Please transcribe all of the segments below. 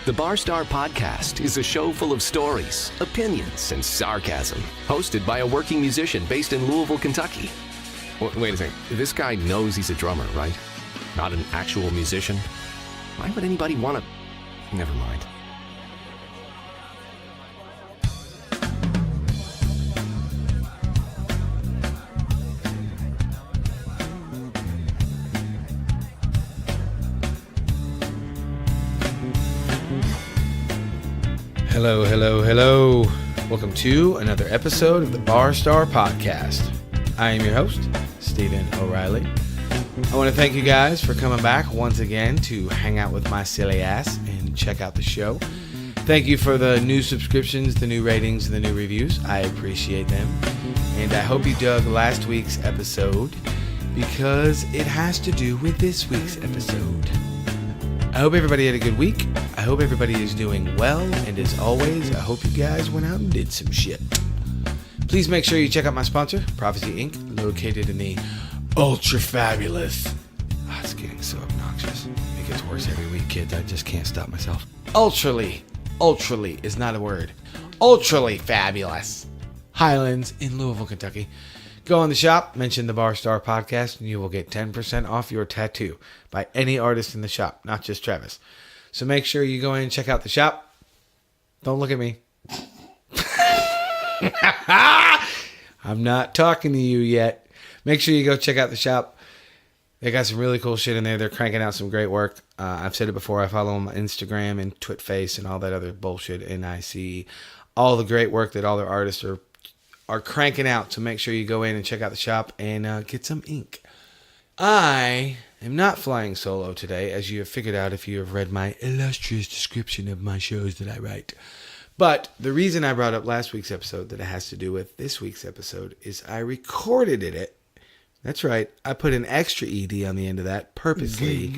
The Barstar Podcast is a show full of stories, opinions, and sarcasm. Hosted by a working musician based in Louisville, Kentucky. Wait a second. This guy knows he's a drummer, right? Not an actual musician? Why would anybody want to... Never mind. Hello, hello, hello. Welcome to another episode of the Barstar Podcast. I am your host, Stephen O'Reilly. I want to thank you guys for coming back once again to hang out with my silly ass and check out the show. Thank you for the new subscriptions, the new ratings, and the new reviews. I appreciate them. And I hope you dug last week's episode because it has to do with this week's episode. I hope everybody had a good week. I hope everybody is doing well. And as always, I hope you guys went out and did some shit. Please make sure you check out my sponsor, Prophecy Inc., located in the ultra fabulous. It's getting so obnoxious. It gets worse every week, kids. I just can't stop myself. Ultrally is not a word. Ultrally fabulous Highlands in Louisville, Kentucky. Go on the shop, mention the Barstar Podcast, and you will get 10% off your tattoo by any artist in the shop, not just Travis. So make sure you go in and check out the shop. Don't look at me. I'm not talking to you yet. Make sure you go check out the shop. They got some really cool shit in there. They're cranking out some great work. I've said it before. I follow them on Instagram and Twitface and all that other bullshit, and I see all the great work that all their artists are cranking out. So make sure you go in and check out the shop and get some ink. I am not flying solo today, as you have figured out if you have read my illustrious description of my shows that I write. But the reason I brought up last week's episode that it has to do with this week's episode is I recorded it. That's right. I put an extra ED on the end of that purposely.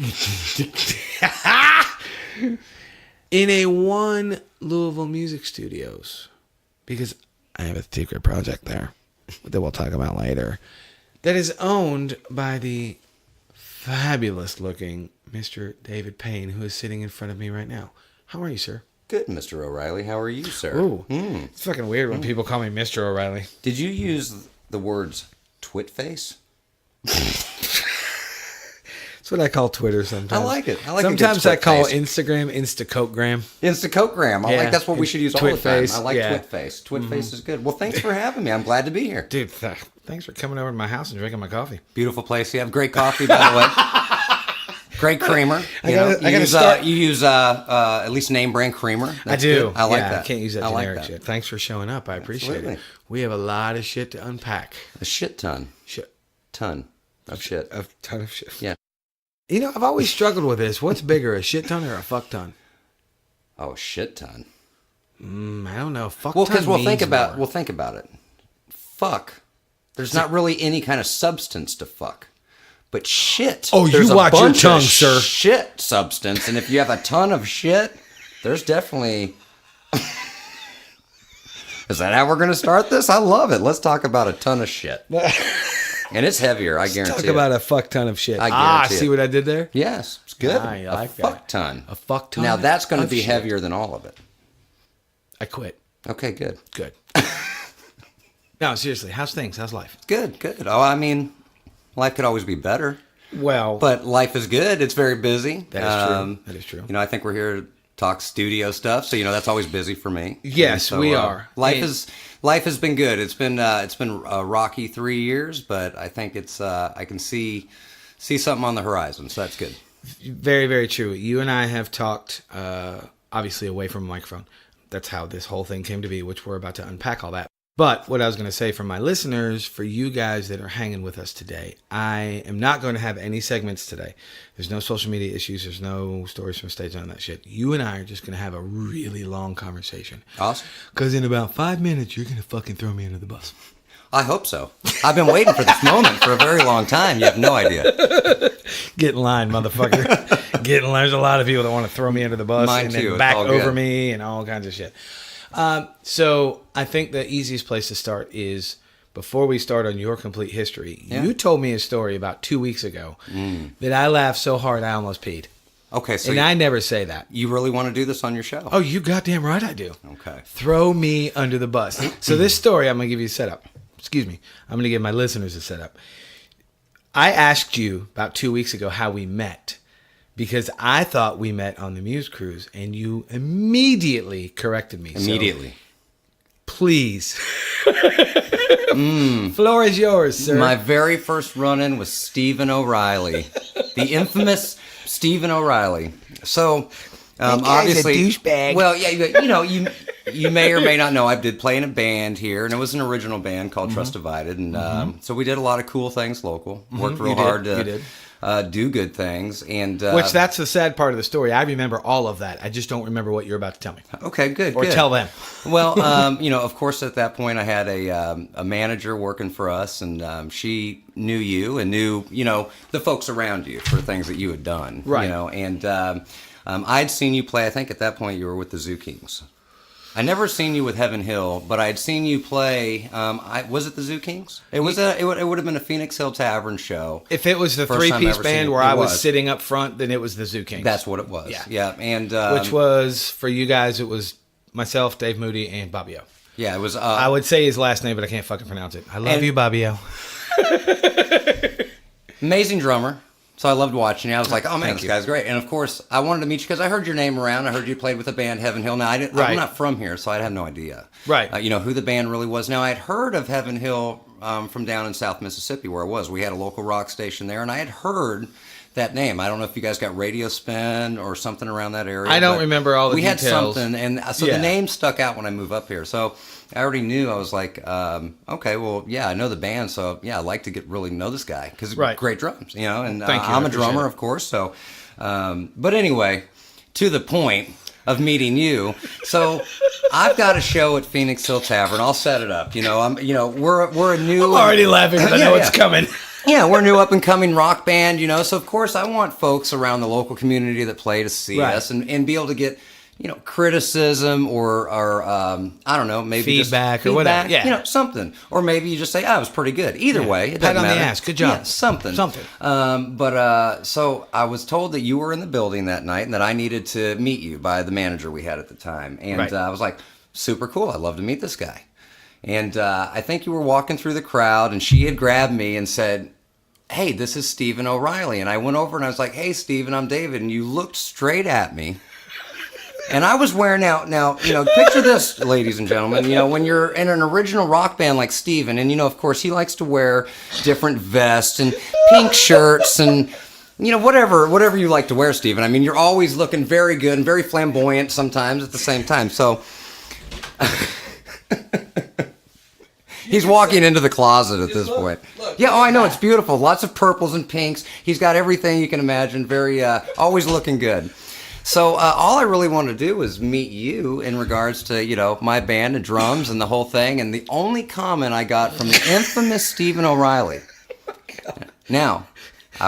In a one Louisville Music Studios. Because I have a secret project there that we'll talk about later. That is owned by the fabulous looking Mr. David Payne, who is sitting in front of me right now. How are you, sir? Good, Mr. O'Reilly. How are you, sir? Ooh, It's fucking weird when people call me Mr. O'Reilly. Did you use the words twitface? That's what I call Twitter sometimes. I like it. Sometimes I call Instagram Instacotegram. Instacotegram. I like that's what we should use all the time. Twitface. I like twitface. Twitface is good. Well, thanks for having me. I'm glad to be here. Dude, thanks for coming over to my house and drinking my coffee. Beautiful place. You have great coffee, by the way. Great creamer. You use at least name brand creamer. That's I do. Good. I like that. I can't use that generic shit. Thanks for showing up. I appreciate it. We have a lot of shit to unpack. A shit ton. Ton of shit. A ton of shit. Yeah. You know, I've always struggled with this. What's bigger, a shit ton or a fuck ton? Oh, shit ton. I don't know. Fuck well, ton because means we'll think about it. Fuck. There's not really any kind of substance to fuck. But shit. Oh, you watch your tongue, sir. Shit substance. And if you have a ton of shit, there's definitely... Is that how we're going to start this? I love it. Let's talk about a ton of shit. And it's heavier, I guarantee. Talk about a fuck ton of shit. I guarantee see what I did there? Yes, it's good. I like a fuck ton. A fuck ton. Now that's going to be shit. heavier than all of it. I quit. Okay, good. No, seriously, how's things? How's life? Good. Oh, I mean, life could always be better. Well, but life is good. It's very busy. That is true. You know, I think we're here to talk studio stuff, so that's always busy for me. Yes, so, we are. Life has been good. It's been a rocky 3 years, but I think it's I can see something on the horizon, so that's good. Very, very true. You and I have talked, obviously away from a microphone. That's how this whole thing came to be, which we're about to unpack all that. But what I was going to say for my listeners, for you guys that are hanging with us today, I am not going to have any segments today. There's no social media issues. There's no stories from stage, none of that shit. You and I are just going to have a really long conversation. Awesome. Because in about 5 minutes, you're going to fucking throw me under the bus. I hope so. I've been waiting for this moment for a very long time. You have no idea. Get in line, motherfucker. Get in line. There's a lot of people that want to throw me under the bus. Mine and too. then back over me and all kinds of shit. So I think the easiest place to start is before we start on your complete history. Yeah. You told me a story about 2 weeks ago that I laughed so hard I almost peed. Okay, so and I never say that. you really want to do this on your show? Oh, you goddamn right I do. Okay. Throw me under the bus. So this story, I'm going to give you a setup. Excuse me. I'm going to give my listeners a setup. I asked you about 2 weeks ago how we met because I thought we met on the Muse Cruise, and you immediately corrected me. Immediately. So, please. Floor is yours, sir. My very first run-in was Stephen O'Reilly, the infamous Stephen O'Reilly. So, guy's obviously, a douchebag. Well, yeah, you may or may not know I did play in a band here, and it was an original band called Trust Divided, and so we did a lot of cool things local. Worked real hard to do good things, and which that's the sad part of the story. I remember all of that. I just don't remember what you're about to tell me. Okay, good. Or good. tell them. Well, of course, at that point, I had a manager working for us, and she knew you and knew, the folks around you for things that you had done. Right. And I'd seen you play. I think at that point you were with the Zoo Kings. I never seen you with Heaven Hill, but I'd seen you play. Was it the Zoo Kings? It was. It would have been a Phoenix Hill Tavern show. If it was the First time I three-piece ever seen band it. where It I was was. sitting up front, then it was the Zoo Kings. That's what it was. Yeah. And which was, for you guys, it was myself, Dave Moody, and Bobby O. Yeah, it was. I would say his last name, but I can't fucking pronounce it. I love you, Bobby O. Amazing drummer. So I loved watching you. I was like, oh man, Thank this you. guy's great. And of course, I wanted to meet you because I heard your name around. I heard you played with the band Heaven Hill. Now, Right. I'm not from here, so I had no idea. Right. Who the band really was. Now, I had heard of Heaven Hill from down in South Mississippi where I was. We had a local rock station there, and I had heard that name. I don't know if you guys got Radio Spin or something around that area. I don't but remember all the we details. We had something, and so Yeah. the name stuck out when I moved up here. So I already knew. I was like, okay, well, yeah, I know the band, so yeah, I'd like to really know this guy because Right. great drums, and Thank you. I'm I a drummer, appreciate it. of course. So, but anyway, to the point of meeting you. So I've got a show at Phoenix Hill Tavern. I'll set it up. We're a new. I'm already laughing because I know it's coming. Yeah, we're a new up and coming rock band, So of course I want folks around the local community that play to see Right. us and be able to get, criticism or I don't know, maybe Feedback just or whatever. Yeah. Something. Or maybe you just say, it was pretty good. Either way, it Pat doesn't on the matter. ass. Good job. Yeah, something. Something. So I was told that you were in the building that night and that I needed to meet you by the manager we had at the time. And Right. I was like, super cool. I'd love to meet this guy. And I think you were walking through the crowd and she had grabbed me and said, hey, this is Stephen O'Reilly. And I went over and I was like, hey, Stephen, I'm David. And you looked straight at me. And I was wearing now, picture this, ladies and gentlemen, when you're in an original rock band like Stephen, and, of course, he likes to wear different vests and pink shirts and, whatever you like to wear, Stephen. I mean, you're always looking very good and very flamboyant sometimes at the same time. So he's walking into the closet at this point. Yeah, I know. It's beautiful. Lots of purples and pinks. He's got everything you can imagine. Very, always looking good. So all I really wanted to do was meet you in regards to, my band and drums and the whole thing. And the only comment I got from the infamous Stephen O'Reilly. Now,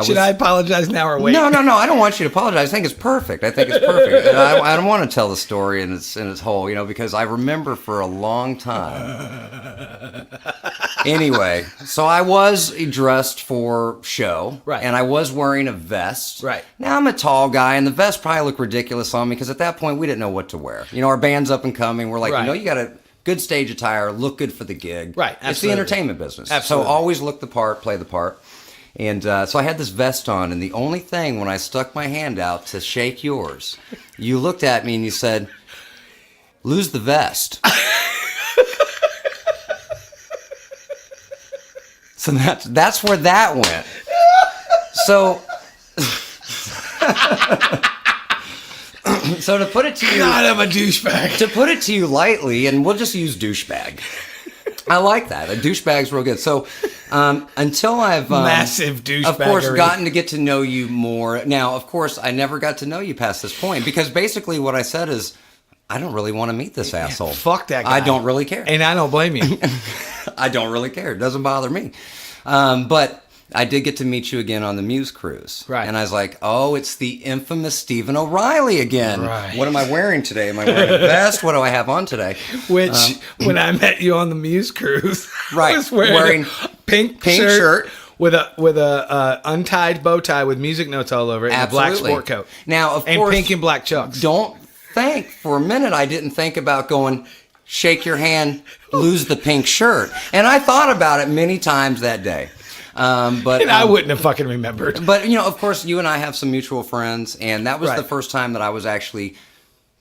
Should I apologize now or wait? No. I don't want you to apologize. I think it's perfect. And I don't want to tell the story in its whole, because I remember for a long time. Anyway, so I was dressed for show. Right. And I was wearing a vest. Right. Now, I'm a tall guy, and the vest probably looked ridiculous on me because at that point, we didn't know what to wear. Our band's up and coming. We're like, Right. you got a good stage attire, look good for the gig. Right, It's the absolutely. entertainment business. Absolutely. So always look the part, play the part. And so I had this vest on, and the only thing when I stuck my hand out to shake yours, you looked at me and you said, lose the vest. So that's where that went. So, so to put it to you, God, I'm a douchebag. to put it to you lightly, and we'll just use douchebag. I like that. A douchebag's real good. So until I've Massive douchebaggery. of course, gotten to get to know you more. Now, of course, I never got to know you past this point because basically what I said is, I don't really want to meet this asshole. Fuck that guy. I don't really care. And I don't blame you. I don't really care. It doesn't bother me. But I did get to meet you again on the Muse cruise. Right. And I was like, oh, it's the infamous Stephen O'Reilly again. Right. What am I wearing today? Am I wearing a vest? What do I have on today? Which, when I met you on the Muse cruise, Right. I was wearing a pink shirt with a untied bow tie with music notes all over it, and a black sport coat. Now, of and course, pink and black chucks. Don't think for a minute I didn't think about going, shake your hand, lose the pink shirt. And I thought about it many times that day. But I wouldn't have fucking remembered. But, of course, you and I have some mutual friends, and that was the first time that I was actually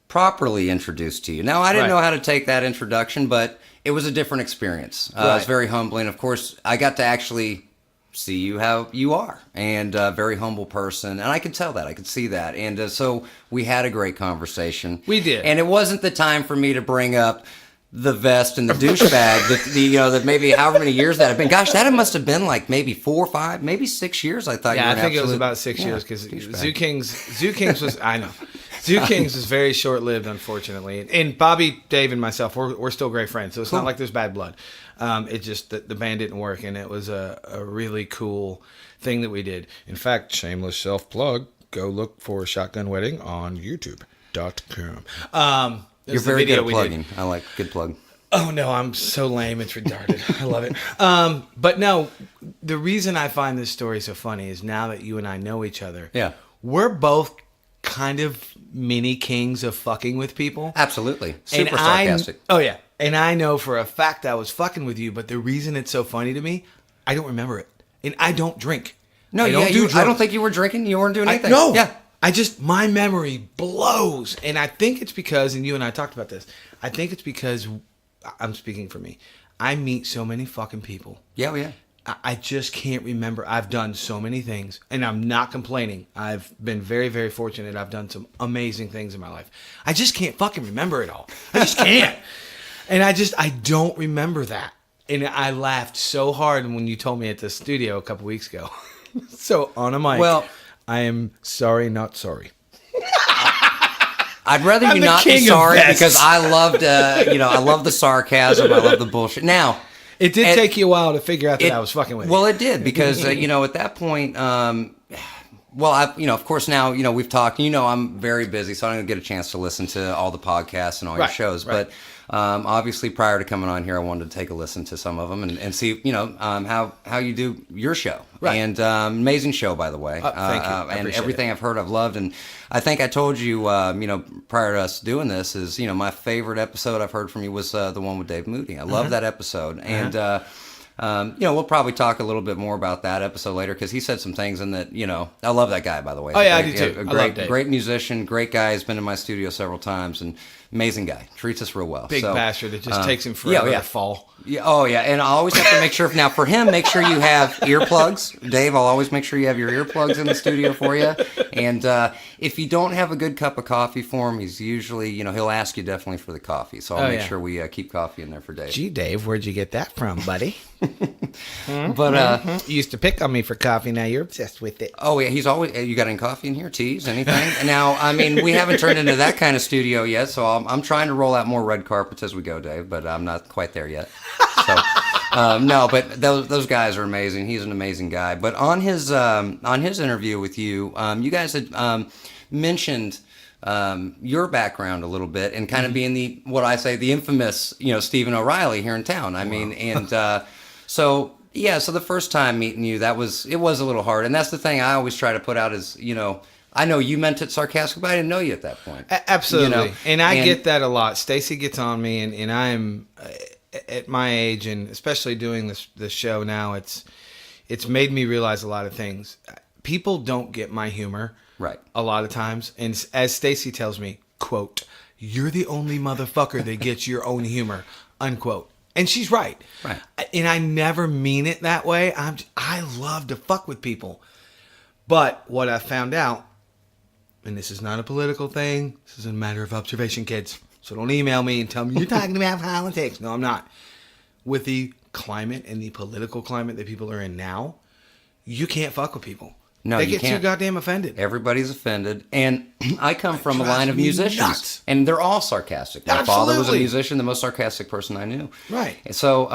properly introduced to you. Now, I didn't know how to take that introduction, but it was a different experience. It was very humbling. Of course, I got to actually see you how you are, and a very humble person, and I could tell that. I could see that. And so we had a great conversation. We did. And it wasn't the time for me to bring up the vest and the douchebag, that maybe however many years that have been. Gosh, that must have been like maybe 4 or 5, maybe 6 years. I thought. Yeah, you were I think it was about 6 years because Zoo Kings was. I know. Zoo Kings was very short-lived, unfortunately. And Bobby, Dave, and myself, we're still great friends, so it's not like there's bad blood. It just the band didn't work, and it was a really cool thing that we did. In fact, shameless self-plug, go look for Shotgun Wedding on YouTube.com. You're very good at plugging. I like good plug. Oh, no, I'm so lame. It's retarded. I love it. But no, the reason I find this story so funny is now that you and I know each other, we're both kind of mini kings of fucking with people. Absolutely. Super sarcastic. Oh, yeah. And I know for a fact I was fucking with you, but the reason it's so funny to me, I don't remember it. And I don't drink. No, I don't think you were drinking. You weren't doing anything. No. Yeah. My memory blows. And I think it's because, and you and I talked about this, I think it's because, I'm speaking for me, I meet so many fucking people. Yeah, yeah. I just can't remember. I've done so many things, and I'm not complaining. I've been very, very fortunate. I've done some amazing things in my life. I just can't fucking remember it all. I just can't. And I don't remember that. And I laughed so hard when you told me at the studio a couple weeks ago. So on a mic. Well, I am sorry, not sorry. I'd rather you not be sorry because I loved, I love the sarcasm. I love the bullshit. Now, it did take you a while to figure out that I was fucking with you. Well, it did because, at that point, of course now, we've talked, I'm very busy, so I don't get a chance to listen to all the podcasts and all your shows. Right. But obviously prior to coming on here, I wanted to take a listen to some of them and see, how you do your show. Right. And amazing show, by the way. Thank you. And everything I've heard, I've loved. And I think I told you, prior to us doing this is, my favorite episode I've heard from you was the one with Dave Moody. I love that episode. And, we'll probably talk a little bit more about that episode later because he said some things in that, I love that guy, by the way. Oh, yeah, I do too. Great musician, great guy. He's been in my studio several times and amazing guy. Treats us real well. Big bastard. It just takes him forever to fall. Yeah, oh, yeah. And I always have to make sure, now for him, make sure you have earplugs. Dave, I'll always make sure you have your earplugs in the studio for you. And if you don't have a good cup of coffee for him, he's usually, he'll ask you definitely for the coffee. So I'll make sure we keep coffee in there for Dave. Gee, Dave, where'd you get that from, buddy? But you used to pick on me for coffee. Now you're obsessed with it. Oh, yeah. He's always, you got any coffee in here? Teas? Anything? Now, we haven't turned into that kind of studio yet. So I'm trying to roll out more red carpets as we go, Dave, but I'm not quite there yet. So, no, but those guys are amazing. He's an amazing guy. But on his interview with you, you guys had mentioned your background a little bit and kind of being the infamous, Stephen O'Reilly here in town. So the first time meeting you, it was a little hard. And that's the thing I always try to put out is, I know you meant it sarcastic, but I didn't know you at that point. Absolutely. And I get that a lot. Stacy gets on me and I'm at my age, and especially doing this show now, it's made me realize a lot of things. People don't get my humor, right? A lot of times, and as Stacy tells me, quote, "You're the only motherfucker that gets your own humor," unquote. And she's right. Right. And I never mean it that way. I love to fuck with people, but what I found out, and this is not a political thing. This is a matter of observation, kids. So don't email me and tell me you're talking about politics. No, I'm not. With the climate and the political climate that people are in now, you can't fuck with people. No, they you get can't. too goddamn offended. Everybody's offended. And I come from a line of musicians. And they're all sarcastic. My father was a musician, the most sarcastic person I knew. Right. So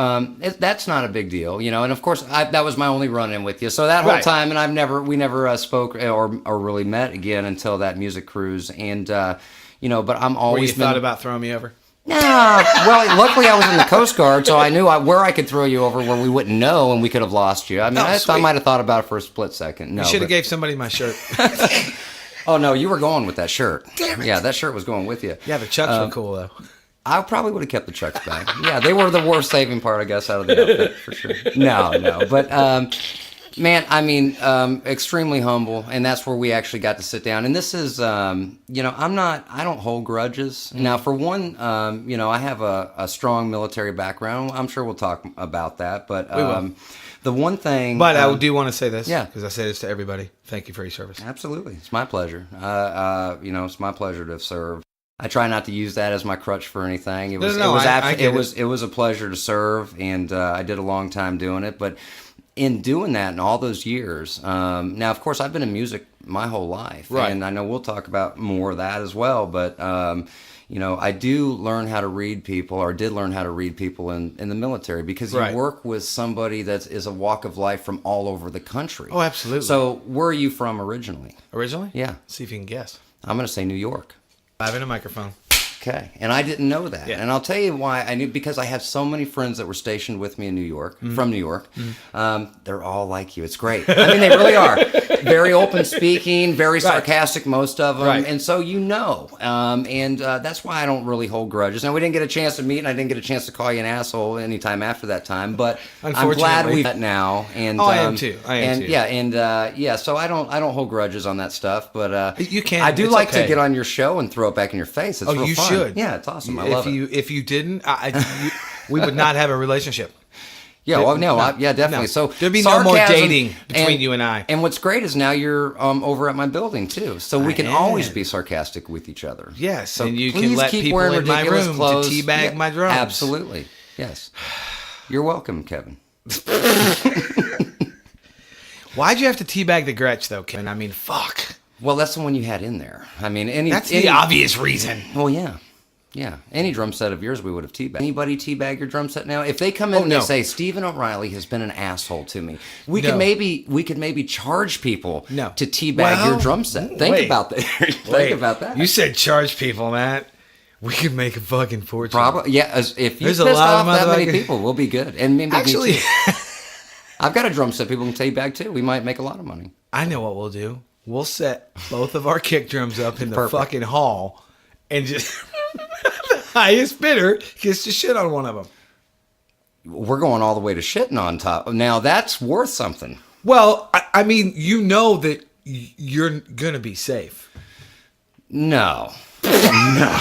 that's not a big deal, And of course, that was my only run-in with you. So that whole time, and we never spoke or really met again until that music cruise. And, but I'm always thought about throwing me over? No, well, luckily I was in the Coast Guard, so I knew where I could throw you over where we wouldn't know and we could have lost you. I mean, I might have thought about it for a split second. No, you should have gave somebody my shirt. Oh, no, you were going with that shirt. Damn it. Yeah, that shirt was going with you. Yeah, the chucks were cool, though. I probably would have kept the chucks back. Yeah, they were the worst saving part, I guess, out of the outfit, for sure. No. But, man, I mean, extremely humble, and that's where we actually got to sit down. And this is, you know, I don't hold grudges. Mm-hmm. Now, for one, you know, I have a strong military background. I'm sure we'll talk about that. But we will. The one thing... But I do want to say this. Yeah. Because I say this to everybody. Thank you for your service. Absolutely. It's my pleasure. You know, it's my pleasure to serve. I try not to use that as my crutch for anything. It was a pleasure to serve, and I did a long time doing it. But in doing that in all those years, now of course I've been in music my whole life, right. And I know we'll talk about more of that as well. But you know, I do learn how to read people, or did learn how to read people in the military, because you work with somebody that is a walk of life from all over the country. Oh, absolutely. So where are you from originally? Originally? Yeah. See if you can guess. I'm going to say New York. Live in a microphone. Okay, and I didn't know that, yeah. And I'll tell you why. I knew, because I have so many friends that were stationed with me in New York, from New York. They're all like you. It's great. I mean, they really are. Very open speaking, very sarcastic, most of them, and so you know, and that's why I don't really hold grudges. Now, we didn't get a chance to meet, and I didn't get a chance to call you an asshole anytime after that time, but I'm glad we've met now. And I am too. Yeah, so I don't hold grudges on that stuff, but you can. I do like to get on your show and throw it back in your face. It's real fun. Yeah, it's awesome. I love it. If you didn't, we would not have a relationship. Yeah, well, yeah, definitely. No. So there'd be no more dating between you and I. And what's great is now you're over at my building too, so we can always be sarcastic with each other. Yes, so and you can let people in my room to teabag my drums. Absolutely, yes. You're welcome, Kevin. Why'd you have to teabag the Gretsch though, Kevin? I mean, fuck. Well, that's the one you had in there. I mean, that's the obvious reason. Well, yeah. Yeah, any drum set of yours we would have teabagged. Anybody teabag your drum set now? If they come in and they say Stephen O'Reilly has been an asshole to me, we could maybe charge people to teabag your drum set. Think about that. Think about that. You said charge people, Matt. We could make a fucking fortune. Probably, yeah. If you pissed off that many people, we'll be good. And maybe actually, I've got a drum set people can teabag too. We might make a lot of money. I know what we'll do. We'll set both of our kick drums up in the fucking hall, and just. The highest bidder gets to shit on one of them. We're going all the way to shitting on top. Now, that's worth something. Well, I mean, you know that you're going to be safe. No. No.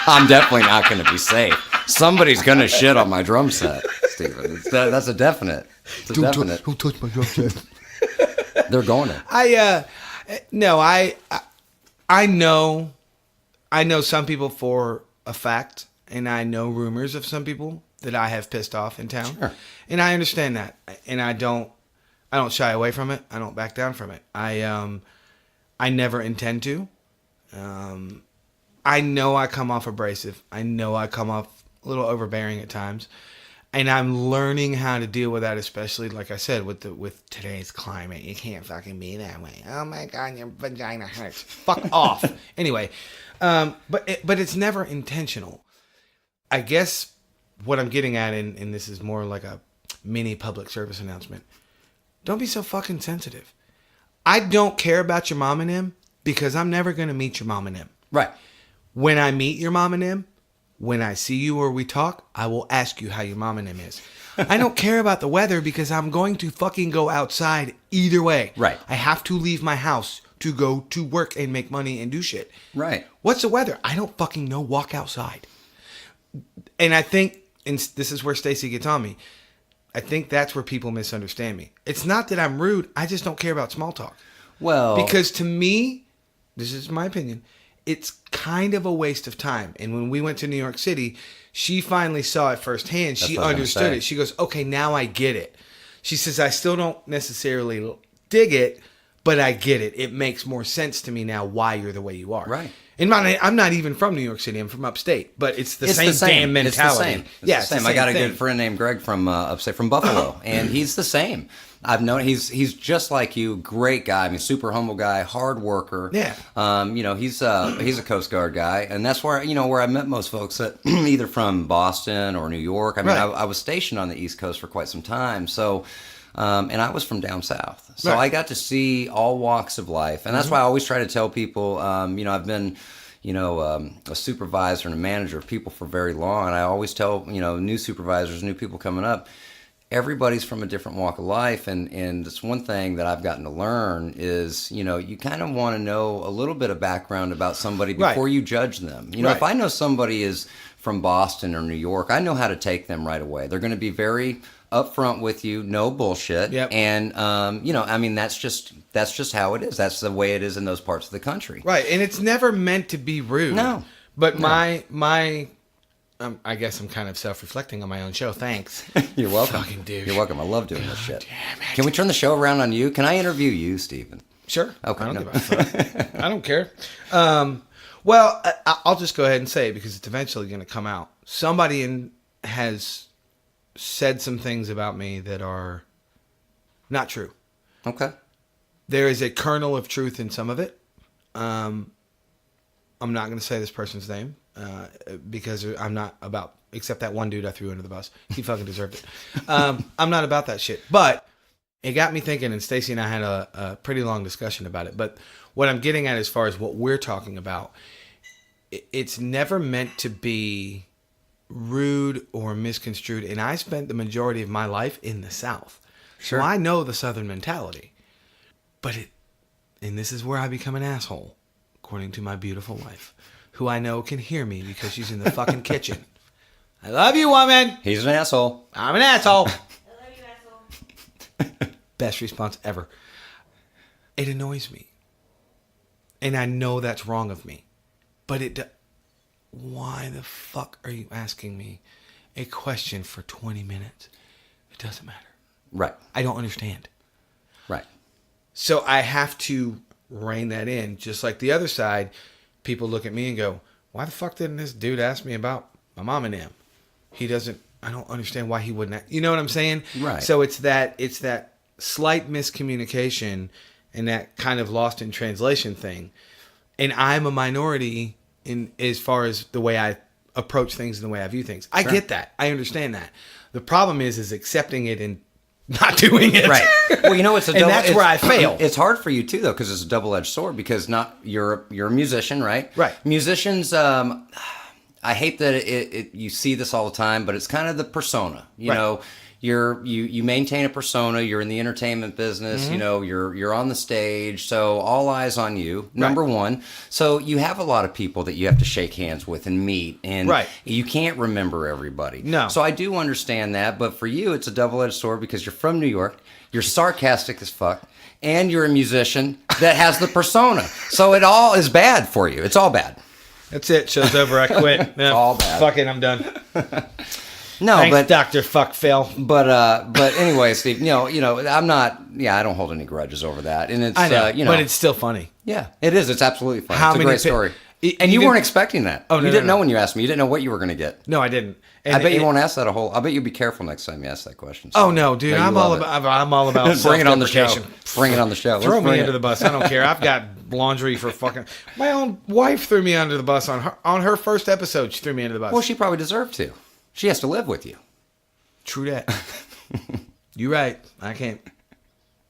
I'm definitely not going to be safe. Somebody's going to shit on my drum set, Stephen. That's a definite. It's a definite. Don't touch my drum set. They're going to. I know some people for a fact, and I know rumors of some people that I have pissed off in town. Sure. And I understand that, and I don't shy away from it. I don't back down from it. I never intend to. I know I come off abrasive. I know I come off a little overbearing at times, and I'm learning how to deal with that, especially like I said with today's climate. You can't fucking be that way. Oh my God, your vagina hurts. Fuck off. Anyway. But it's never intentional. I guess what I'm getting at, and this is more like a mini public service announcement. Don't be so fucking sensitive. I don't care about your mom and him because I'm never going to meet your mom and him. Right. When I meet your mom and him, when I see you or we talk, I will ask you how your mom and him is. I don't care about the weather because I'm going to fucking go outside either way. Right. I have to leave my house to go to work and make money and do shit. Right. What's the weather? I don't fucking know. Walk outside. And I think, and this is where Stacy gets on me, I think that's where people misunderstand me. It's not that I'm rude. I just don't care about small talk. Well. Because to me, this is my opinion, it's kind of a waste of time. And when we went to New York City, she finally saw it firsthand. She understood it. She goes, okay, now I get it. She says, I still don't necessarily dig it, but I get it. It makes more sense to me now why you're the way you are. Right. I'm not even from New York City. I'm from upstate, but it's the same damn mentality. It's the same. I got a good friend named Greg from upstate, from Buffalo, and he's the same. I've known he's just like you, great guy. I mean, super humble guy, hard worker. Yeah. He's a Coast Guard guy, and that's where where I met most folks that either from Boston or New York. I mean, Right. I was stationed on the East Coast for quite some time, so. And I was from down south, so Right. I got to see all walks of life, and that's why I always try to tell people. I've been, a supervisor and a manager of people for very long, and I always tell new supervisors, new people coming up, everybody's from a different walk of life, and it's one thing that I've gotten to learn is you kind of want to know a little bit of background about somebody before Right. you judge them. Right. If I know somebody is from Boston or New York, I know how to take them right away. They're going to be very upfront with you, no bullshit. Yep. And I mean that's just how it is. That's the way it is in those parts of the country. Right, and it's never meant to be rude. No. But my I guess I'm kind of self-reflecting on my own show. Thanks. You're welcome. Fucking douche. You're welcome. I love doing this shit. Damn it. Can we turn the show around on you? Can I interview you, Stephen? Sure. Okay, I don't no. give a fuck. I don't care. Well, I'll just go ahead and say it because it's eventually going to come out. Somebody has said some things about me that are not true. Okay. There is a kernel of truth in some of it. I'm not going to say this person's name because I'm not about, except that one dude I threw under the bus. He fucking deserved it. I'm not about that shit. But it got me thinking, and Stacy and I had a pretty long discussion about it. But what I'm getting at as far as what we're talking about, it's never meant to be rude or misconstrued. And I spent the majority of my life in the South. Sure. So I know the Southern mentality. But and this is where I become an asshole, according to my beautiful wife, who I know can hear me because she's in the fucking kitchen. I love you, woman. He's an asshole. I'm an asshole. I love you, asshole. Best response ever. It annoys me. And I know that's wrong of me. But why the fuck are you asking me a question for 20 minutes? It doesn't matter. Right. I don't understand. Right. So I have to rein that in. Just like the other side, people look at me and go, why the fuck didn't this dude ask me about my mom and him? I don't understand why he wouldn't. You know what I'm saying? Right. So it's that slight miscommunication and that kind of lost in translation thing. And I'm a minority in as far as the way I approach things and the way I view things. I get that. I understand that. The problem is accepting it and not doing it. Right. Well, it's a And that's where I fail. It's hard for you too, though, because it's a double-edged sword. Because you're a musician, right? Right. Musicians. I hate that you see this all the time, but it's kind of the persona. You Right. know, you maintain a persona. You're in the entertainment business. Mm-hmm. You're on the stage, so all eyes on you. Number Right. one. So you have a lot of people that you have to shake hands with and meet, and Right. you can't remember everybody. No. So I do understand that, but for you, it's a double-edged sword because you're from New York. You're sarcastic as fuck, and you're a musician that has the persona. So it all is bad for you. It's all bad. That's it. Show's over. I quit. No, all bad. Fuck it. I'm done. No, Thanks, but Dr. Fuckfail. but anyway, Steve. I'm not. Yeah, I don't hold any grudges over that, and it's I know, you know, but it's still funny. yeah, it is. It's absolutely fun. How It's a many great pi- story. E- And you even- weren't expecting that. Oh, no, you didn't no. know when you asked me. You didn't know what you were going to get. No, I didn't. And I bet you it- won't ask that I bet you'll be careful next time you ask that question. Oh no, dude! you I'm love all it. about. I'm all about Bring it on the show. self-deprecation. Bring it on the show. Throw Let's me bring under it. the bus. I don't care. I've got laundry for fucking. My own wife threw me under the bus on her first episode. She threw me under the bus. Well, she probably deserved to. She has to live with you. True that. You're right. I can't.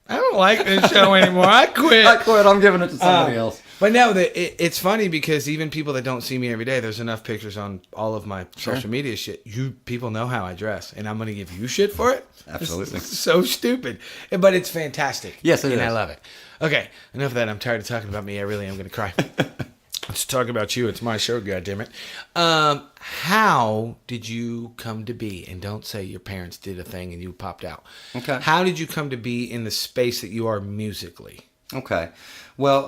I don't like this show anymore. I quit. I quit. I'm giving it to somebody else. But no, it's funny because even people that don't see me every day, there's enough pictures on all of my social media shit. You people know how I dress, and I'm going to give you shit for it? Absolutely. It's so stupid. But it's fantastic. Yes, it and is. I love it. Okay, enough of that. I'm tired of talking about me. I really am going to cry. Let's talk about you. It's my show, goddammit. How did you come to be? And don't say your parents did a thing and you popped out. Okay. How did you come to be in the space that you are musically? Okay. Well,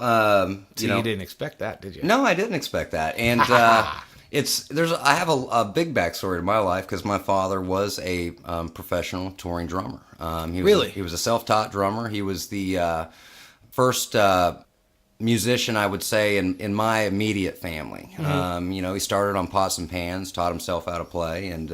So you didn't expect that, did you? no, I didn't expect that, and I have a big backstory to my life because my father was a professional touring drummer. He was Really? he was a self-taught drummer. He was the first musician, I would say, in my immediate family. He started on pots and pans, taught himself how to play, and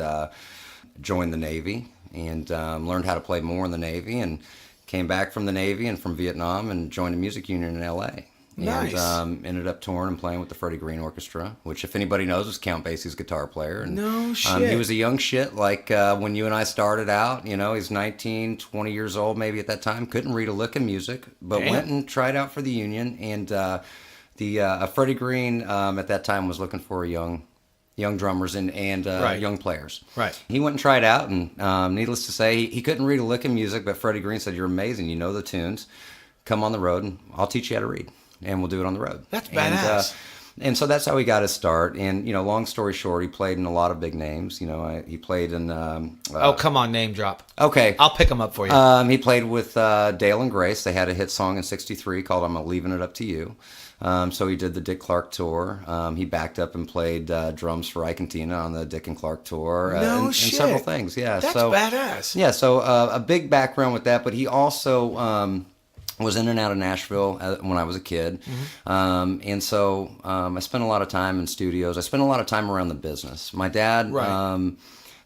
joined the Navy, and learned how to play more in the Navy, and came back from the Navy and from Vietnam and joined a music union in L.A. Nice. And ended up touring and playing with the Freddie Green Orchestra, which, if anybody knows, was Count Basie's guitar player. And, No shit. he was a young shit, like when you and I started out. He's 19, 20 years old maybe at that time. Couldn't read a lick of music, but Damn. went and tried out for the union. And Freddie Green at that time was looking for young drummers and Right. young players. Right. He went and tried out, and needless to say, he couldn't read a lick of music, but Freddie Green said, "You're amazing. You know the tunes. Come on the road, and I'll teach you how to read, and we'll do it on the road." That's badass. And so that's how he got his start. And, long story short, he played in a lot of big names. He played in... Oh, come on, name drop. Okay. I'll pick them up for you. He played with Dale and Grace. They had a hit song in '63 called "I'm Leaving It Up to You." So he did the Dick Clark tour. He backed up and played drums for Ike and Tina on the Dick and Clark tour. No and shit. several things, yeah. That's so badass. Yeah, so a big background with that. But he also was in and out of Nashville when I was a kid. And so I spent a lot of time in studios. I spent a lot of time around the business. My dad... Right.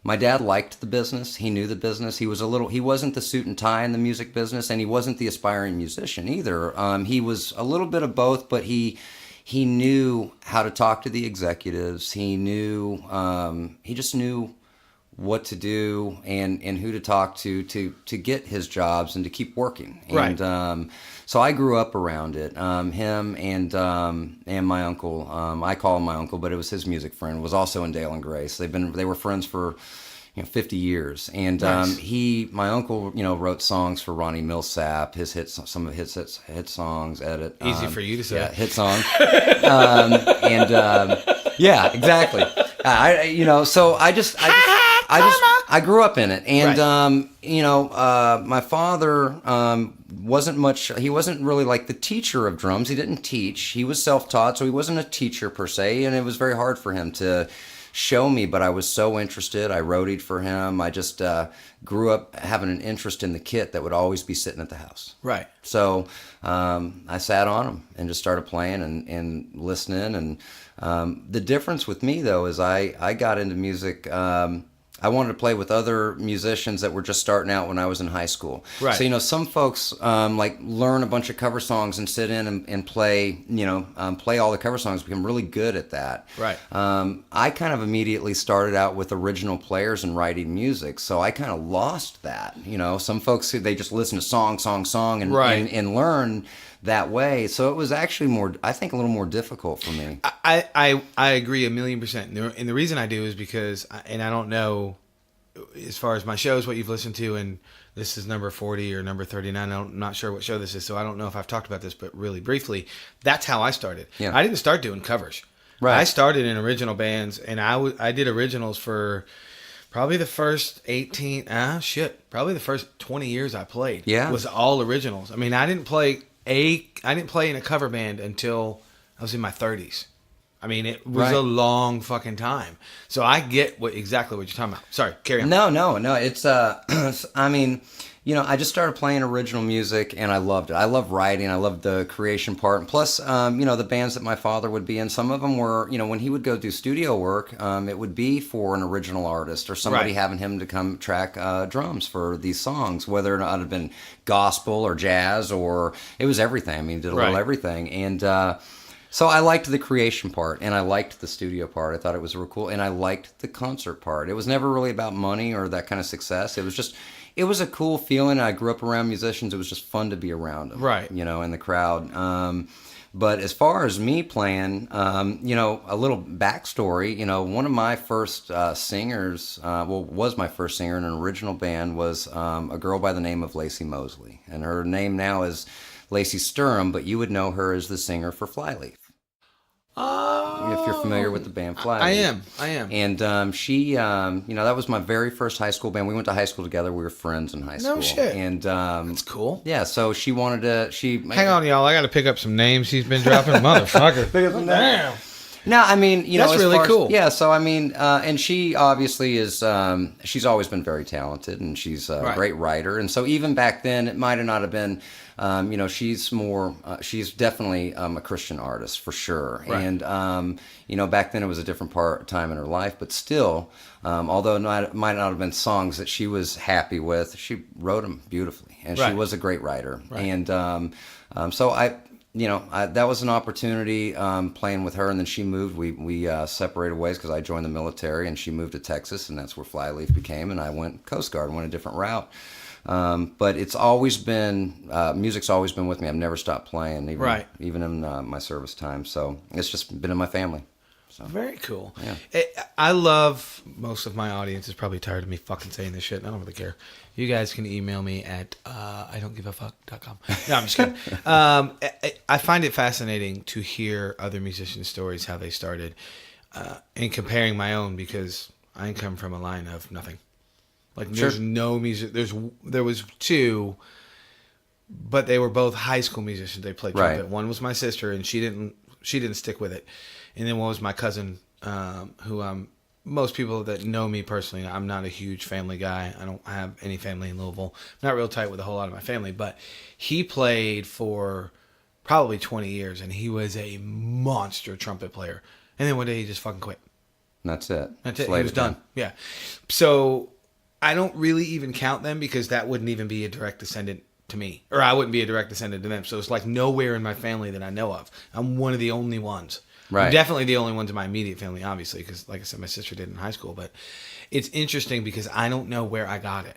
My dad liked the business. He knew the business. He wasn't the suit and tie in the music business, and he wasn't the aspiring musician either. He was a little bit of both, but he knew how to talk to the executives. He just knew what to do and who to talk to get his jobs and to keep working. Right. And so I grew up around it. Him and my uncle, I call him my uncle, but it was his music friend, was also in Dale and Grace. They were friends for 50 years. And Nice. my uncle, wrote songs for Ronnie Millsap, his hits, some of his hit songs, edit. Easy for you to say. Yeah, hit songs. Yeah, exactly. So I grew up in it, and Right. my father he wasn't really like the teacher of drums. He didn't teach. He was self-taught, so he wasn't a teacher per se, and it was very hard for him to show me, but I was so interested. I roadied for him. I just grew up having an interest in the kit that would always be sitting at the house. Right. So I sat on them and just started playing and listening. And the difference with me, though, is I got into music. I wanted to play with other musicians that were just starting out when I was in high school. Right. So, some folks learn a bunch of cover songs and sit in and play, play all the cover songs, become really good at that. Right. I kind of immediately started out with original players and writing music, so I kind of lost that. Some folks, they just listen to song, and, Right. and learn that way. So it was actually I think a little more difficult for me. I agree 1,000,000%. And the reason I do is because, and I don't know as far as my shows, what you've listened to, and this is number 40 or number 39. I'm not sure what show this is, so I don't know if I've talked about this, but really briefly, that's how I started. Yeah. I didn't start doing covers. Right. I started in original bands, and I did originals for probably the first probably the first 20 years I played. Yeah. Was all originals. I mean, I didn't play in a cover band until I was in my 30s. I mean, it was Right. a long fucking time. So I get exactly what you're talking about. Sorry, carry on. No. It's I mean, I just started playing original music and I loved it. I love writing. I loved the creation part. And plus, the bands that my father would be in, some of them were, when he would go do studio work, it would be for an original artist or somebody Right. having him to come track drums for these songs, whether or not it had been gospel or jazz or it was everything. I mean, he did a little Right. everything. And so I liked the creation part, and I liked the studio part. I thought it was real cool, and I liked the concert part. It was never really about money or that kind of success. It was a cool feeling. I grew up around musicians. It was just fun to be around them, Right. in the crowd. But as far as me playing, a little backstory. One of my first singers, was my first singer in an original band, was a girl by the name of Lacey Mosley, and her name now is Lacey Sturm, but you would know her as the singer for Flyleaf. Oh, If you're familiar with the band Flyleaf. I am. And she, that was my very first high school band. We went to high school together. We were friends in high school. No shit. And That's cool. yeah, so she wanted to. Hang on, y'all. I got to pick up some names he's been dropping. Motherfucker. Damn. No, I mean, That's as really far as- cool. Yeah, so I mean, and she obviously is. She's always been very talented, and she's a Right. great writer. And so even back then, it might have not have been she's more, she's definitely a Christian artist for sure. Right. And, back then it was a different time in her life, but still, although it might not have been songs that she was happy with, she wrote them beautifully, and she was a great writer. Right. And so that was an opportunity playing with her, and then she moved. We separated ways because I joined the military, and she moved to Texas, and that's where Flyleaf became, and I went Coast Guard, went a different route. But it's always been, music's always been with me. I've never stopped playing, even in my service time. So it's just been in my family. So. Very cool. Yeah. I love, most of my audience is probably tired of me fucking saying this shit, and I don't really care. You guys can email me at idon'tgiveafuck.com. No, I'm just kidding. I find it fascinating to hear other musicians' stories, how they started, and comparing my own, because I come from a line of nothing. Like, there's no music. There was two, but they were both high school musicians. They played trumpet. Right. One was my sister, and she didn't stick with it. And then one was my cousin, who most people that know me personally, I'm not a huge family guy. I don't have any family in Louisville. I'm not real tight with a whole lot of my family, but he played for probably 20 years, and he was a monster trumpet player. And then one day he just fucking quit. And that's it. He was done. Yeah. So I don't really even count them, because that wouldn't even be a direct descendant to me, or I wouldn't be a direct descendant to them. So it's like nowhere in my family that I know of. I'm one of the only ones. Right. I'm definitely the only ones in my immediate family, obviously, because like I said, my sister did in high school. But it's interesting because I don't know where I got it.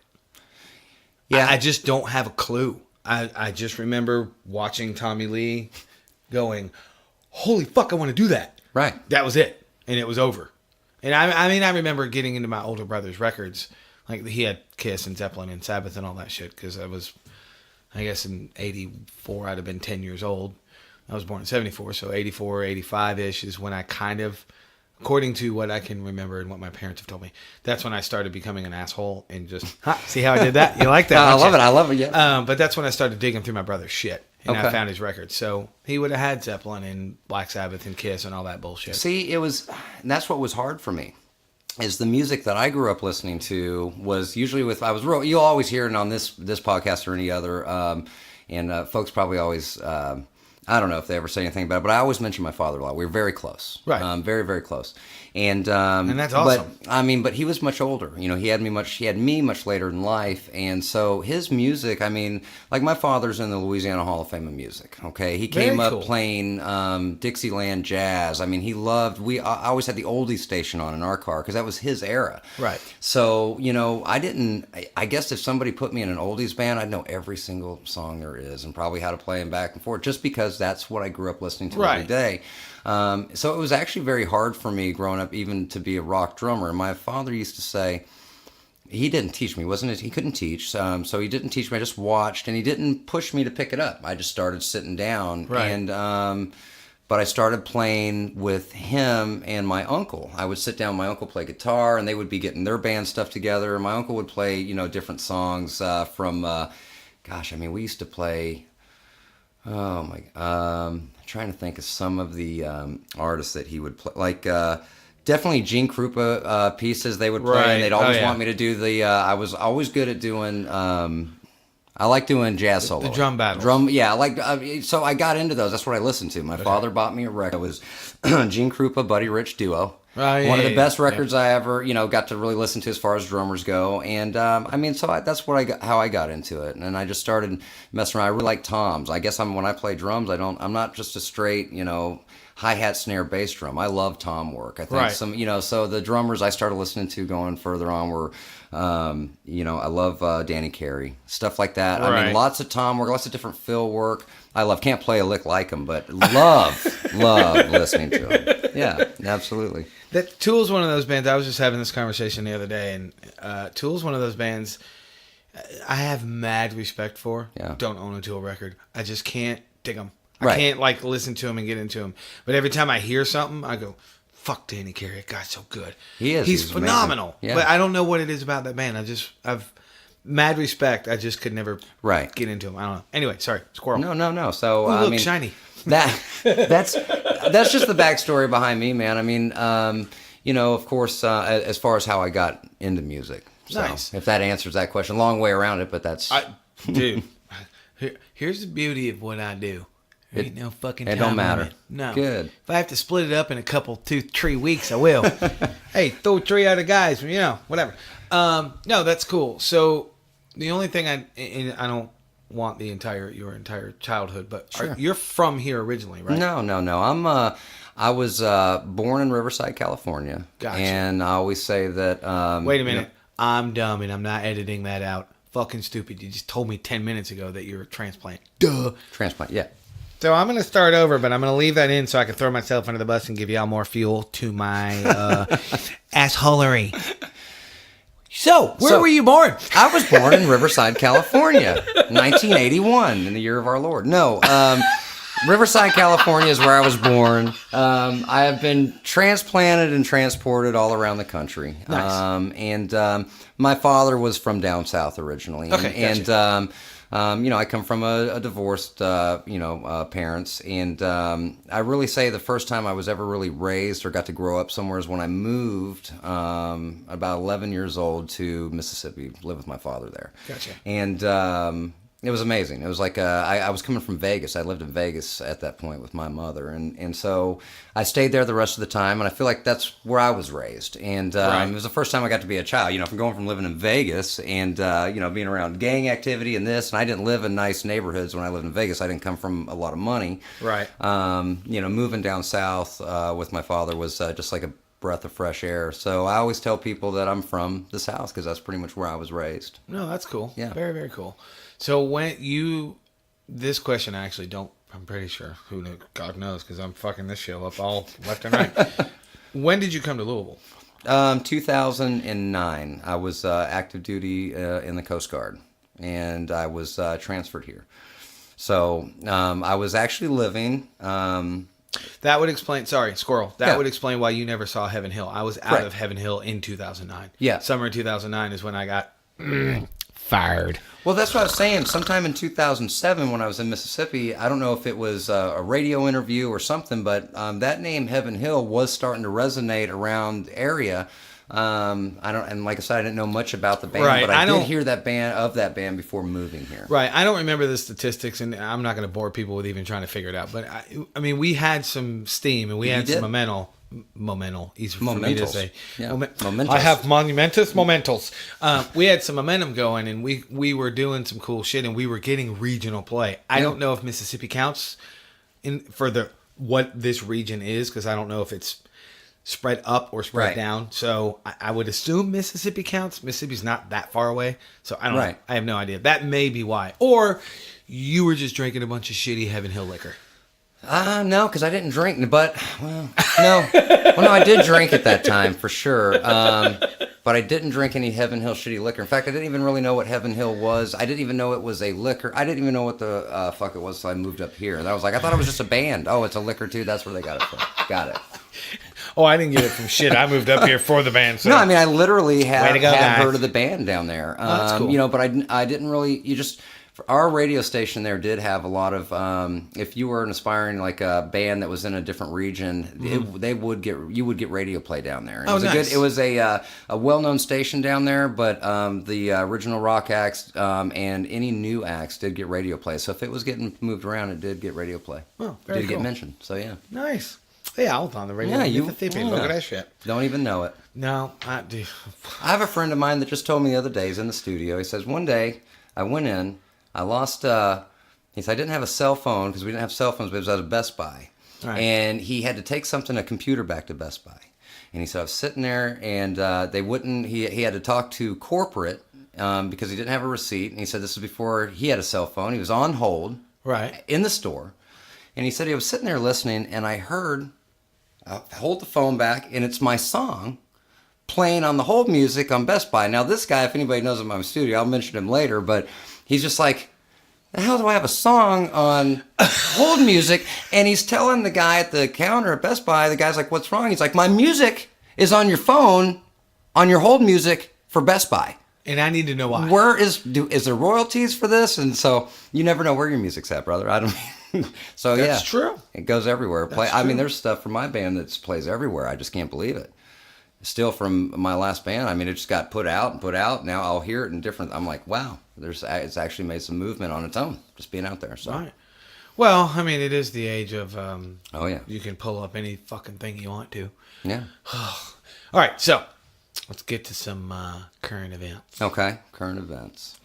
Yeah, I just don't have a clue. I just remember watching Tommy Lee going, holy fuck, I want to do that. Right. That was it. And it was over. And I remember getting into my older brother's records. Like, he had Kiss and Zeppelin and Sabbath and all that shit, because I guess in 84, I'd have been 10 years old. I was born in 74, so 84, 85-ish is when I kind of, according to what I can remember and what my parents have told me, that's when I started becoming an asshole and just, see how I did that? You like that? I love it, yeah. But that's when I started digging through my brother's shit, and I found his records. So he would have had Zeppelin and Black Sabbath and Kiss and all that bullshit. See, and that's what was hard for me, is the music that I grew up listening to was usually you'll always hear it on this podcast or any other, and folks probably always, I don't know if they ever say anything about it, but I always mention my father a lot. We were very close. Right. Very, very close. And that's awesome. But he was much older. He had me much later in life. And so his music, like, my father's in the Louisiana Hall of Fame of Music. Okay. He came up playing Dixieland jazz. I always had the oldies station on in our car, because that was his era. Right. So, I guess if somebody put me in an oldies band, I'd know every single song there is and probably how to play them back and forth, just because that's what I grew up listening to every day. So it was actually very hard for me growing up even to be a rock drummer. My father used to say, he didn't teach me, he couldn't teach, so he didn't teach me. I just watched, and he didn't push me to pick it up. I just started sitting down, and but I started playing with him and my uncle. I would sit down, my uncle play guitar, and they would be getting their band stuff together. My uncle would play, different songs from, we used to play, oh my, trying to think of some of the artists that he would play, like definitely Gene Krupa pieces they would play, and they'd always want me to do the I was always good at doing I like doing jazz solos. The drum battles. So I got into those. That's what I listened to. My father bought me a record. It was Gene Krupa, Buddy Rich duo. One of the best records I ever, got to really listen to as far as drummers go. And that's how I got into it. And I just started messing around. I really like toms. I guess when I play drums, I'm not just a straight, hi-hat, snare, bass drum. I love tom work. I think so the drummers I started listening to going further on were, I love Danny Carey, stuff like that. Lots of tom work, lots of different fill work. Can't play a lick like him, but love listening to him. Yeah, absolutely. That Tool's one of those bands. I was just having this conversation the other day, and Tool's one of those bands I have mad respect for. Yeah. Don't own a Tool record. I just can't dig them. I can't listen to them and get into them. But every time I hear something, I go, fuck Danny Carey. That guy's so good. He's phenomenal. Yeah. But I don't know what it is about that band. I've mad respect. I just could never get into him. I don't know. Anyway, sorry, squirrel. No. So look, shiny. That's just the backstory behind me, man. Of course, as far as how I got into music. So, nice. If that answers that question, long way around it, but that's dude. Here's the beauty of what I do. There ain't no fucking time It don't matter. limit. No. Good. If I have to split it up in a couple, 2-3 weeks, I will. Hey, throw 3 other guys, whatever. No, that's cool. So the only thing I don't want your entire childhood, but Sure. you're from here originally, right? No. I was born in Riverside, California. Gotcha. And I always say that. Wait a minute. I'm dumb and I'm not editing that out. Fucking stupid. You just told me 10 minutes ago that you're a transplant. Duh. Transplant, yeah. So I'm going to start over, but I'm going to leave that in so I can throw myself under the bus and give y'all more fuel to my assholery. So, where were you born? I was born in Riverside, California, 1981, in the year of our Lord. No, Riverside, California is where I was born. I have been transplanted and transported all around the country. Nice. And my father was from down south originally. Okay, gotcha. I come from a divorced, parents, and I really say the first time I was ever really raised or got to grow up somewhere is when I moved about 11 years old to Mississippi, live with my father there. Gotcha. And it was amazing. It was like I was coming from Vegas. I lived in Vegas at that point with my mother, and so I stayed there the rest of the time. And I feel like that's where I was raised. And Right. it was the first time I got to be a child. From going from living in Vegas and being around gang activity and this. And I didn't live in nice neighborhoods when I lived in Vegas. I didn't come from a lot of money. Right. Moving down south with my father was just like a breath of fresh air. So I always tell people that I'm from the South because that's pretty much where I was raised. No, that's cool. Yeah. Very, very cool. So this question I actually don't, I'm pretty sure, God knows, because I'm fucking this show up all left and right. When did you come to Louisville? 2009. I was active duty in the Coast Guard, and I was transferred here. So I was actually living... That would explain, squirrel. That Yeah. would explain why you never saw Heaven Hill. I was out Correct. of Heaven Hill in 2009. Yeah. Summer of 2009 is when I got fired. Well, that's what I was saying. Sometime in 2007 when I was in Mississippi, I don't know if it was a radio interview or something, but that name Heaven Hill was starting to resonate around the area. And like I said, I didn't know much about the band, Right, but I I did don't- hear that band before moving here. Right. I don't remember the statistics, and I'm not going to bore people with even trying to figure it out. But I mean, we had some steam, and we had some momental. Easy for me to Momentals. say. Yeah. Momentals. I have momentals. We had some momentum going, and we were doing some cool shit, and we were getting regional play. I don't know if Mississippi counts for what this region is, because I don't know if it's spread up or spread Right. down. So I would assume Mississippi counts. Mississippi's not that far away, so I don't know. Right. I have no idea. That may be why. Or you were just drinking a bunch of shitty Heaven Hill liquor. No, because I didn't drink. But no, I did drink at that time for sure. But I didn't drink any Heaven Hill shitty liquor. In fact, I didn't even really know what Heaven Hill was. I didn't even know it was a liquor. I didn't even know what the fuck it was. So I moved up here, and I was like, I thought it was just a band. Oh, it's a liquor too. That's where they got it from. Got it. Oh, I didn't get it from shit. I moved up here for the band. So. No, I mean I literally Way to had go, guys. heard of the band down there. that's cool. But I didn't really. Our radio station there did have a lot of. If you were an aspiring like a band that was in a different region, you would get radio play down there. It was nice. It was a well-known station down there, but the original rock acts and any new acts did get radio play. So if it was getting moved around, it did get radio play. Oh, It very did get cool. mentioned. So yeah, Nice. Yeah, I was on the radio. Yeah, Look at that shit. don't even know it. No, I do. I have a friend of mine that just told me the other day, he's in the studio. He says, one day I went in, I lost, he said, I didn't have a cell phone because we didn't have cell phones, but it was at a Best Buy. Right. And he had to take a computer back to Best Buy. And he said, I was sitting there and they wouldn't, he had to talk to corporate because he didn't have a receipt. And he said, this was before he had a cell phone. He was on hold Right. in the store. And he said he was sitting there listening and I heard, I hold the phone back and it's my song playing on the hold music on Best Buy. Now this guy, if anybody knows him in my studio, I'll mention him later, but he's just like, the hell do I have a song on hold music? And he's telling the guy at the counter at Best Buy, the guy's like, what's wrong? He's like, my music is on your phone, on your hold music for Best Buy. And I need to know why. Where is there royalties for this? And so you never know where your music's at, brother. I don't. So That's yeah, true. It goes everywhere. That's I mean, true. there's stuff from my band that plays everywhere. I just can't believe it. still from my last band. I mean, it just got put out and put out. Now I'll hear it in different. I'm like, wow, it's actually made some movement on its own, just being out there. So. Right. Well, I mean, it is the age of. Oh yeah. You can pull up any fucking thing you want to. Yeah. All right, so let's get to some current events. Okay. Current events.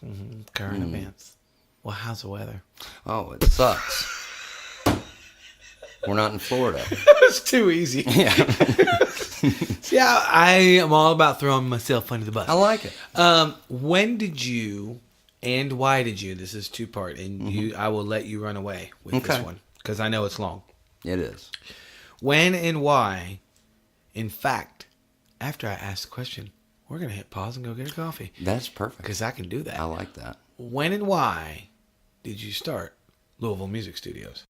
Current events. Well, how's the weather? Oh, it sucks. We're not in Florida. It's too easy. Yeah. Yeah, I am all about throwing myself under the bus. I like it. When did you and why did you? This is two-part, and I will let you run away with this one because I know it's long. It is. When and why? In fact, after I ask the question, we're gonna hit pause and go get a coffee That's perfect. because I can do that. I like that. When and why did you start Louisville Music Studios?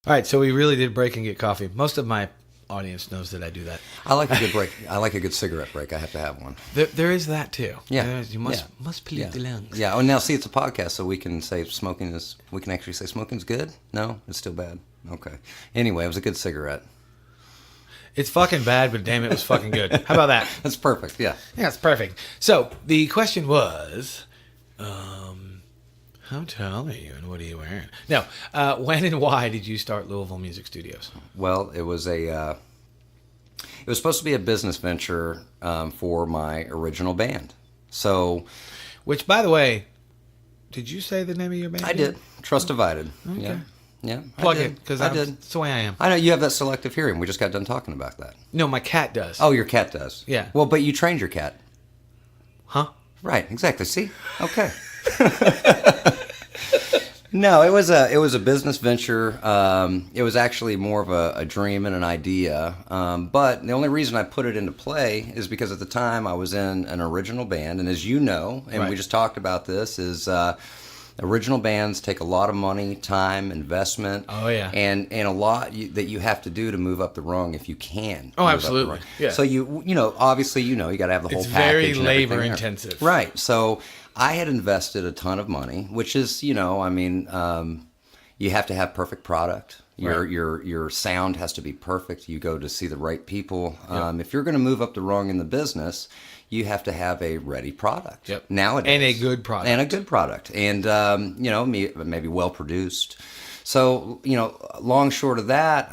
All right, so we really did break and get coffee. Most of my audience knows that I do that. I like a good break. I like a good cigarette break. I have to have one. There is that too. Yeah. You must pollute the lungs. Yeah. Oh, now see, it's a podcast, so we can say smoking is. We can actually say smoking's good. No, it's still bad. Okay. Anyway, it was a good cigarette. It's fucking bad, but damn, it was fucking good. How about that? That's perfect. Yeah. Yeah, it's perfect. So the question was, how tall are you and what are you wearing? No, when and why did you start Louisville Music Studios? Well, it was a. It was supposed to be a business venture for my original band. So, Which, by the way, did you say the name of your band? I did. Trust Divided. Okay. Yeah. Yeah. Plug I did. it, because I did. that's the way I am. I know you have that selective hearing. We just got done talking about that. No, my cat does. Oh, your cat does. Yeah. Well, but you trained your cat. Huh? Right. Exactly. See. Okay. No, it was a business venture. It was actually more of a dream and an idea. But the only reason I put it into play is because at the time I was in an original band, and as you know, and we just talked about this, is original bands take a lot of money, time, investment. Oh yeah. And a lot that you have to do to move up the rung if you can. Oh, move up the absolutely. rung. Yeah. So obviously you got to have the whole It's package. very and everything labor there. intensive. Right. So I had invested a ton of money, which is, you have to have perfect product. Your sound has to be perfect. You go to see the right people. Yep. If you're going to move up the rung in the business, you have to have a ready product. Yep. Nowadays. And a good product. And, maybe well produced. So, long short of that,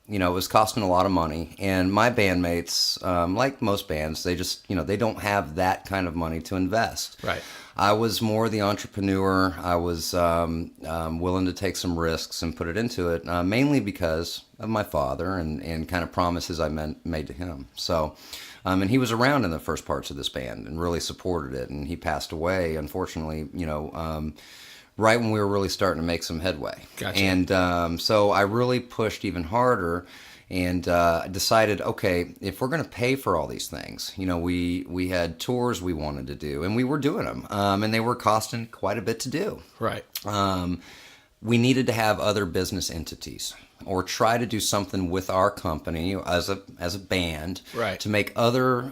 it was costing a lot of money. And my bandmates, like most bands, they just, they don't have that kind of money to invest. Right. I was more the entrepreneur. I was willing to take some risks and put it into it, mainly because of my father and kind of promises I made to him. So, and he was around in the first parts of this band and really supported it. And he passed away, unfortunately, right when we were really starting to make some headway. Gotcha. And so I really pushed even harder and decided, okay, if we're going to pay for all these things, we had tours we wanted to do, and we were doing them, and they were costing quite a bit to do. Right. We needed to have other business entities or try to do something with our company as a band, right, to make other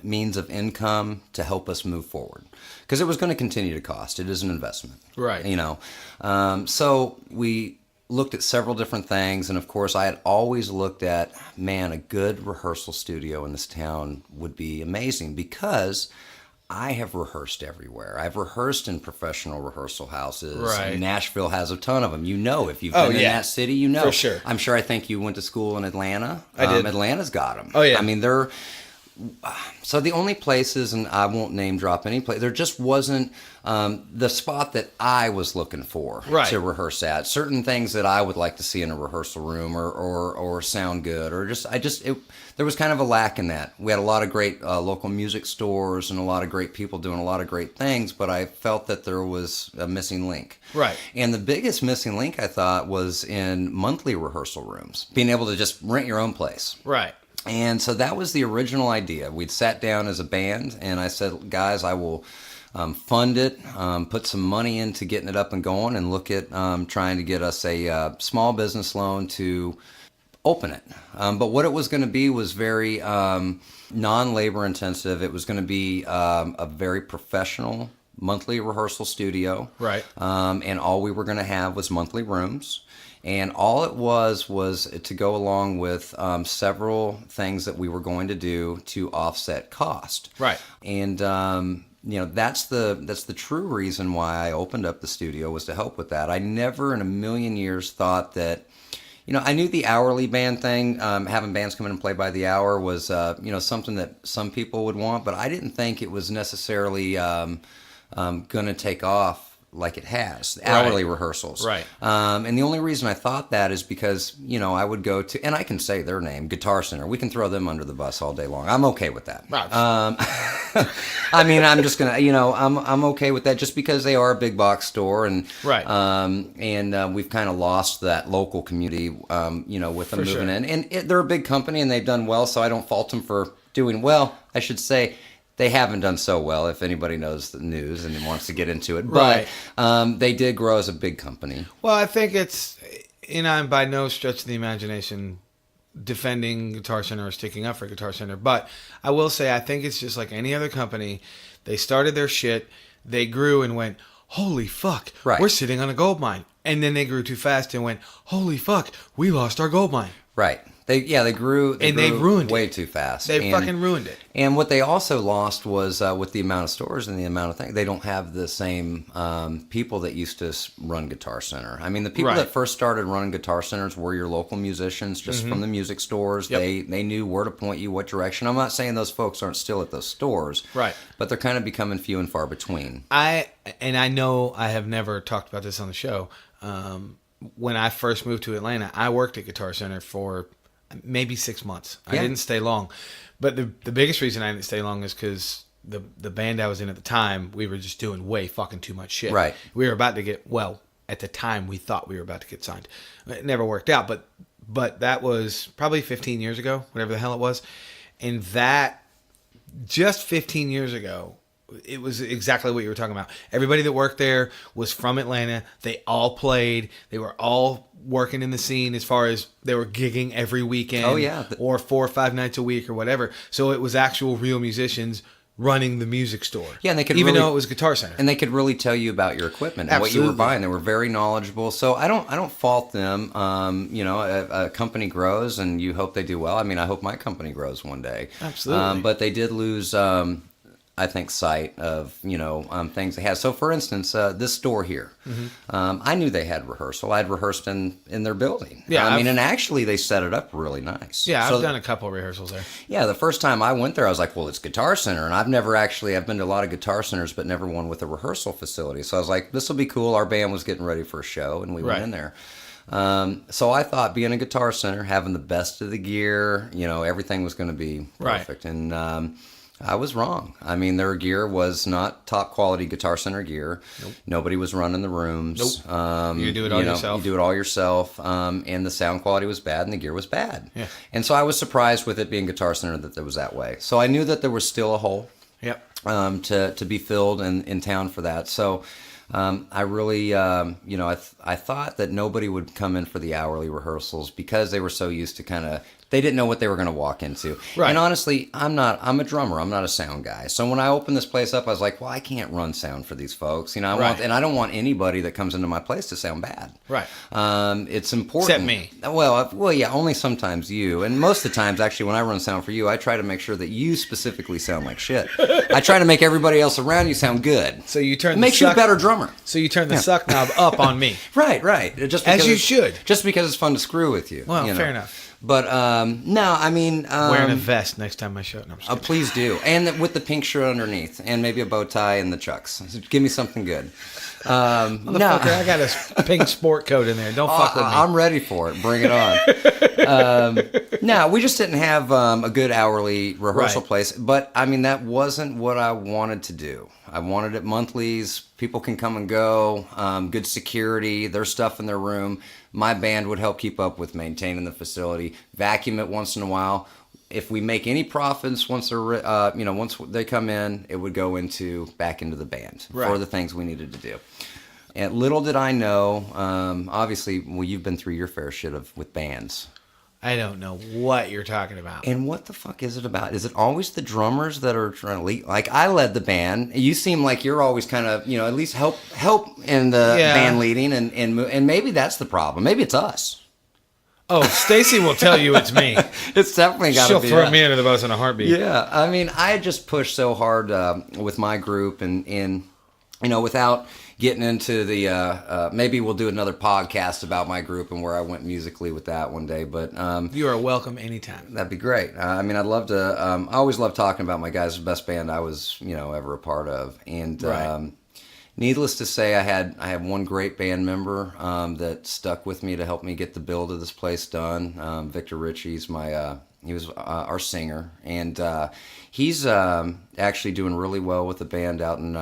means of income to help us move forward, because it was going to continue to cost. It is an investment, right? So we looked at several different things, and of course I had always looked at, a good rehearsal studio in this town would be amazing, because I have rehearsed everywhere. I've rehearsed in professional rehearsal houses. Right. Nashville has a ton of them. If you've been in that city, For sure. I think you went to school in Atlanta. I did. Atlanta's got them. Oh, yeah. They're... So the only places, and I won't name drop any place, there just wasn't the spot that I was looking for to rehearse at. Certain things that I would like to see in a rehearsal room or sound good, or there was kind of a lack in that. We had a lot of great local music stores and a lot of great people doing a lot of great things, but I felt that there was a missing link. Right. And the biggest missing link, I thought, was in monthly rehearsal rooms, being able to just rent your own place. Right. And so that was the original idea. We'd sat down as a band, and I said, guys, I will fund it, put some money into getting it up and going, and look at trying to get us a small business loan to open it. But what it was going to be was very non-labor intensive. It was going to be a very professional monthly rehearsal studio. Right. And all we were going to have was monthly rooms. And all it was to go along with several things that we were going to do to offset cost. Right. And that's the true reason why I opened up the studio, was to help with that. I never in a million years thought that, I knew the hourly band thing, having bands come in and play by the hour was, something that some people would want, but I didn't think it was necessarily going to take off like it has, the hourly rehearsals. Right. And the only reason I thought that is because, I would go to, and I can say their name, Guitar Center. We can throw them under the bus all day long. I'm okay with that. Right. I'm just going to, I'm okay with that just because they are a big box store. And, Right. We've kind of lost that local community, with them For moving sure. in. And they're a big company and they've done well, so I don't fault them for doing well. I should say, they haven't done so well, if anybody knows the news and wants to get into it. But they did grow as a big company. Well, I think it's, I'm by no stretch of the imagination defending Guitar Center or sticking up for Guitar Center. But I will say, I think it's just like any other company. They started their shit, they grew and went, holy fuck, we're sitting on a gold mine. And then they grew too fast and went, holy fuck, we lost our gold mine. Right. They grew and they ruined way it. too fast. They fucking ruined it. And what they also lost was with the amount of stores and the amount of things. They don't have the same people that used to run Guitar Center. I mean, the people that first started running Guitar Centers were your local musicians, just from the music stores. Yep. They knew where to point you, what direction. I'm not saying those folks aren't still at those stores, right? But they're kind of becoming few and far between. I know I have never talked about this on the show. When I first moved to Atlanta, I worked at Guitar Center for maybe 6 months. I didn't stay long. But the biggest reason I didn't stay long is because the band I was in at the time, we were just doing way fucking too much shit. Right. We were about to get, at the time we thought we were about to get signed. It never worked out, but that was probably 15 years ago, whatever the hell it was. And that, just 15 years ago, it was exactly what you were talking about. Everybody that worked there was from Atlanta. They all played. They were all working in the scene as far as they were gigging every weekend. Oh, yeah. Or 4 or 5 nights a week or whatever. So it was actual real musicians running the music store. Yeah, and they could even really, though it was Guitar Center. And they could really tell you about your equipment and Absolutely. what you were buying. They were very knowledgeable. So I don't fault them. A company grows and you hope they do well. I mean, I hope my company grows one day. Absolutely. But they did lose I think, sight of, things they had. So, for instance, this store here, I knew they had rehearsal. I'd rehearsed in their building. Yeah, and actually they set it up really nice. Yeah, so, I've done a couple of rehearsals there. Yeah, the first time I went there, I was like, well, it's Guitar Center. And I've been to a lot of Guitar Centers, but never one with a rehearsal facility. So I was like, this will be cool. Our band was getting ready for a show, and we went in there. So I thought being a Guitar Center, having the best of the gear, everything was going to be perfect. Right. And I was wrong. I mean, their gear was not top quality Guitar Center gear. Nope. Nobody was running the rooms. Nope. You do it all yourself. You do it all yourself. And the sound quality was bad and the gear was bad. Yeah. And so I was surprised with it being Guitar Center that it was that way. So I knew that there was still a hole. Yep. To be filled in town for that. So I really, I thought that nobody would come in for the hourly rehearsals because they were so used to they didn't know what they were going to walk into. Right. And honestly, I'm a drummer. I'm not a sound guy. So when I opened this place up, I was like, well, I can't run sound for these folks. And I don't want anybody that comes into my place to sound bad. Right. It's important. Except me. Well, yeah, only sometimes you. And most of the times, actually, when I run sound for you, I try to make sure that you specifically sound like shit. I try to make everybody else around you sound good. So you turn makes you a better drummer. So you turn the suck knob up on me. Right. Just because as you should. Just because it's fun to screw with you. Well, fair enough. But no, I mean, wearing a vest next time I show it. No, please do, and with the pink shirt underneath, and maybe a bow tie and the chucks. Give me something good. No, I got a pink sport coat in there. Don't fuck with me. I'm ready for it. Bring it on. No, we just didn't have a good hourly rehearsal place. But I mean, that wasn't what I wanted to do. I wanted it monthlies. People can come and go. Good security. There's stuff in their room. My band would help keep up with maintaining the facility. Vacuum it once in a while. If we make any profits once they come in, it would go back into the band for the things we needed to do. And little did I know, obviously, you've been through your fair shit with bands. I don't know what you're talking about. And what the fuck is it about? Is it always the drummers that are trying to lead? Like, I led the band. You seem like you're always kind of, at least help in the band leading, and maybe that's the problem. Maybe it's us. Oh, Stacy will tell you it's me. It's definitely got to be She'll throw us. me under the bus in a heartbeat. Yeah, I mean, I just pushed so hard with my group, and without getting into the maybe we'll do another podcast about my group and where I went musically with that one day. But you are welcome anytime. That'd be great. I mean, I'd love to. I always love talking about my guys' best band I was ever a part of, and right. Needless to say, I had one great band member that stuck with me to help me get the build of this place done. Victor Ritchie's he was our singer, and he's actually doing really well with a band out in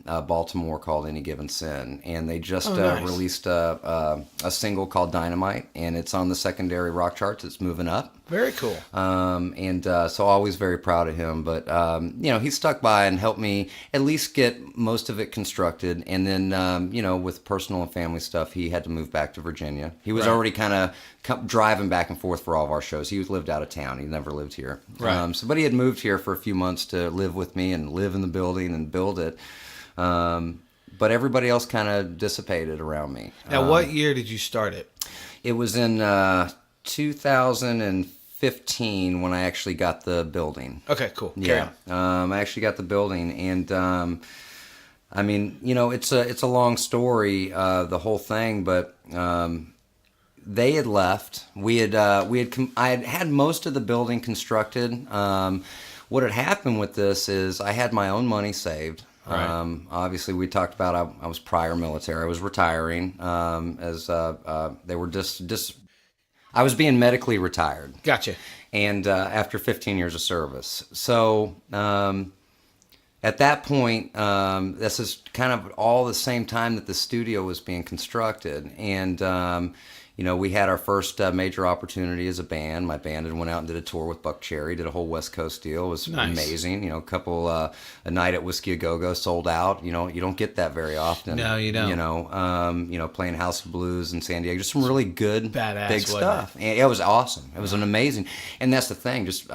Baltimore called Any Given Sin, and they just nice. released a single called Dynamite, and it's on the secondary rock charts. It's moving up. Very cool. So always very proud of him. But he stuck by and helped me at least get most of it constructed, and then with personal and family stuff, he had to move back to Virginia. He was already kind of driving back and forth for all of our shows. He lived out of town. He never lived here. Right. But he had moved here for a few months to live with me and live in the building and build it. But everybody else kind of dissipated around me. Now, what year did you start it? It was in 2015 when I actually got the building. Okay, cool. Yeah. I actually got the building, and I mean, it's a long story, the whole thing, but they had left. I had most of the building constructed. What had happened with this is I had my own money saved. Right. Obviously, we talked about I was prior military. I was retiring as they were I was being medically retired. Gotcha. And after 15 years of service. So at that point, this is kind of all the same time that the studio was being constructed. And we had our first major opportunity as a band. My band had went out and did a tour with Buck Cherry, did a whole West Coast deal. It was amazing. A night at Whiskey A Go Go sold out. You don't get that very often. No, you don't. Playing House of Blues in San Diego, just some really good, badass, big stuff. And it was awesome. It was an amazing, and that's the thing. Just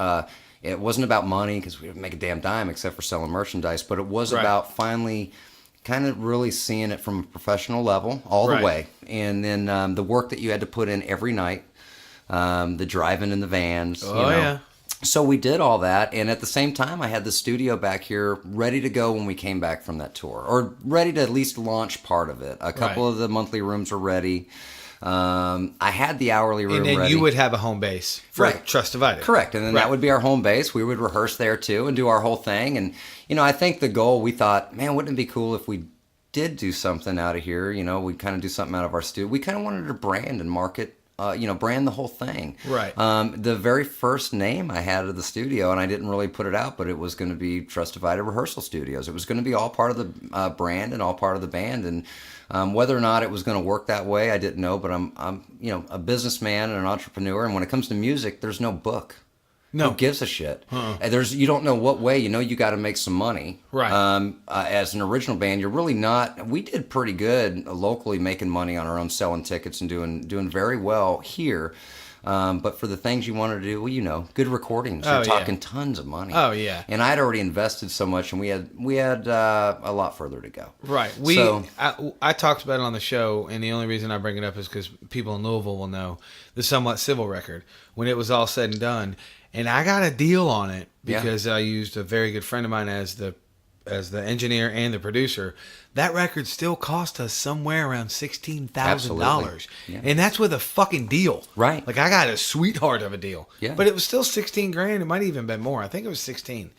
it wasn't about money because we didn't make a damn dime except for selling merchandise. But it was about finally kind of really seeing it from a professional level all the way. And then the work that you had to put in every night, the driving in the vans. Yeah. So we did all that. And at the same time, I had the studio back here ready to go when we came back from that tour, or ready to at least launch part of it. A couple of the monthly rooms were ready. I had the hourly room ready. And then you would have a home base for Trust Divided. Correct. And then that would be our home base. We would rehearse there too and do our whole thing. And, I think the goal, we thought, man, wouldn't it be cool if we did do something out of here? We'd kind of do something out of our studio. We kind of wanted to brand and market, brand the whole thing. Right. The very first name I had of the studio, and I didn't really put it out, but it was going to be Trust Divided Rehearsal Studios. It was going to be all part of the brand and all part of the band. And whether or not it was going to work that way, I didn't know. But I'm a businessman and an entrepreneur, and when it comes to music, there's no book. No. Who gives a shit? You don't know what way. You got to make some money. Right. As an original band, you're really not. We did pretty good locally, making money on our own, selling tickets and doing very well here. But for the things you wanted to do, good recordings. You're talking tons of money. Oh yeah. And I'd already invested so much, and we had a lot further to go. Right. I talked about it on the show, and the only reason I bring it up is because people in Louisville will know the Somewhat Civil record when it was all said and done. And I got a deal on it because I used a very good friend of mine as the engineer and the producer. That record still cost us somewhere around $16,000. Yeah. And that's with a fucking deal. Right. Like, I got a sweetheart of a deal. Yeah. But it was still $16,000. It might have even been more. I think it was 16.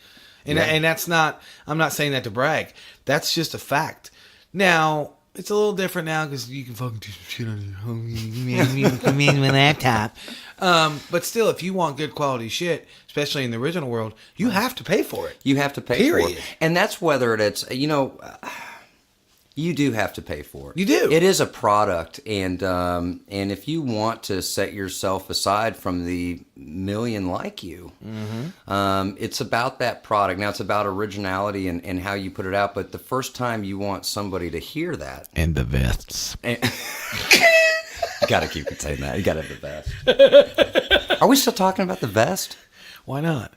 And that's not, I'm not saying that to brag. That's just a fact. Now, it's a little different now because you can fucking do some shit on your home. You come in with a laptop. But still, if you want good quality shit, especially in the original world, you have to pay for it. You have to pay for it. And that's whether it's, you do have to pay for it. You do. It is a product. And if you want to set yourself aside from the million like you, it's about that product. Now, it's about originality and how you put it out. But the first time you want somebody to hear that. And the vests. You got to keep saying that. You got to have the best. Are we still talking about the vest? Why not?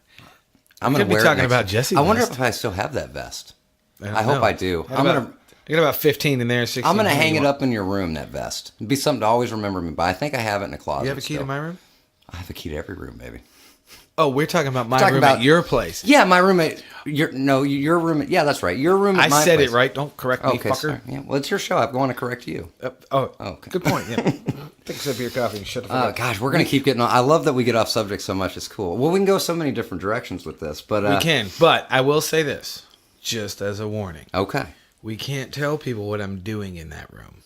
I'm going could to be wear it talking next- about Jesse I wonder vest. if I still have that vest. don't I hope know. I do. I got about 15 in there. 16. I'm going to hang it up in your room, that vest. It'd be something to always remember me by. I think I have it in the closet. You have a key still. to my room? I have a key to every room, baby. Oh, we're talking about my talking room about- at your place. Yeah, my roommate. Your roommate. Yeah, that's right. Your room at I my said place. it right. Don't correct me, Okay, fucker. sorry. Yeah, well, it's your show. I'm going to correct you. Okay. Good point. Yeah. Take a sip of your coffee and shut the fuck up. Gosh, we're going to keep getting on. I love that we get off subject so much. It's cool. Well, we can go so many different directions with this, but We can, but I will say this, just as a warning. Okay. We can't tell people what I'm doing in that room.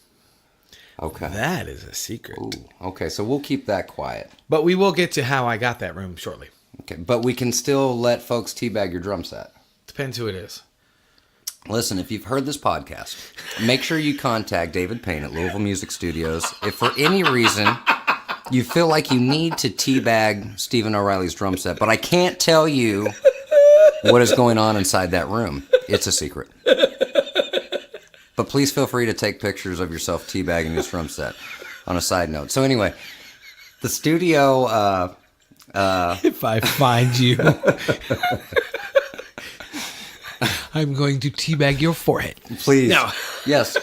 Okay. That is a secret. Ooh, okay, so we'll keep that quiet. But we will get to how I got that room shortly. Okay, but we can still let folks teabag your drum set. Depends who it is. Listen, if you've heard this podcast, make sure you contact David Payne at Louisville Music Studios. If for any reason you feel like you need to teabag Stephen O'Reilly's drum set, but I can't tell you what is going on inside that room. It's a secret. But please feel free to take pictures of yourself teabagging his drum set on a side note. So anyway, the studio... If I find you, I'm going to teabag your forehead. Please. No. Yes.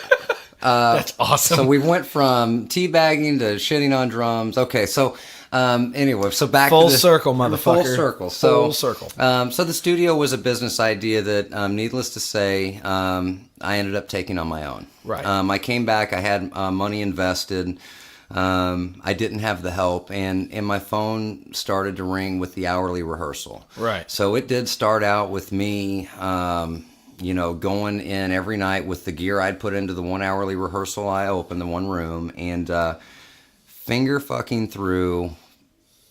That's awesome. So we went from teabagging to shitting on drums. Okay, so anyway, so back Full to circle, motherfucker. Full circle. So, Full circle. So the studio was a business idea that, needless to say, I ended up taking on my own. Right. I came back. I had money invested. I didn't have the help, and my phone started to ring with the hourly rehearsal. Right. So it did start out with me, going in every night with the gear I'd put into the 1 hourly rehearsal I opened, the one room, and finger fucking through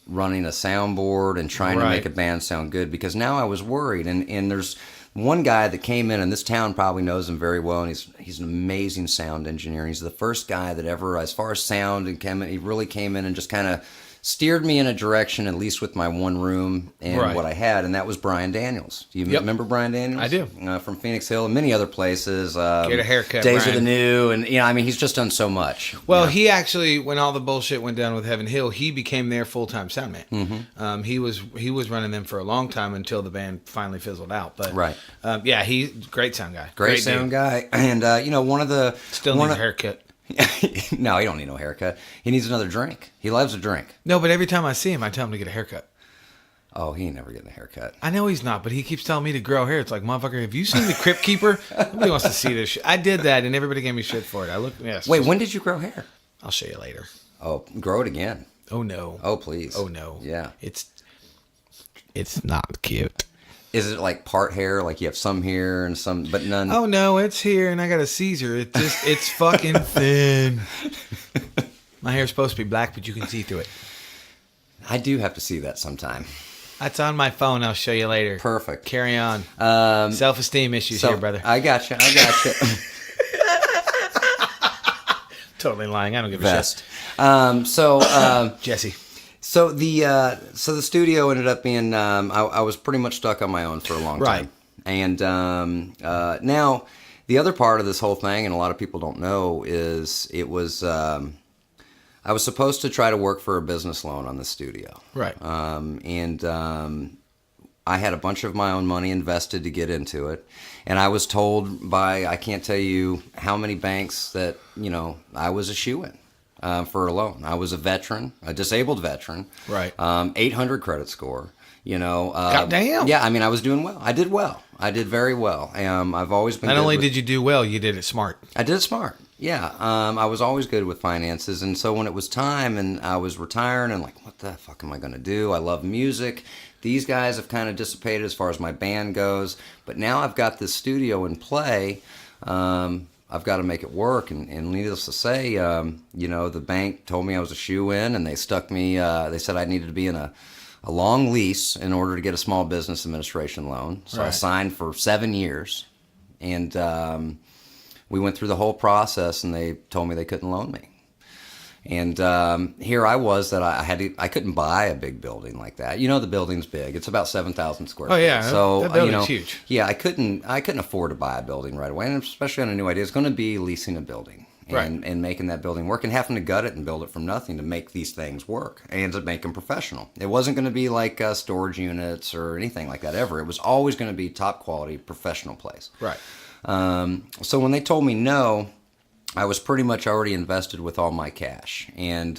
running a soundboard and trying to make a band sound good, because now I was worried. And there's one guy that came in, and this town probably knows him very well, and he's an amazing sound engineer. He's the first guy that ever, as far as sound, he really came in and just kind of steered me in a direction, at least with my one room and what I had, and that was Brian Daniels. Do you remember Brian Daniels? I do. From Phoenix Hill and many other places. Get a haircut, Days Brian. of the New, and he's just done so much. Well, he actually, when all the bullshit went down with Heaven Hill, he became their full-time sound man. Mm-hmm. He was running them for a long time until the band finally fizzled out. But he's great sound guy. Great sound guy, and one of the still needs a haircut. No, he don't need no haircut. He needs another drink. He loves a drink. No, but every time I see him, I tell him to get a haircut. Oh, he ain't never getting a haircut. I know he's not, but he keeps telling me to grow hair. It's like, motherfucker, have you seen the Crypt Keeper? Nobody wants to see this shit. I did that, and everybody gave me shit for it. Wait, when did you grow hair? I'll show you later. Oh, grow it again. Oh, no. Oh, please. Oh, no. Yeah. It's not cute. Is it like part hair, like you have some here and some, but none? Oh, no, it's here, and I got a Caesar. It's fucking thin. My hair's supposed to be black, but you can see through it. I do have to see that sometime. That's on my phone. I'll show you later. Perfect. Carry on. Self-esteem issues here, brother. I got you. Totally lying. I don't give a Vest. shit. Jesse. So the studio ended up being I was pretty much stuck on my own for a long time. And now the other part of this whole thing, and a lot of people don't know, is it was I was supposed to try to work for a business loan on the studio. Right. I had a bunch of my own money invested to get into it. And I was told by, I can't tell you how many banks that, I was a shoo-in for a loan. I was a veteran, a disabled veteran. Right. 800 credit score. Goddamn. Yeah, I was doing well. I did well. I did very well. I've always been Not only did you do well, you did it smart. I did it smart. Yeah. I was always good with finances. And so when it was time and I was retiring and like, what the fuck am I going to do? I love music. These guys have kind of dissipated as far as my band goes. But now I've got this studio in play. I've got to make it work. And needless to say, the bank told me I was a shoo-in, and they stuck me, they said I needed to be in a long lease in order to get a small business administration loan. So I signed for 7 years. And we went through the whole process, and they told me they couldn't loan me. And here I was that I couldn't buy a big building like that. The building's big. It's about 7,000 square feet. Oh yeah, so that building's huge. Yeah, I couldn't afford to buy a building right away, and especially on a new idea. It's going to be leasing a building. and making that building work and having to gut it and build it from nothing to make these things work and to make them professional. It wasn't going to be like storage units or anything like that ever. It was always going to be top quality professional place. Right. So when they told me no, I was pretty much already invested with all my cash. And,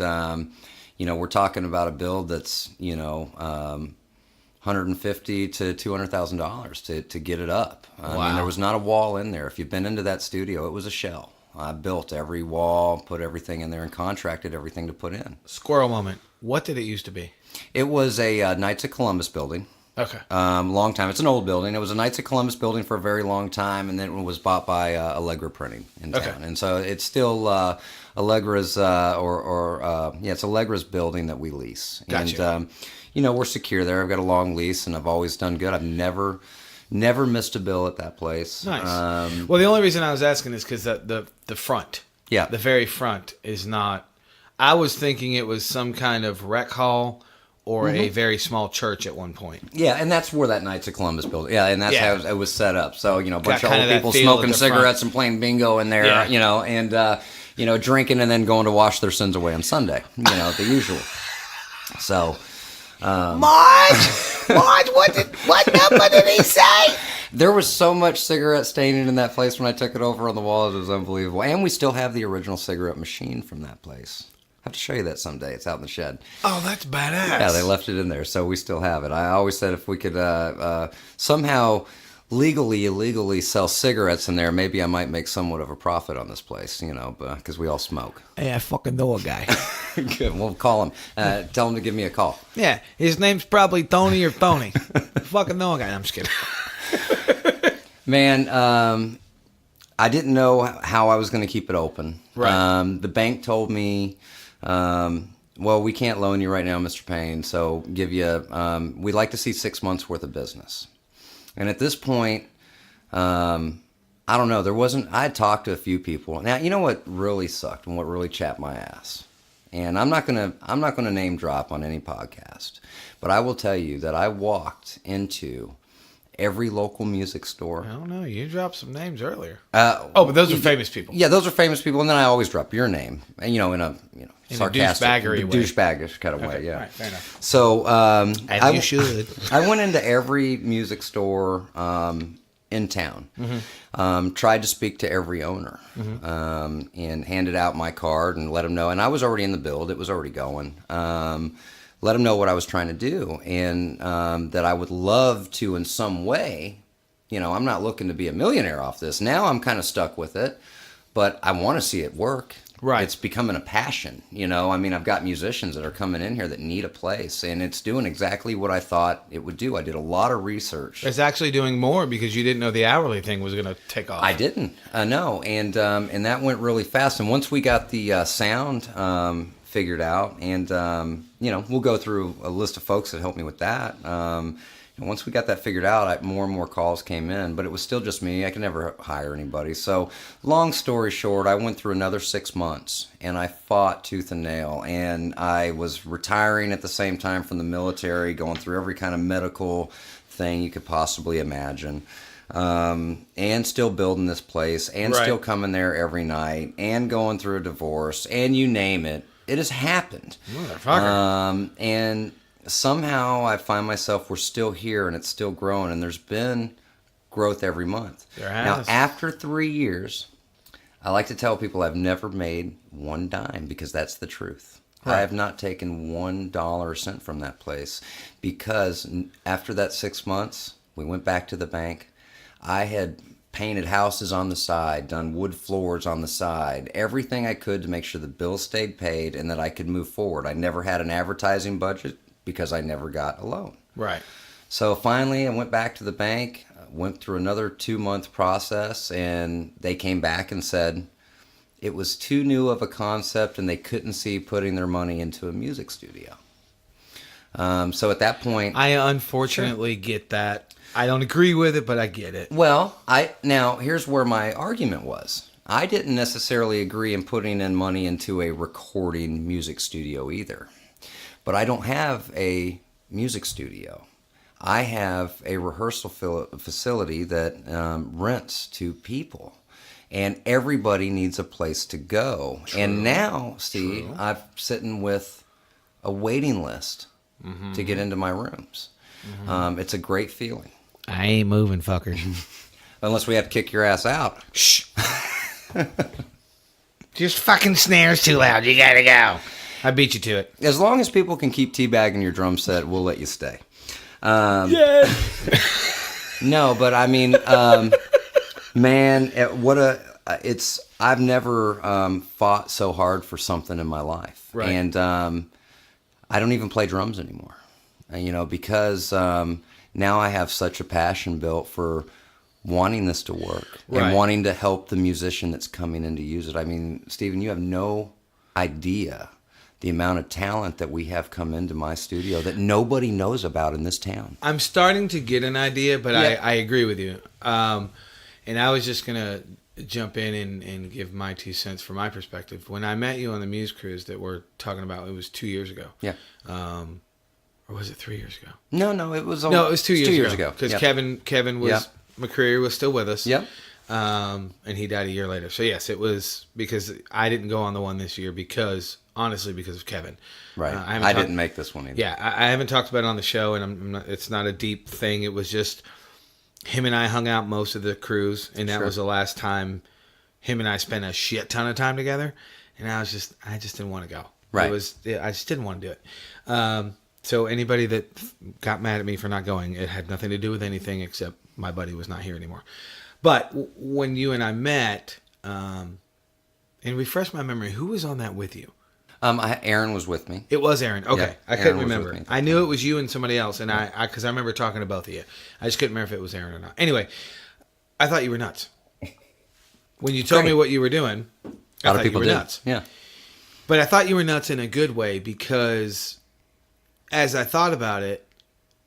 we're talking about a build that's, $150,000 to $200,000 to get it up. I mean, there was not a wall in there. If you've been into that studio, it was a shell. I built every wall, put everything in there, and contracted everything to put in. Squirrel moment. What did it used to be? It was a Knights of Columbus building. Okay. Long time. It's an old building. It was a Knights of Columbus building for a very long time, and then it was bought by Allegra Printing in town. Okay. And so it's still Allegra's, it's Allegra's building that we lease. Gotcha. And, we're secure there. I've got a long lease, and I've always done good. I've never missed a bill at that place. Nice. Well, the only reason I was asking is because the front, Yeah. the very front is not. I was thinking it was some kind of rec hall or a very small church at one point. Yeah, and that's where that Knights of Columbus building. Yeah, and that's how it was set up. So a bunch of kinda old that people feel at smoking the cigarettes front. and playing bingo in there. Yeah. And drinking and then going to wash their sins away on Sunday. The usual. So. Marge, what number did he say? There was so much cigarette staining in that place when I took it over on the walls. It was unbelievable. And we still have the original cigarette machine from that place. I have to show you that someday. It's out in the shed. Oh, that's badass. Yeah, they left it in there, so we still have it. I always said if we could somehow illegally sell cigarettes in there, maybe I might make somewhat of a profit on this place, because we all smoke. Hey, I fucking know a guy. Good. We'll call him. Tell him to give me a call. Yeah, his name's probably Tony or Tony. Fucking know a guy. I'm just kidding. Man, I didn't know how I was going to keep it open. Right. The bank told me, well, we can't loan you right now, Mr. Payne, so give you, we'd like to see 6 months worth of business. And at this point, I don't know, I had talked to a few people. Now, you know what really sucked and what really chapped my ass? And I'm not gonna name drop on any podcast, but I will tell you that I walked into every local music store. I don't know. You dropped some names earlier. But those are famous people. Yeah, those are famous people, and then I always drop your name, and in a sarcastic, douchebaggish kind of way. Yeah, right, fair enough. So you should. I went into every music store in town, tried to speak to every owner, and handed out my card and let them know. And I was already in the build; it was already going. Let them know what I was trying to do, and that I would love to, in some way, I'm not looking to be a millionaire off this. Now I'm kind of stuck with it, but I want to see it work. Right. It's becoming a passion, I mean, I've got musicians that are coming in here that need a place, and it's doing exactly what I thought it would do. I did a lot of research. It's actually doing more because you didn't know the hourly thing was going to take off. I didn't. No, and that went really fast. And once we got the sound figured out, and we'll go through a list of folks that helped me with that. And once we got that figured out, more and more calls came in, but it was still just me. I could never hire anybody. So long story short, I went through another 6 months, and I fought tooth and nail. And I was retiring at the same time from the military, going through every kind of medical thing you could possibly imagine. And still building this place, and still coming there every night, and going through a divorce, and you name it. It has happened. Motherfucker. And somehow I find myself, we're still here, and it's still growing, and there's been growth every month. There has. Now, after 3 years, I like to tell people I've never made one dime, because that's the truth. Right. I have not taken $1 or cent from that place, because after that 6 months, we went back to the bank. I had painted houses on the side, done wood floors on the side, everything I could to make sure the bills stayed paid and that I could move forward. I never had an advertising budget because I never got a loan. Right. So finally, I went back to the bank, went through another 2-month process, and they came back and said it was too new of a concept and they couldn't see putting their money into a music studio. So at that point... I unfortunately get that. I don't agree with it, but I get it. Well, now here's where my argument was. I didn't necessarily agree in putting in money into a recording music studio either. But I don't have a music studio. I have a rehearsal facility that rents to people. and everybody needs a place to go. And now, Steve, I'm sitting with a waiting list to get into my rooms. It's a great feeling. I ain't moving, fuckers. Unless we have to kick your ass out. Shh. Just fucking snares too loud. You gotta go. I beat you to it. As long as people can keep teabagging your drum set, we'll let you stay. Yeah. No, but I mean, man, I've never fought so hard for something in my life. Right. And I don't even play drums anymore. Because now I have such a passion built for wanting this to work and wanting to help the musician that's coming in to use it. I mean, Stephen, you have no idea the amount of talent that we have come into my studio that nobody knows about in this town. I'm starting to get an idea, but I agree with you. And I was just going to jump in and give my 2 cents from my perspective. When I met you on the Muse Cruise that we're talking about, it was 2 years ago. Yeah. Or was it 3 years ago? No, it was 2 years ago. Because Kevin was, McCreary was still with us. Yep. And he died a year later. So yes, it was because I didn't go on the one this year honestly because of Kevin. Right. I didn't make this one either. Yeah, I haven't talked about it on the show, and it's not a deep thing. It was just him and I hung out most of the cruise, and that was the last time him and I spent a shit ton of time together. And I just didn't want to go. Right. I just didn't want to do it. So anybody that got mad at me for not going, it had nothing to do with anything except my buddy was not here anymore. But when you and I met, and refresh my memory, who was on that with you? Aaron was with me. It was Aaron. Okay, Yeah, I couldn't Aaron was remember. with me. I knew it was you and somebody else, and because I remember talking to both of you. I just couldn't remember if it was Aaron or not. Anyway, I thought you were nuts. When you told me what you were doing, I thought you were nuts. Yeah. But I thought you were nuts in a good way because as I thought about it,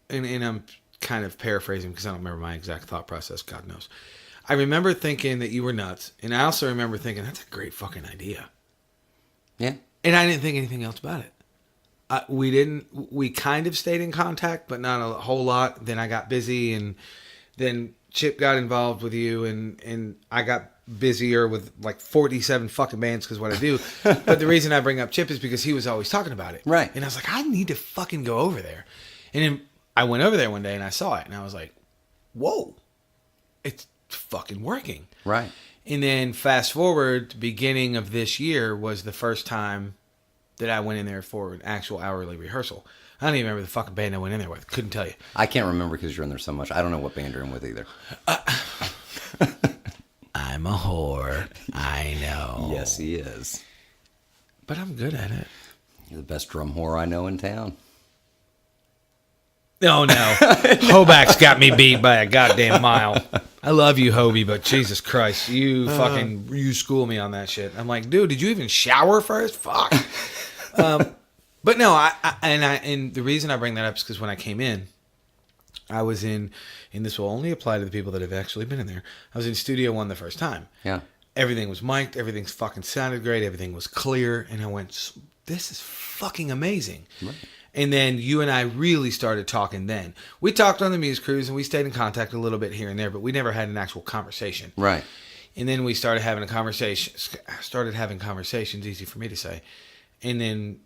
and I'm kind of paraphrasing because I don't remember my exact thought process, God knows. I remember thinking that you were nuts, and I also remember thinking, that's a great fucking idea. Yeah. And I didn't think anything else about it. We kind of stayed in contact, but not a whole lot. Then I got busy, and then Chip got involved with you, and I got busier with like 47 fucking bands because what I do. But the reason I bring up Chip is because he was always talking about it. Right. And I was like, I need to fucking go over there. And then I went over there one day and I saw it, and I was like, whoa, it's fucking working. Right. And then fast forward, beginning of this year was the first time that I went in there for an actual hourly rehearsal. I don't even remember the fucking band I went in there with. Couldn't tell you. I can't remember because you're in there so much. I don't know what band you're in with either. I'm a whore. I know. Yes, he is. But I'm good at it. You're the best drum whore I know in town. Oh, no. Hoback's got me beat by a goddamn mile. I love you, Hobie, but Jesus Christ, you school me on that shit. I'm like, dude, did you even shower first? Fuck. But no, and the reason I bring that up is because when I came in, I was in, and this will only apply to the people that have actually been in there. I was in Studio One the first time. Yeah. Everything was mic'd. Everything fucking sounded great. Everything was clear. And I went, this is fucking amazing. Right. And then you and I really started talking then. We talked on the Muse Cruise, and we stayed in contact a little bit here and there, but we never had an actual conversation. Right. And then we started having conversations, easy for me to say. And then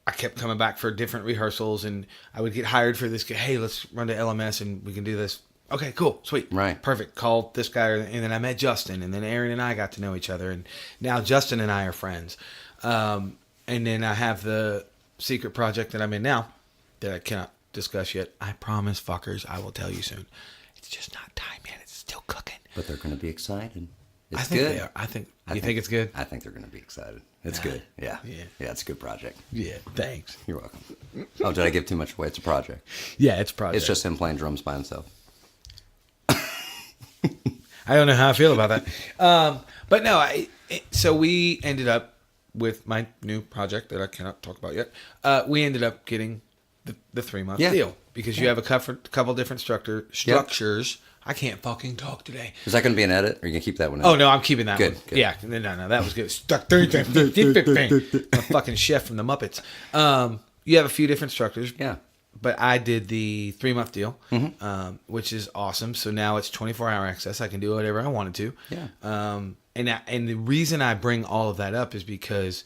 I kept coming back for different rehearsals, and I would get hired for this. Hey, let's run to LMS, and we can do this. Okay, cool, sweet. Right. Perfect. Call this guy. And then I met Justin, and then Aaron and I got to know each other, and now Justin and I are friends. And then I have the secret project that I'm in now that I cannot discuss yet. I promise, fuckers, I will tell you soon. It's just not time yet. It's still cooking. But they're going to be excited. It's I think good. they are. You think it's good? I think they're going to be excited. It's good. Yeah. Yeah, it's a good project. Yeah, thanks. You're welcome. Oh, did I give too much away? It's a project. Yeah, it's a project. It's just him playing drums by himself. I don't know how I feel about that. But no, so we ended up with my new project that I cannot talk about yet. We ended up getting the 3-month deal because you have a couple different structures. I can't fucking talk today. Is that going to be an edit, or are you going to keep that one in? Oh, no, I'm keeping that one. Good. Yeah, no, that was good. I'm a fucking chef from the Muppets. You have a few different structures. Yeah. But I did the 3-month deal, which is awesome. So now it's 24-hour access. I can do whatever I wanted to. Yeah. And the reason I bring all of that up is because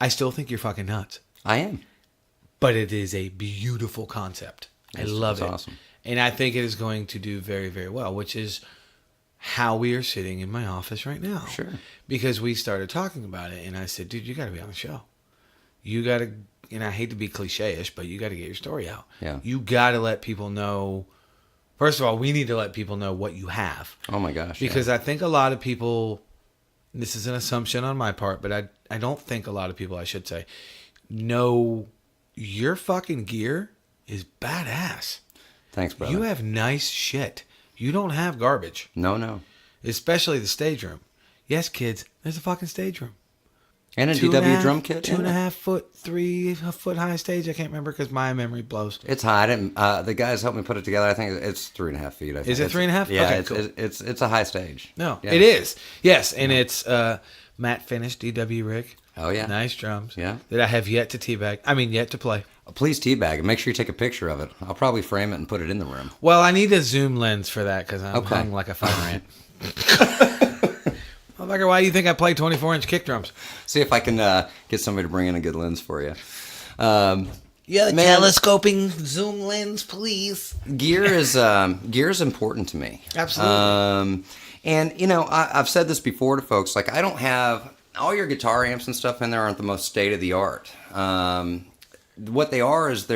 I still think you're fucking nuts. I am. But it is a beautiful concept. I love it. Awesome. And I think it is going to do very, very well, which is how we are sitting in my office right now. Sure. Because we started talking about it, and I said, dude, you got to be on the show. You got to, and I hate to be cliche-ish, but you got to get your story out. Yeah. You got to let people know. First of all, we need to let people know what you have. Oh, my gosh. Because I think a lot of people, this is an assumption on my part, but I don't think a lot of people, I should say, know your fucking gear is badass. Thanks, brother. You have nice shit. You don't have garbage. No. Especially the stage room. Yes, kids, there's a fucking stage room. And a DW drum kit. 2.5 foot, 3 foot high stage. I can't remember because my memory blows. It's high. I didn't, the guys helped me put it together. I think it's 3.5 feet. I think. Is it 3.5? Yeah, okay, cool. cool. It's a high stage. No, Yeah. it is. Yes, and it's matte finish DW rig. Oh, yeah. Nice drums. Yeah. That I have yet to teabag. I mean, yet to play. Please teabag and make sure you take a picture of it. I'll probably frame it and put it in the room. Well, I need a zoom lens for that because I'm Okay. hung like a fire ant. Motherfucker, why do you think I play 24-inch kick drums? See if I can get somebody to bring in a good lens for you. Yeah, Man. telescoping zoom lens, please. Gear is important to me. Absolutely. And you know, I've said this before to folks. Like, I don't have all your guitar amps and stuff in there aren't the most state of the art. What they are is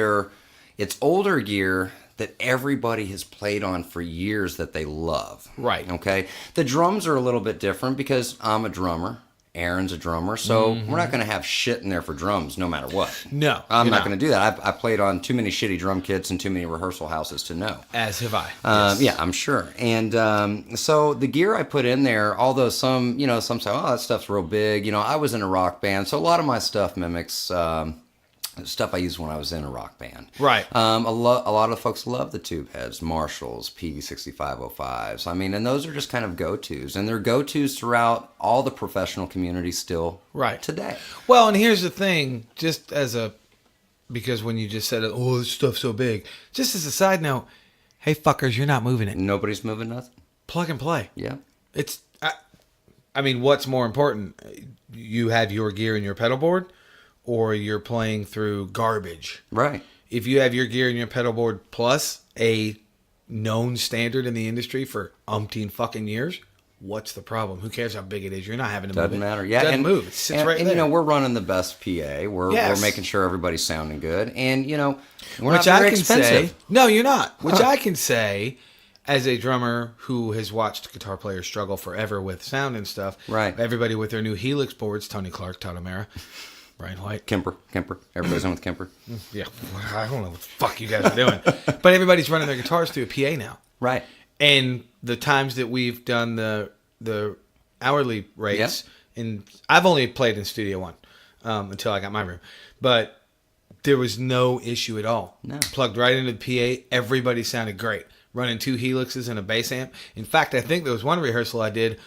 it's older gear that everybody has played on for years that they love. Right. Okay. The drums are a little bit different because I'm a drummer. Aaron's a drummer, so we're not going to have shit in there for drums no matter what. No, I'm you're not going to do that. I played on too many shitty drum kits and too many rehearsal houses to know. As have I. Yes. Yeah, I'm sure. And so the gear I put in there, although some say, oh, that stuff's real big. You know, I was in a rock band, so a lot of my stuff mimics stuff I used when I was in a rock band. Right. A lot of folks love the tube heads, Marshalls, PD6505s. I mean, and those are just kind of go-tos. And they're go-tos throughout all the professional community still Right. today. Well, and here's the thing, because when you just said, oh, this stuff's so big, just as a side note, hey, fuckers, you're not moving it. Nobody's moving nothing. Plug and play. Yeah. I mean, what's more important? You have your gear and your pedal board, or you're playing through garbage. Right. If you have your gear and your pedal board plus a known standard in the industry for umpteen fucking years, what's the problem? Who cares how big it is? You're not having to move it. Doesn't matter. Yeah. Doesn't and, move. It sits and, right and, there. you know, we're running the best PA. We're making sure everybody's sounding good. And, you know, we're not very expensive. No, you're not. Which I can say, as a drummer who has watched guitar players struggle forever with sound and stuff. Right. Everybody with their new Helix boards, Tony Clark, Todd O'Mara, Brian White. Kemper. Everybody's on with Kemper. Yeah, I don't know what the fuck you guys are doing. But everybody's running their guitars through a PA now. Right. And the times that we've done the hourly rates, and I've only played in Studio One until I got my room, but there was no issue at all. No. Plugged right into the PA, everybody sounded great. Running 2 Helixes and a bass amp. In fact, I think there was one rehearsal I did.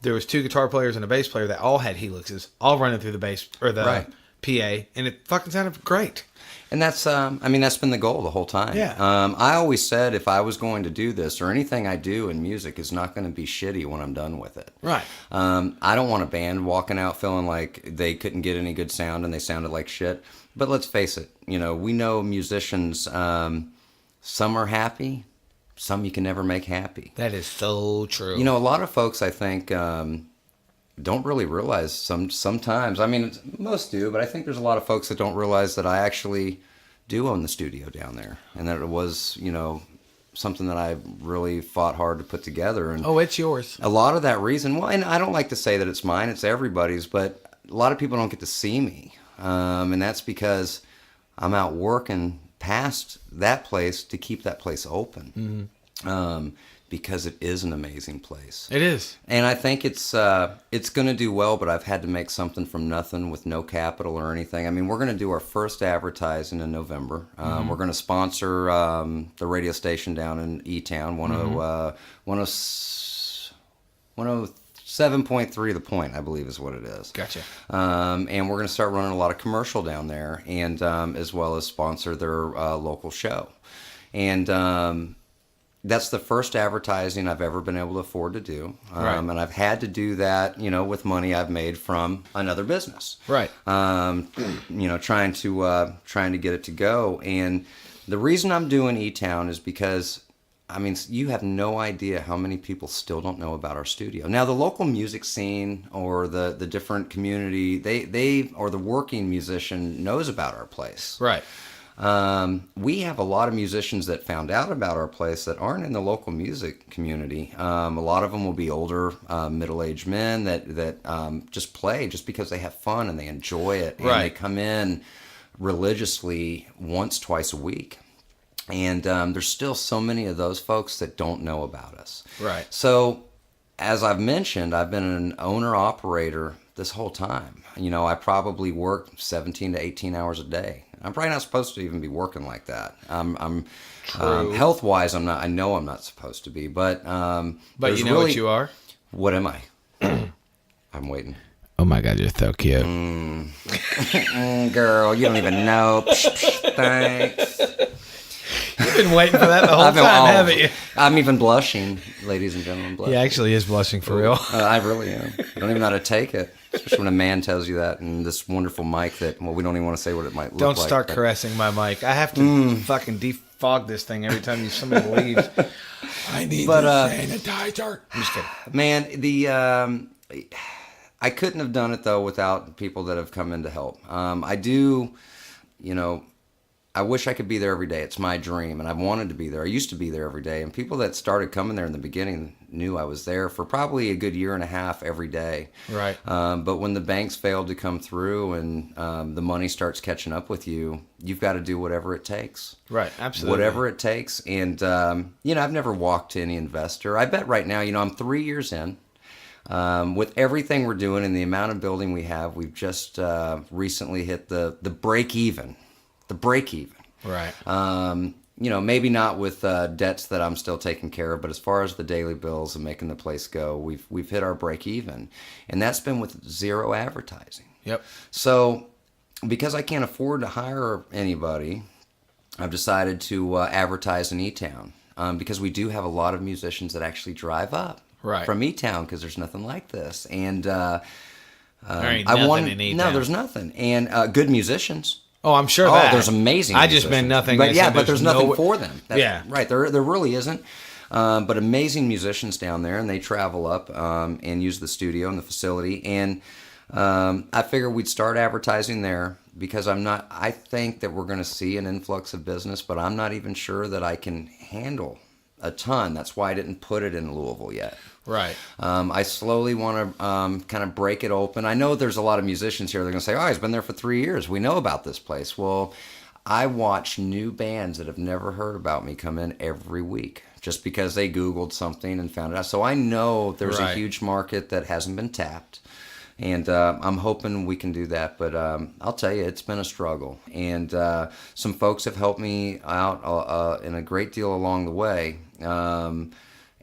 There was 2 guitar players and a bass player that all had Helixes, all running through the bass or the PA, and it fucking sounded great. And that's, that's been the goal the whole time. Yeah. I always said if I was going to do this or anything I do in music is not going to be shitty when I'm done with it. Right. I don't want a band walking out feeling like they couldn't get any good sound and they sounded like shit. But let's face it, you know, we know musicians, some are happy, some you can never make happy. That is so true. You know, a lot of folks, I think, don't really realize sometimes. I mean, most do, but I think there's a lot of folks that don't realize that I actually do own the studio down there, and that it was, you know, something that I really fought hard to put together. And it's yours. a lot of that reason, well, and I don't like to say that it's mine, it's everybody's, but a lot of people don't get to see me, and that's because I'm out working past that place to keep that place open. Because it is an amazing place. It is. And I think it's going to do well, but I've had to make something from nothing with no capital or anything. I mean, we're going to do our first advertising in November. We're going to sponsor the radio station down in E-Town, 107.3 The Point, I believe is what it is. Gotcha. And we're going to start running a lot of commercial down there, and as well as sponsor their local show. And that's the first advertising I've ever been able to afford to do. Right. And I've had to do that, with money I've made from another business. Right. Trying to get it to go. And the reason I'm doing E-Town is because, you have no idea how many people still don't know about our studio. Now, the local music scene or the different community, they or the working musician knows about our place. Right. We have a lot of musicians that found out about our place that aren't in the local music community. A lot of them will be older, middle-aged men that just play just because they have fun and they enjoy it. And Right. they come in religiously once, twice a week. And there's still so many of those folks that don't know about us. Right. So, as I've mentioned, I've been an owner-operator this whole time. I probably work 17 to 18 hours a day. I'm probably not supposed to even be working like that. True. Health-wise, I'm not. I know I'm not supposed to be, but But you know what you are? What am I? I'm waiting. Oh my God, you're so cute. Girl, you don't even know. Thanks. You've been waiting for that the whole time, haven't you? I'm even blushing, ladies and gentlemen. Blushing. He actually is blushing for real. I really am. I don't even know how to take it, especially when a man tells you that, and this wonderful mic that, we don't even want to say what it might look like. Don't start caressing my mic. I have to fucking defog this thing every time somebody leaves. I need the sanitizer. I'm just kidding. Man, I couldn't have done it, though, without people that have come in to help. I do, I wish I could be there every day. It's my dream, and I've wanted to be there. I used to be there every day, and people that started coming there in the beginning knew I was there for probably a good year and a half every day. Right. But when the banks failed to come through and the money starts catching up with you, you've got to do whatever it takes. Right, absolutely. Whatever it takes. And, I've never walked to any investor. I bet right now, I'm 3 years in. With everything we're doing and the amount of building we have, we've just recently hit the break even. The break even. Right. Maybe not with debts that I'm still taking care of, but as far as the daily bills and making the place go, we've hit our break even, and that's been with zero advertising. Yep. So, because I can't afford to hire anybody, I've decided to advertise in E-Town because we do have a lot of musicians that actually drive up from E-Town because there's nothing like this, and there ain't nothing in E-Town. No, there's nothing, and good musicians. Oh, I'm sure that. There's amazing I just meant musicians. nothing. But there's nothing for them. Yeah. Right, there really isn't. But amazing musicians down there, and they travel up and use the studio and the facility. And I figured we'd start advertising there because I think that we're going to see an influx of business, but I'm not even sure that I can handle a ton. That's why I didn't put it in Louisville yet. Right. I slowly want to kind of break it open. I know there's a lot of musicians here. They're going to say, he's been there for 3 years. We know about this place. Well, I watch new bands that have never heard about me come in every week just because they Googled something and found it out. So I know there's a huge market that hasn't been tapped. And I'm hoping we can do that. But I'll tell you, it's been a struggle. And some folks have helped me out in a great deal along the way.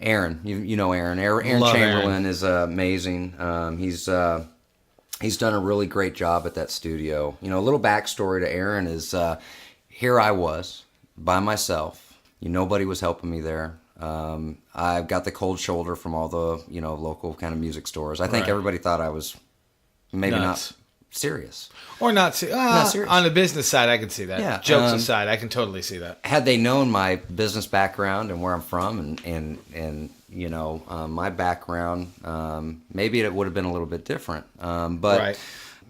Aaron, you know Aaron. Aaron Chamberlain is amazing. He's done a really great job at that studio. A little backstory to Aaron is here I was by myself. Nobody was helping me there. I've got the cold shoulder from all the local kind of music stores. I think everybody thought I was maybe not serious. Or not serious. On the business side, I can see that. Yeah, Jokes aside, I can totally see that. Had they known my business background and where I'm from and my background, maybe it would have been a little bit different. But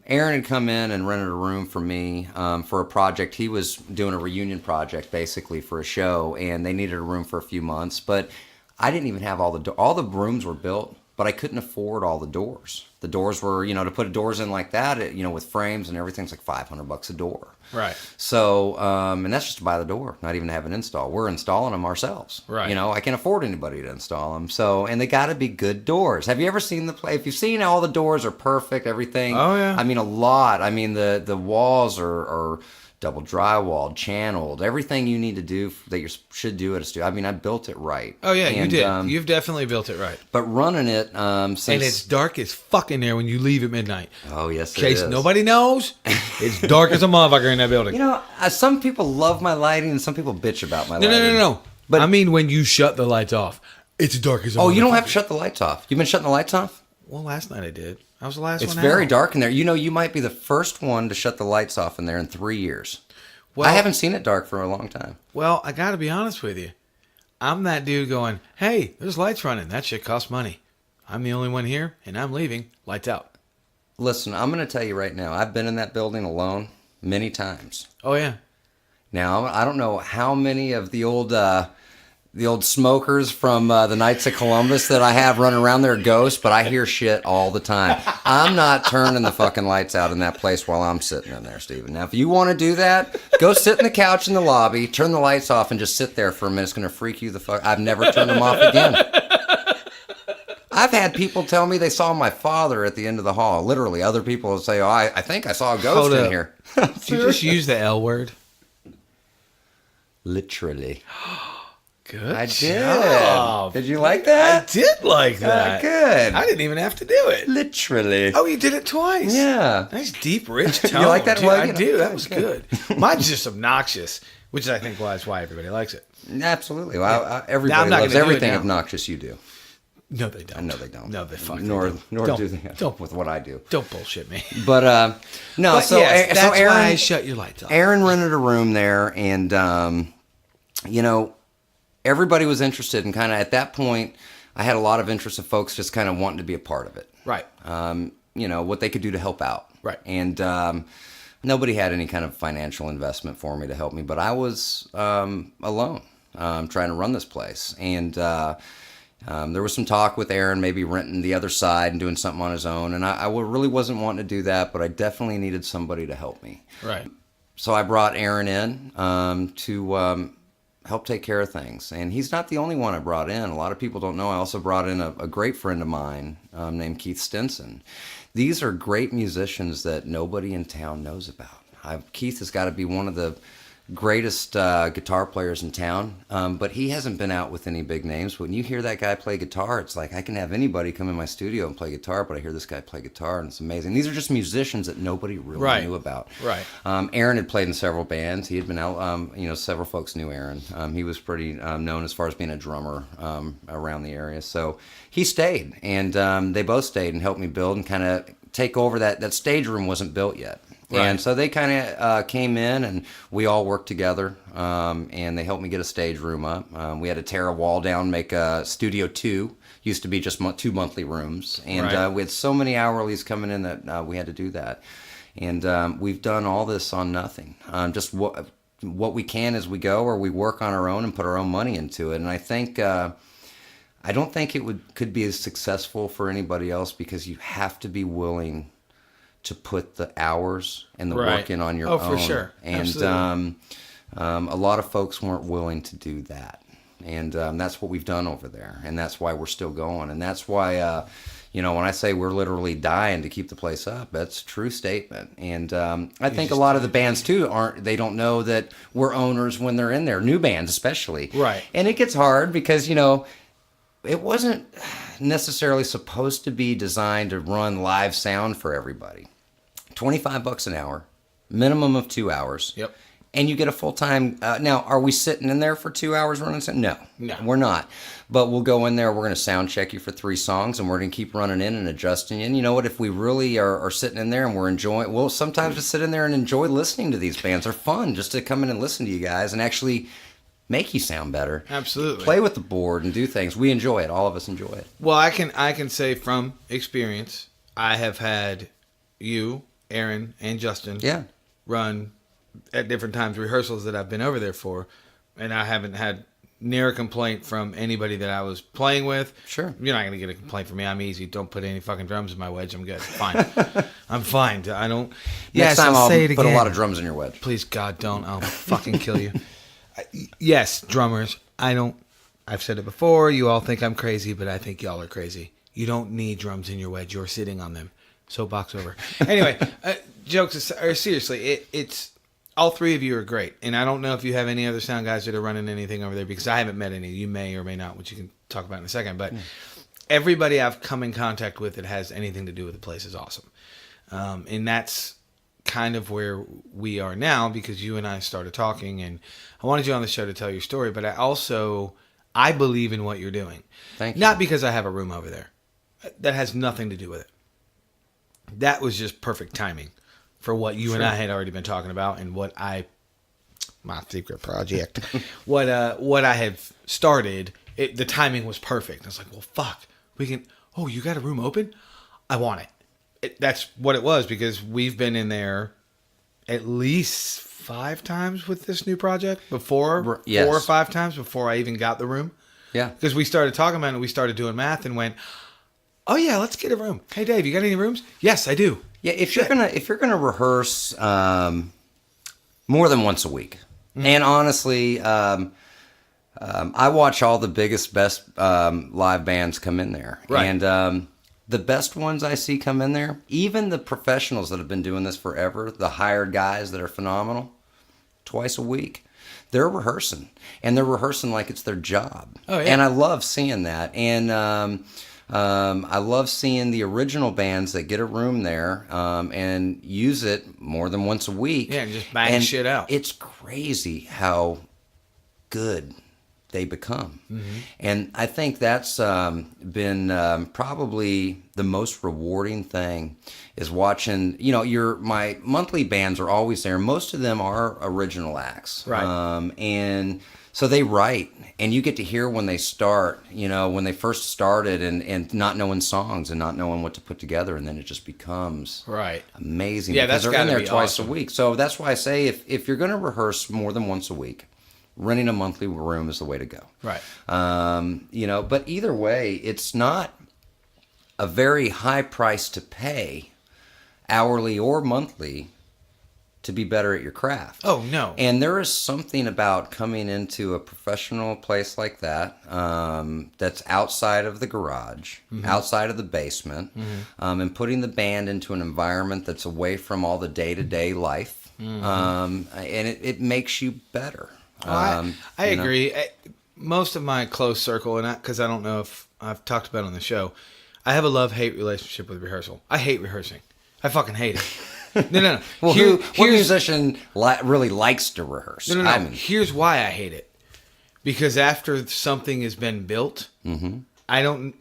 Aaron had come in and rented a room for me for a project. He was doing a reunion project basically for a show, and they needed a room for a few months. But I didn't even have all the rooms were built, but I couldn't afford all the doors. The doors were, to put doors in like that, with frames and everything's like $500 a door. Right. So, and that's just to buy the door, not even to have an install. We're installing them ourselves. Right. I can't afford anybody to install them. So, and they got to be good doors. Have you ever seen the play? If you've seen all the doors are perfect, everything. Oh yeah. I mean, a lot. I mean, the walls are double drywalled, channeled, everything you need to do that you should do at a studio. I mean, I built it right. Oh yeah, you did. You've definitely built it right. But running it, since... And it's dark as fuck in there when you leave at midnight. Oh yes, in case nobody knows, it's dark as a motherfucker in that building. Some people love my lighting and some people bitch about my lighting. No. But I mean, when you shut the lights off, it's dark as a oh, you don't have to motherfucker. shut the lights off. You've been shutting the lights off? Well, last night I did. I was the last It's one very out. dark in there. You know, you might be the first one to shut the lights off in there in 3 years. Well, I haven't seen it dark for a long time. Well, I got to be honest with you. I'm that dude going, hey, there's lights running. That shit costs money. I'm the only one here, and I'm leaving. Lights out. Listen, I'm going to tell you right now, I've been in that building alone many times. Oh, yeah. Now, I don't know how many of the old smokers from the Knights of Columbus that I have running around there are ghosts, but I hear shit all the time. I'm not turning the fucking lights out in that place while I'm sitting in there, Steven. Now, if you want to do that, go sit in the couch in the lobby, turn the lights off, and just sit there for a minute. It's going to freak you the fuck. I've never turned them off again. I've had people tell me they saw my father at the end of the hall. Literally, other people will say, oh, I think I saw a ghost Hold in up. here. Did you just use the L word? Literally. Good I job. did. Did you like that? I did like that. Good. I didn't even have to do it. Literally. Oh, you did it twice. Yeah. Nice, deep, rich tone. You like that? Dude, Well, I you know, do. That was good. Mine's just obnoxious, which I think is why everybody likes it. Absolutely. Well, Now, everybody I'm not loves gonna do it everything now. obnoxious you do. No, they don't. No, they don't. No, they fucking Nor don't. do they Don't. with what I do. Don't bullshit me. But no. But So yes, that's Aaron, why I shut your lights off. Aaron rented a room there, and you know, everybody was interested, and kind of at that point, I had a lot of interest of folks just kind of wanting to be a part of it. Right. You know, what they could do to help out. Right. And nobody had any kind of financial investment for me to help me, but I was alone trying to run this place. And there was some talk with Aaron maybe renting the other side and doing something on his own. And I really wasn't wanting to do that, but I definitely needed somebody to help me. Right. So I brought Aaron in to help take care of things. And he's not the only one I brought in. A lot of people don't know. I also brought in a great friend of mine named Keith Stinson. These are great musicians that nobody in town knows about. Keith has got to be one of the greatest guitar players in town, but he hasn't been out with any big names. When you hear that guy play guitar, it's like I can have anybody come in my studio and play guitar, but I hear this guy play guitar and it's amazing. These are just musicians that nobody really knew about. Right. Aaron had played in several bands. He had been out, you know, several folks knew Aaron. He was pretty known as far as being a drummer around the area. So he stayed, and they both stayed and helped me build and kind of take over. That stage room wasn't built yet. Right. And so they kind of came in, and we all worked together, and they helped me get a stage room up. We had to tear a wall down, make a Studio 2. Used to be just 2 monthly rooms. And we had so many hourlies coming in that we had to do that. And we've done all this on nothing. Just what we can as we go, or we work on our own and put our own money into it. And I think I don't think it could be as successful for anybody else, because you have to be willing to put the hours and the work in on your own. Oh, for sure. And Absolutely. a lot of folks weren't willing to do that. And that's what we've done over there. And that's why we're still going. And that's why, you know, when I say we're literally dying to keep the place up, that's a true statement. And I think a lot of the bands, too, they don't know that we're owners when they're in there. New bands, especially. Right. And it gets hard because, you know, it wasn't necessarily supposed to be designed to run live sound for everybody. $25 an hour, minimum of 2 hours. Yep. And you get a full-time. Now, are we sitting in there for 2 hours running sound? No, we're not. But we'll go in there. We're going to sound check you for 3 songs, and we're going to keep running in and adjusting. And you know what? If we really are sitting in there and we're enjoying, we'll sometimes just sit in there and enjoy listening to these bands. They're fun just to come in and listen to you guys and actually make you sound better. Absolutely. Play with the board and do things. We enjoy it. All of us enjoy it. Well, I can say from experience, I have had you, Aaron, and Justin run at different times rehearsals that I've been over there for, and I haven't had near a complaint from anybody that I was playing with. Sure. You're not going to get a complaint from me. I'm easy. Don't put any fucking drums in my wedge. I'm good. Fine. I'm fine. I don't. Next time I'll say it put again. a lot of drums in your wedge. Please, God, don't. I'll fucking kill you. Yes, drummers. I've said it before. You all think I'm crazy, but I think y'all are crazy. You don't need drums in your wedge. You're sitting on them. Soapbox over. Anyway, jokes or seriously, it's all three of you are great, and I don't know if you have any other sound guys that are running anything over there, because I haven't met any. You may or may not, which you can talk about in a second. But everybody I've come in contact with that has anything to do with the place is awesome, and that's kind of where we are now because you and I started talking, and I wanted you on the show to tell your story, but I believe in what you're doing. Thank you. Not because I have a room over there. That has nothing to do with it. That was just perfect timing for what you and I had already been talking about and my secret project, what I have started. The timing was perfect. I was like, well, fuck, you got a room open? I want it. That's what it was, because we've been in there at least 5 times with this new project before. Yes. 4 or 5 times before I even got the room. Yeah. Because we started talking about it and we started doing math and went, oh yeah, let's get a room. Hey Dave, you got any rooms? Yes, I do. Yeah, if you're gonna rehearse more than once a week, and honestly, I watch all the biggest, best live bands come in there, right. And the best ones I see come in there, even the professionals that have been doing this forever, the hired guys that are phenomenal, twice a week, they're rehearsing, and they're rehearsing like it's their job. Oh yeah, and I love seeing that, and I love seeing the original bands that get a room there and use it more than once a week. Yeah, and just bang shit out. It's crazy how good they become. Mm-hmm. And I think that's been probably the most rewarding thing is watching, my monthly bands are always there. Most of them are original acts. Right. And so they write, and you get to hear when they start, when they first started and not knowing songs and not knowing what to put together, and then it just becomes amazing. Yeah, because that's they're in there be twice awesome. a week. So that's why I say if you're going to rehearse more than once a week, renting a monthly room is the way to go. Right. But either way, it's not a very high price to pay, hourly or monthly, to be better at your craft. Oh, no. And there is something about coming into a professional place like that that's outside of the garage, outside of the basement, and putting the band into an environment that's away from all the day-to-day life. And it makes you better. I agree. Most of my close circle, and because I don't know if I've talked about it on the show, I have a love-hate relationship with rehearsal. I hate rehearsing. I fucking hate it. No. Well, what musician really likes to rehearse? No. I mean, here's why I hate it. Because after something has been built, I don't,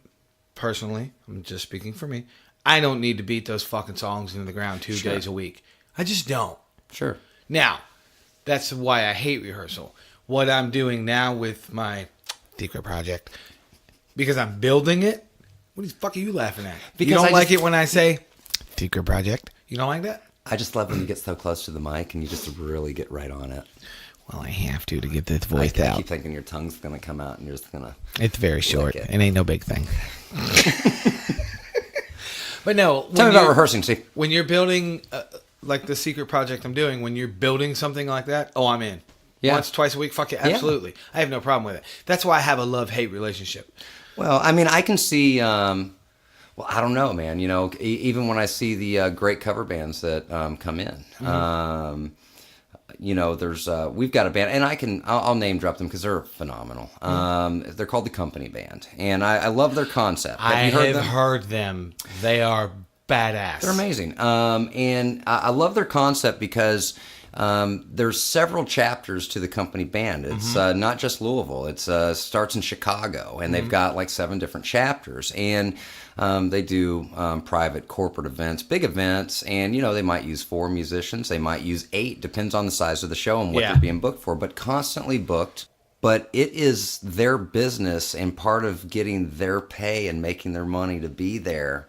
personally, I'm just speaking for me, I don't need to beat those fucking songs into the ground 2 days a week. I just don't. Sure. Now, that's why I hate rehearsal. What I'm doing now with my secret project, because I'm building it, what the fuck are you laughing at? Because you don't like it when I say secret project? You don't like that? I just love when you get so close to the mic and you just really get right on it. Well, I have to get this voice I out. keep thinking your tongue's going to come out and you're just going to... It's very short. It ain't no big thing. But no. Tell me about rehearsing, see. When you're building, like the secret project I'm doing, when you're building something like that, I'm in. Yeah. Once, twice a week, fuck it, absolutely. Yeah. I have no problem with it. That's why I have a love-hate relationship. Well, I mean, I can see... Well, I don't know, man. Even when I see the great cover bands that come in, there's we've got a band, and I'll name drop them because they're phenomenal. They're called the Company Band, and I love their concept. Have you heard them? They are badass. They're amazing, and I love their concept because there's several chapters to the Company Band. It's not just Louisville. It starts in Chicago, and they've got like 7 different chapters, and they do private corporate events, big events, and they might use 4 musicians, they might use 8, depends on the size of the show and what they're being booked for, but constantly booked. But it is their business and part of getting their pay and making their money to be there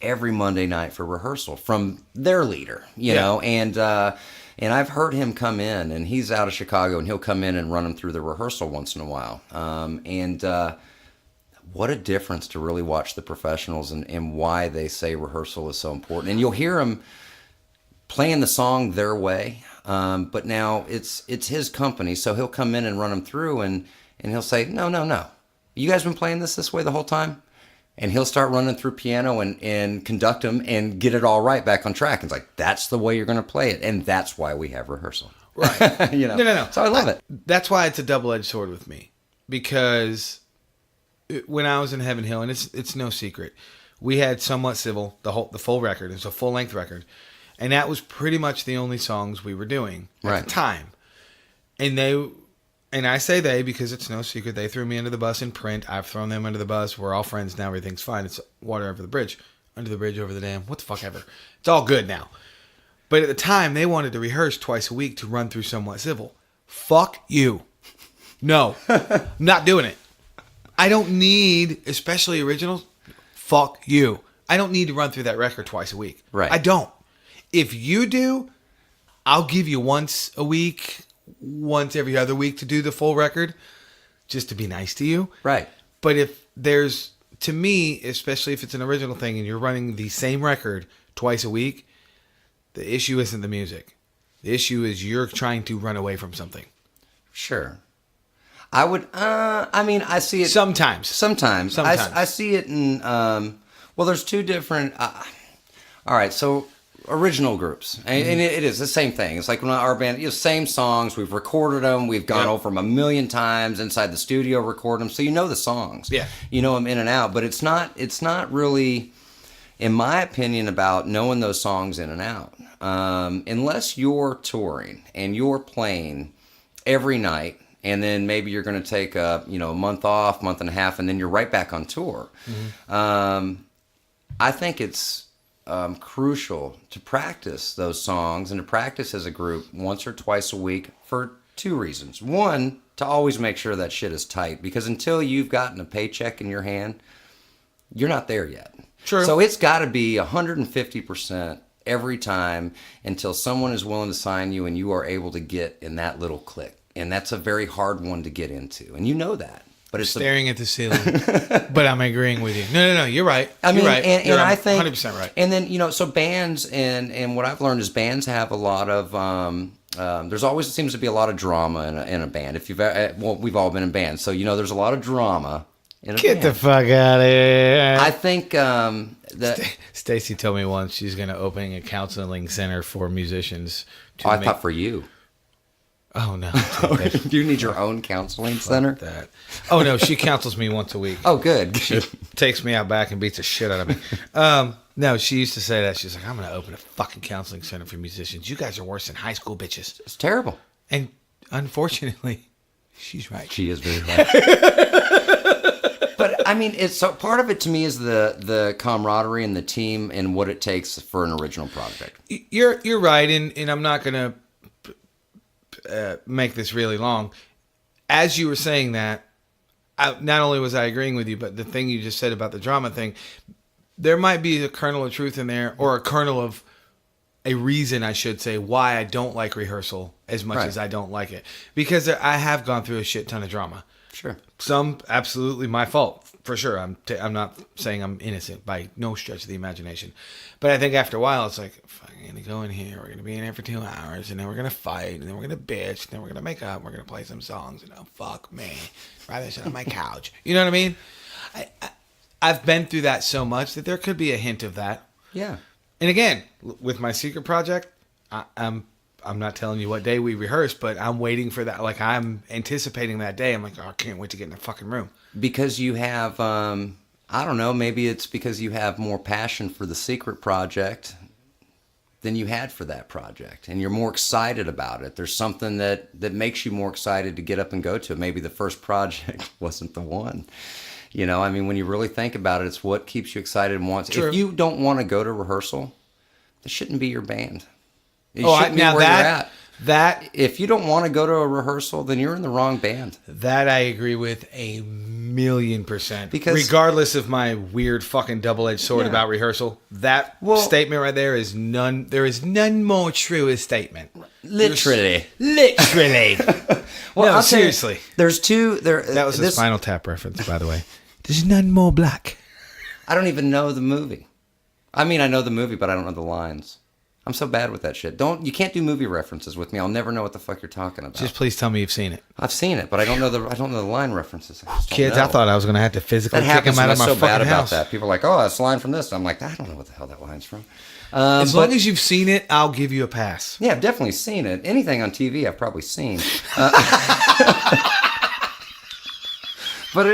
every Monday night for rehearsal from their leader, you know, and I've heard him come in, and he's out of Chicago, and he'll come in and run them through the rehearsal once in a while. What a difference to really watch the professionals and why they say rehearsal is so important. And you'll hear them playing the song their way, but now it's his company, so he'll come in and run them through, and he'll say, no. You guys been playing this way the whole time? And he'll start running through piano and conduct them and get it all right back on track. And it's like, that's the way you're going to play it. And that's why we have rehearsal. Right. No. So I love it. That's why it's a double-edged sword with me. Because when I was in Heaven Hill, and it's no secret, we had Somewhat Civil, the full record. It's a full-length record. And that was pretty much the only songs we were doing at the time. And I say they because it's no secret. They threw me under the bus in print. I've thrown them under the bus. We're all friends now. Everything's fine. It's water over the bridge. Under the bridge, over the dam. What the fuck ever. It's all good now. But at the time, they wanted to rehearse twice a week to run through Somewhat Civil. Fuck you. No. I'm not doing it. I don't need, especially originals, fuck you. I don't need to run through that record twice a week. Right. I don't. If you do, I'll give you once a week, once every other week to do the full record, just to be nice to you. Right. But if there's, to me, especially if it's an original thing and you're running the same record twice a week, the issue isn't the music. The issue is you're trying to run away from something. Sure. I would, I see it. Sometimes. I see it in, there's two different, all right, so original groups. And it is the same thing. It's like when our band, same songs, we've recorded them, we've gone over them a million times inside the studio, record them, so you know the songs. Yeah. You know them in and out, but it's not really, in my opinion, about knowing those songs in and out. Unless you're touring and you're playing every night, and then maybe you're going to take a month off, month and a half, and then you're right back on tour. I think it's crucial to practice those songs and to practice as a group once or twice a week for two reasons. One, to always make sure that shit is tight, because until you've gotten a paycheck in your hand, you're not there yet. True. So it's got to be 150% every time until someone is willing to sign you and you are able to get in that little click. And that's a very hard one to get into. And you know that. But it's staring at the ceiling. But I'm agreeing with you. No, you're right. You're right. And I think 100% right. And then, so bands and what I've learned is bands have a lot of there's always seems to be a lot of drama in a band. If you've we've all been in bands. So there's a lot of drama in a band. Get the fuck out of here. I think that Stacy told me once she's going to open a counseling center for musicians. I thought for you. Oh, no. Do you need your own counseling center? That. Oh, no. She counsels me once a week. Oh, good. She takes me out back and beats the shit out of me. No, she used to say that. She's like, I'm going to open a fucking counseling center for musicians. You guys are worse than high school bitches. It's terrible. And unfortunately, she's right. She is very right. But, it's so part of it to me is the camaraderie and the team and what it takes for an original project. You're right, and I'm not going to make this really long. As you were saying that, not only was I agreeing with you, but the thing you just said about the drama thing, there might be a kernel of truth in there, or a kernel of a reason, I should say, why I don't like rehearsal as much as I don't like it. Because I have gone through a shit ton of drama. Sure. Some absolutely my fault, for sure. I'm not saying I'm innocent by no stretch of the imagination. But I think after a while, it's like, I'm going to go in here, we're going to be in here for 2 hours, and then we're going to fight, and then we're going to bitch, and then we're going to make up, and we're going to play some songs, and oh, fuck me. Rather sit on my couch. You know what I mean? I've been through that so much that there could be a hint of that. Yeah. And again, with my secret project, I'm not telling you what day we rehearse, but I'm waiting for that. Like, I'm anticipating that day. I'm like, oh, I can't wait to get in the fucking room. Because you have, I don't know, maybe it's because you have more passion for the secret project than you had for that project. And you're more excited about it. There's something that makes you more excited to get up and go to it. Maybe the first project wasn't the one. When you really think about it, it's what keeps you excited and wants. True. If you don't want to go to rehearsal, this shouldn't be your band. If you don't want to go to a rehearsal, then you're in the wrong band. That I agree with 1,000,000%. Because regardless of my weird fucking double-edged sword about rehearsal, that statement right there is none. There is none more true a statement. Literally. Well, no, seriously. There's two. That was a Spinal Tap reference, by the way. There's none more black. I don't even know the movie. I know the movie, but I don't know the lines. I'm so bad with that shit. You can't do movie references with me. I'll never know what the fuck you're talking about. Just please tell me you've seen it. I've seen it, but I don't know the line references. Kids, I thought I was going to have to physically kick them out of my fucking house. So bad about that. People are like, oh, that's a line from this. I'm like, I don't know what the hell that line's from. As long as you've seen it, I'll give you a pass. Yeah, I've definitely seen it. Anything on TV, I've probably seen. But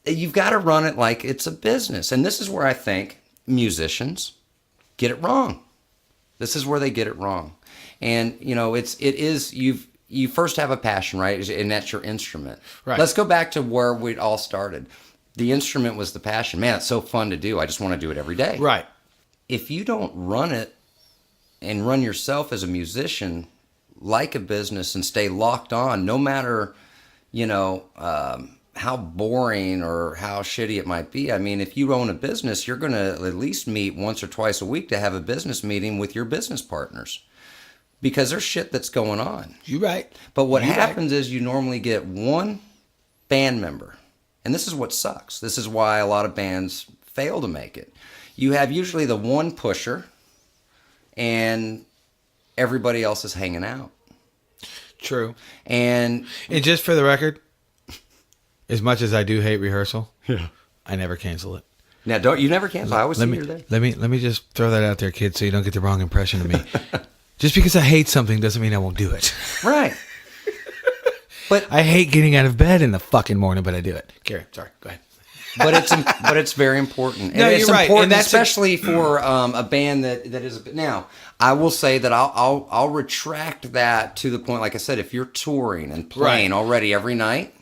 you've got to run it like it's a business, and this is where I think musicians get it wrong. This is where they get it wrong. And, you first have a passion, right? And that's your instrument. Right. Let's go back to where we all started. The instrument was the passion. Man, it's so fun to do. I just want to do it every day. Right. If you don't run it and run yourself as a musician like a business and stay locked on, no matter, how boring or how shitty it might be. I mean, if you own a business, you're going to at least meet once or twice a week to have a business meeting with your business partners because there's shit that's going on. You're right. But what happens is you normally get one band member, and this is what sucks. This is why a lot of bands fail to make it. You have usually the one pusher, and everybody else is hanging out. True. And just for the record, as much as I do hate rehearsal, I never cancel it. Now, you never cancel. I always see you there. Let me just throw that out there, kids, so you don't get the wrong impression of me. Just because I hate something doesn't mean I won't do it. Right. But I hate getting out of bed in the fucking morning, but I do it. Gary, sorry, go ahead. but it's very important. And No, it's you're right. important, And that's especially for a band that is. Now, I will say that I'll retract that to the point. Like I said, if you're touring and playing already every night,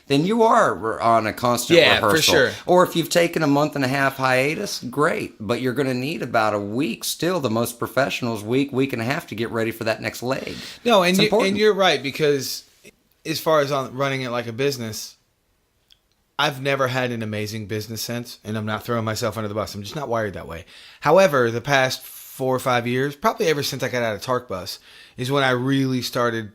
then you are on a constant rehearsal. For sure. Or if you've taken a month and a half hiatus, great. But you're going to need about a week still, the most professionals, week and a half to get ready for that next leg. No, and you're right, because as far as on running it like a business, I've never had an amazing business sense, and I'm not throwing myself under the bus. I'm just not wired that way. However, the past 4 or 5 years, probably ever since I got out of Tark Bus, is when I really started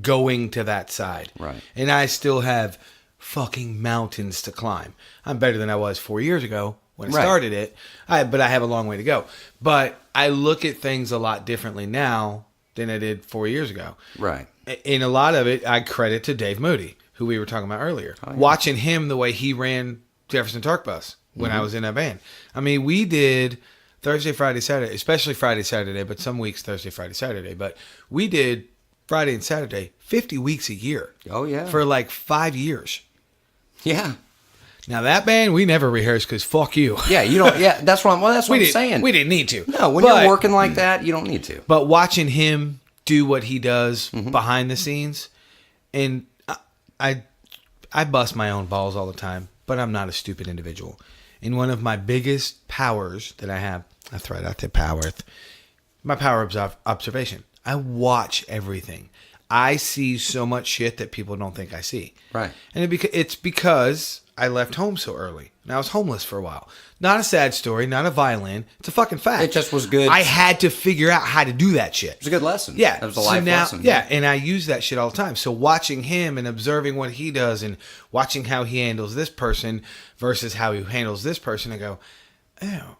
going to that side. Right. And I still have fucking mountains to climb. I'm better than I was 4 years ago when I started it, but I have a long way to go. But I look at things a lot differently now than I did 4 years ago. Right. In a lot of it, I credit to Dave Moody, who we were talking about earlier. Oh, yeah. Watching him the way he ran Jefferson Tark Bus when I was in that band. I mean, we did Thursday, Friday, Saturday, especially Friday, Saturday, but some weeks Thursday, Friday, Saturday. But we did Friday and Saturday 50 weeks a year. Oh, yeah. For like 5 years. Yeah. Now that band, we never rehearsed because fuck you. Yeah, you don't. Yeah, that's what I'm saying. We didn't need to. No, when you're working like that, you don't need to. But watching him do what he does behind the scenes, and I bust my own balls all the time, but I'm not a stupid individual. And one of my biggest powers that I have, I throw it out there, my power of observation. I watch everything. I see so much shit that people don't think I see. Right. And it's because I left home so early. And I was homeless for a while. Not a sad story, not a violin. It's a fucking fact. It just was good. I had to figure out how to do that shit. It was a good lesson. Yeah. It was a life lesson. Yeah, and I use that shit all the time. So watching him and observing what he does and watching how he handles this person versus how he handles this person, I go, oh,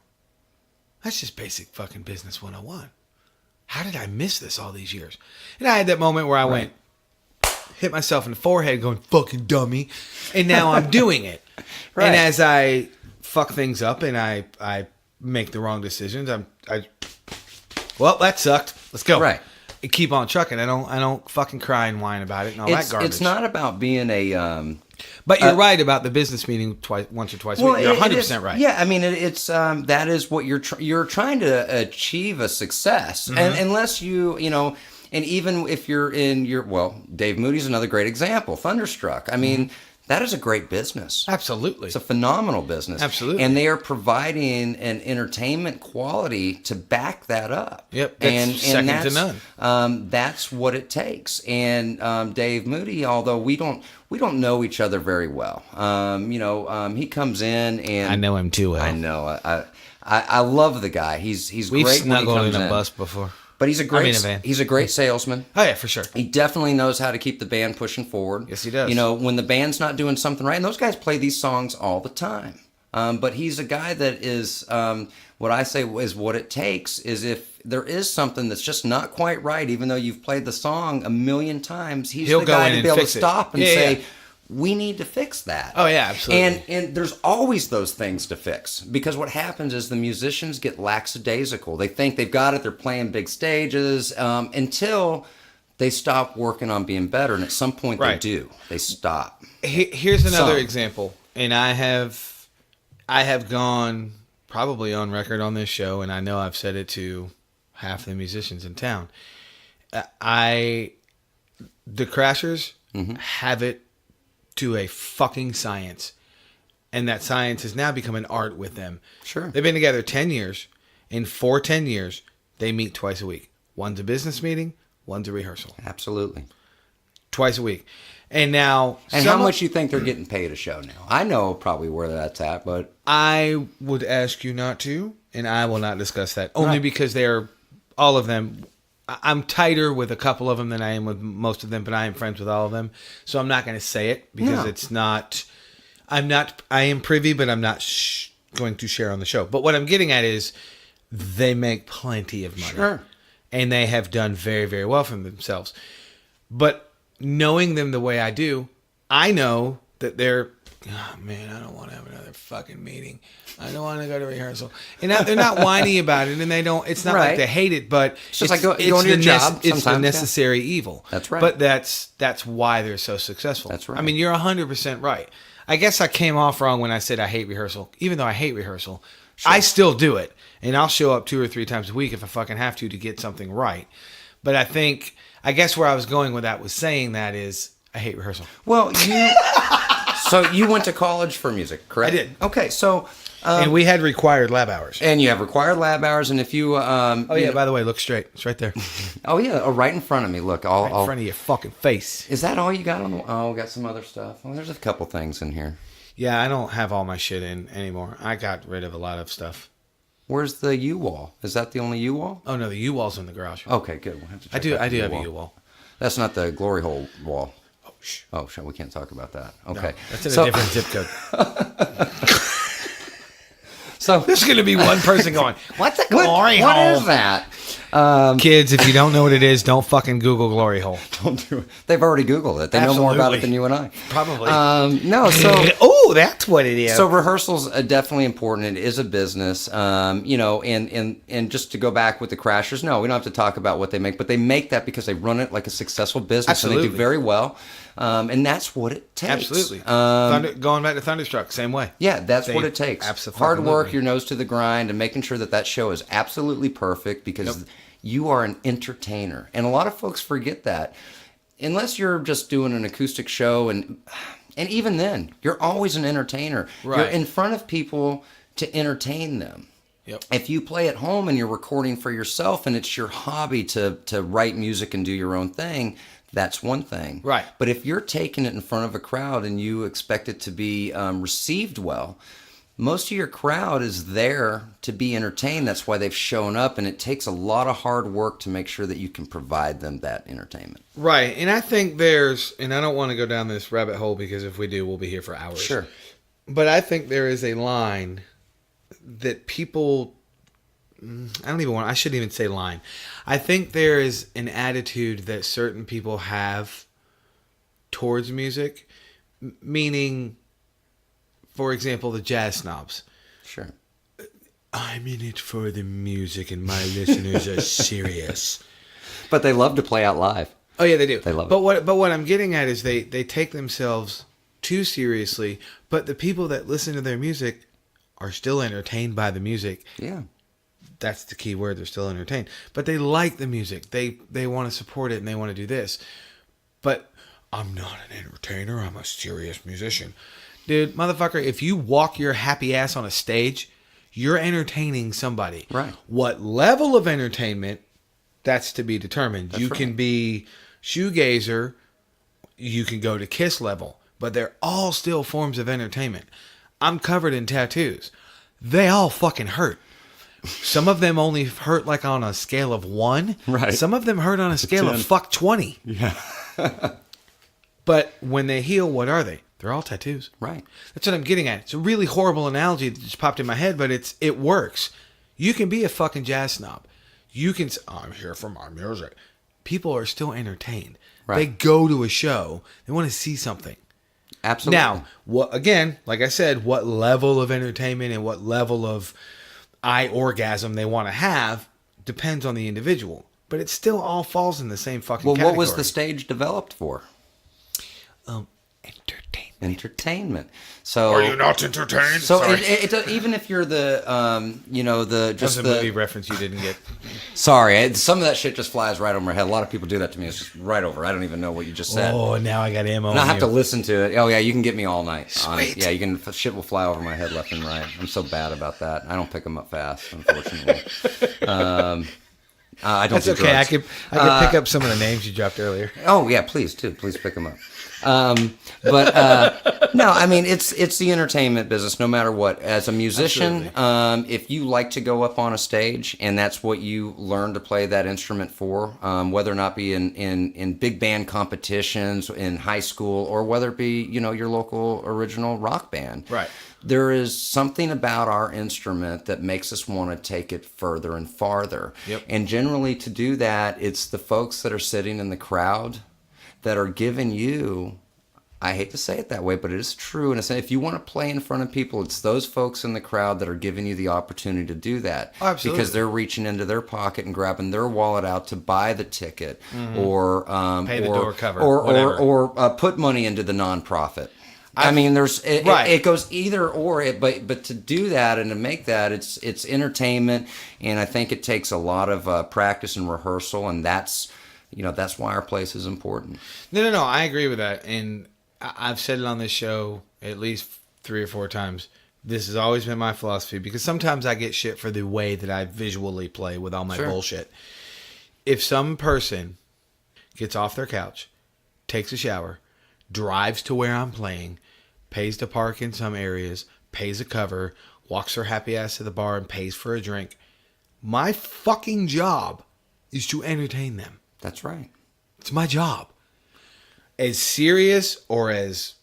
that's just basic fucking business 101. How did I miss this all these years? And I had that moment where I went, hit myself in the forehead going, fucking dummy. And now I'm doing it. Right. And as I fuck things up and I make the wrong decisions, well, that sucked. Let's go. Right. And keep on trucking. I don't fucking cry and whine about it and all that garbage. It's not about being a... But you're right about the business meeting once or twice a week. You're 100% right. Yeah, I mean, it's that is what you're trying to achieve a success. And unless you and even if you're in Dave Moody's another great example, Thunderstruck. I mean, that is a great business. Absolutely. It's a phenomenal business. Absolutely. And they are providing an entertainment quality to back that up. Yep. That's second to none. That's what it takes. And Dave Moody, although we don't know each other very well. He comes in and I know him too well. I know. I love the guy. He's We've great when he snuggled comes in a bus before. But he's a great salesman. Oh yeah, for sure. He definitely knows how to keep the band pushing forward. Yes, he does. When the band's not doing something right, and those guys play these songs all the time. But he's a guy that is what I say is what it takes is if there is something that's just not quite right, even though you've played the song a million times, he'll the guy to be able to stop and say, we need to fix that. Oh, yeah, absolutely. And there's always those things to fix because what happens is the musicians get lackadaisical. They think they've got it. They're playing big stages until they stop working on being better. And at some point they do. They stop. Here's another example. And I have gone probably on record on this show, and I know I've said it to half the musicians in town. The Crashers have it to a fucking science. And that science has now become an art with them. Sure. They've been together 10 years. And for 10 years, they meet twice a week. One's a business meeting, one's a rehearsal. Absolutely. Twice a week. And now... And how much you think they're getting paid a show now? I know probably where that's at, but... I would ask you not to, and I will not discuss that. Only because they're... All of them... I'm tighter with a couple of them than I am with most of them, but I am friends with all of them. So I'm not going to say it because it's not... I am privy, but I'm not going to share on the show. But what I'm getting at is they make plenty of money. Sure. And they have done very, very well for themselves. But knowing them the way I do, I know that they're, oh man, I don't want to have another fucking meeting. I don't want to go to rehearsal. And they're not whiny about it, and they don't, it's not like they hate it, but it's just like going to your job. It's the necessary evil. That's right. But that's why they're so successful. That's right. I mean, you're 100% right. I guess I came off wrong when I said I hate rehearsal. Even though I hate rehearsal, I still do it. And I'll show up 2 or 3 times a week if I fucking have to get something right. But I guess where I was going with that was saying that is, I hate rehearsal. Well, so you went to college for music, correct? I did. Okay, so... and we had required lab hours. And you have required lab hours, and if you... by the way, look straight. It's right there. Right in front of me. Look, right in front of your fucking face. Is that all you got on the... Oh, got some other stuff. Well, there's a couple things in here. Yeah, I don't have all my shit in anymore. I got rid of a lot of stuff. Where's the U-wall? Is that the only U-wall? Oh, no, the U-wall's in the garage. Okay, good. We'll have to check I do have U-wall. a U-wall. That's not the glory hole wall. Oh, shh. Oh, shit, we can't talk about that. Okay. No, that's in a different zip code. So there's going to be one person going, what's a glory hole? What is that? Kids, if you don't know what it is, don't fucking Google glory hole. Don't do it. They've already Googled it. They know more about it than you and I. Probably. No, so... Oh, that's what it is. So rehearsals are definitely important. It is a business. And just to go back with the Crashers, no, we don't have to talk about what they make, but they make that because they run it like a successful business. Absolutely. And they do very well. And that's what it takes. Absolutely. Going back to Thunderstruck, same way. Yeah, that's what it takes. Absolutely. Hard work, your nose to the grind, and making sure that show is absolutely perfect because you are an entertainer. And a lot of folks forget that. Unless you're just doing an acoustic show, and even then, you're always an entertainer. Right. You're in front of people to entertain them. Yep. If you play at home and you're recording for yourself and it's your hobby to write music and do your own thing, that's one thing. Right. But if you're taking it in front of a crowd and you expect it to be received well, most of your crowd is there to be entertained. That's why they've shown up, and it takes a lot of hard work to make sure that you can provide them that entertainment. Right. And I think and I don't want to go down this rabbit hole because if we do, we'll be here for hours. Sure. But I think there is a line that people... I shouldn't even say line. I think there is an attitude that certain people have towards music, meaning, for example, the jazz snobs. Sure. I'm in it for the music and my listeners are serious. But they love to play out live. Oh yeah, they do. They love it. But what I'm getting at is they take themselves too seriously, but the people that listen to their music are still entertained by the music. Yeah. That's the key word. They're still entertained, but they like the music. They want to support it and they want to do this. But I'm not an entertainer. I'm a serious musician. Dude, motherfucker, if you walk your happy ass on a stage, you're entertaining somebody. Right. What level of entertainment, that's to be determined. That's you right. can be shoegazer, you can go to Kiss level, but they're all still forms of entertainment. I'm covered in tattoos. They all fucking hurt. Some of them only hurt like on a scale of 1. Right. Some of them hurt on a scale 10. of fuck 20. Yeah. But when they heal, what are they? They're all tattoos. Right. That's what I'm getting at. It's a really horrible analogy that just popped in my head, but it works. You can be a fucking jazz snob. You can say, I'm here for my music. People are still entertained. Right. They go to a show. They want to see something. Absolutely. Now, again, like I said, what level of entertainment and what level of eye orgasm they want to have depends on the individual. But it still all falls in the same fucking category. What was the stage developed for? Entertainment. Entertainment. So Are you not entertained? So Sorry. even if you're the That's a movie reference you didn't get. Sorry, some of that shit just flies right over my head. A lot of people do that to me. It's just right over. I don't even know what you just said. Oh, now I got ammo. And I have to listen to it. Oh yeah, you can get me all night. Sweet. Yeah, shit will fly over my head left and right. I'm so bad about that. I don't pick them up fast, unfortunately. I don't. That's do okay. drugs. I could pick up some of the names you dropped earlier. Oh yeah, please pick them up. No, I mean it's the entertainment business. No matter what, as a musician, if you like to go up on a stage and that's what you learn to play that instrument for, whether or not be in big band competitions in high school or whether it be your local original rock band, Right. There is something about our instrument that makes us want to take it further and farther. Yep. And generally, to do that, it's the folks that are sitting in the crowd that are giving you, I hate to say it that way, but it is true. And if you want to play in front of people, it's those folks in the crowd that are giving you the opportunity to do that. Oh, absolutely. Because they're reaching into their pocket and grabbing their wallet out to buy the ticket or Pay the door cover, or put money into the nonprofit. I mean, it goes either or. But to do that and to make that, it's entertainment, and I think it takes a lot of practice and rehearsal, and that's why our place is important. No. I agree with that, and I've said it on this show at least 3 or 4 times. This has always been my philosophy because sometimes I get shit for the way that I visually play with all my bullshit. If some person gets off their couch, takes a shower, drives to where I'm playing, pays to park in some areas, pays a cover, walks their happy ass to the bar and pays for a drink, my fucking job is to entertain them. That's right. It's my job. As serious or as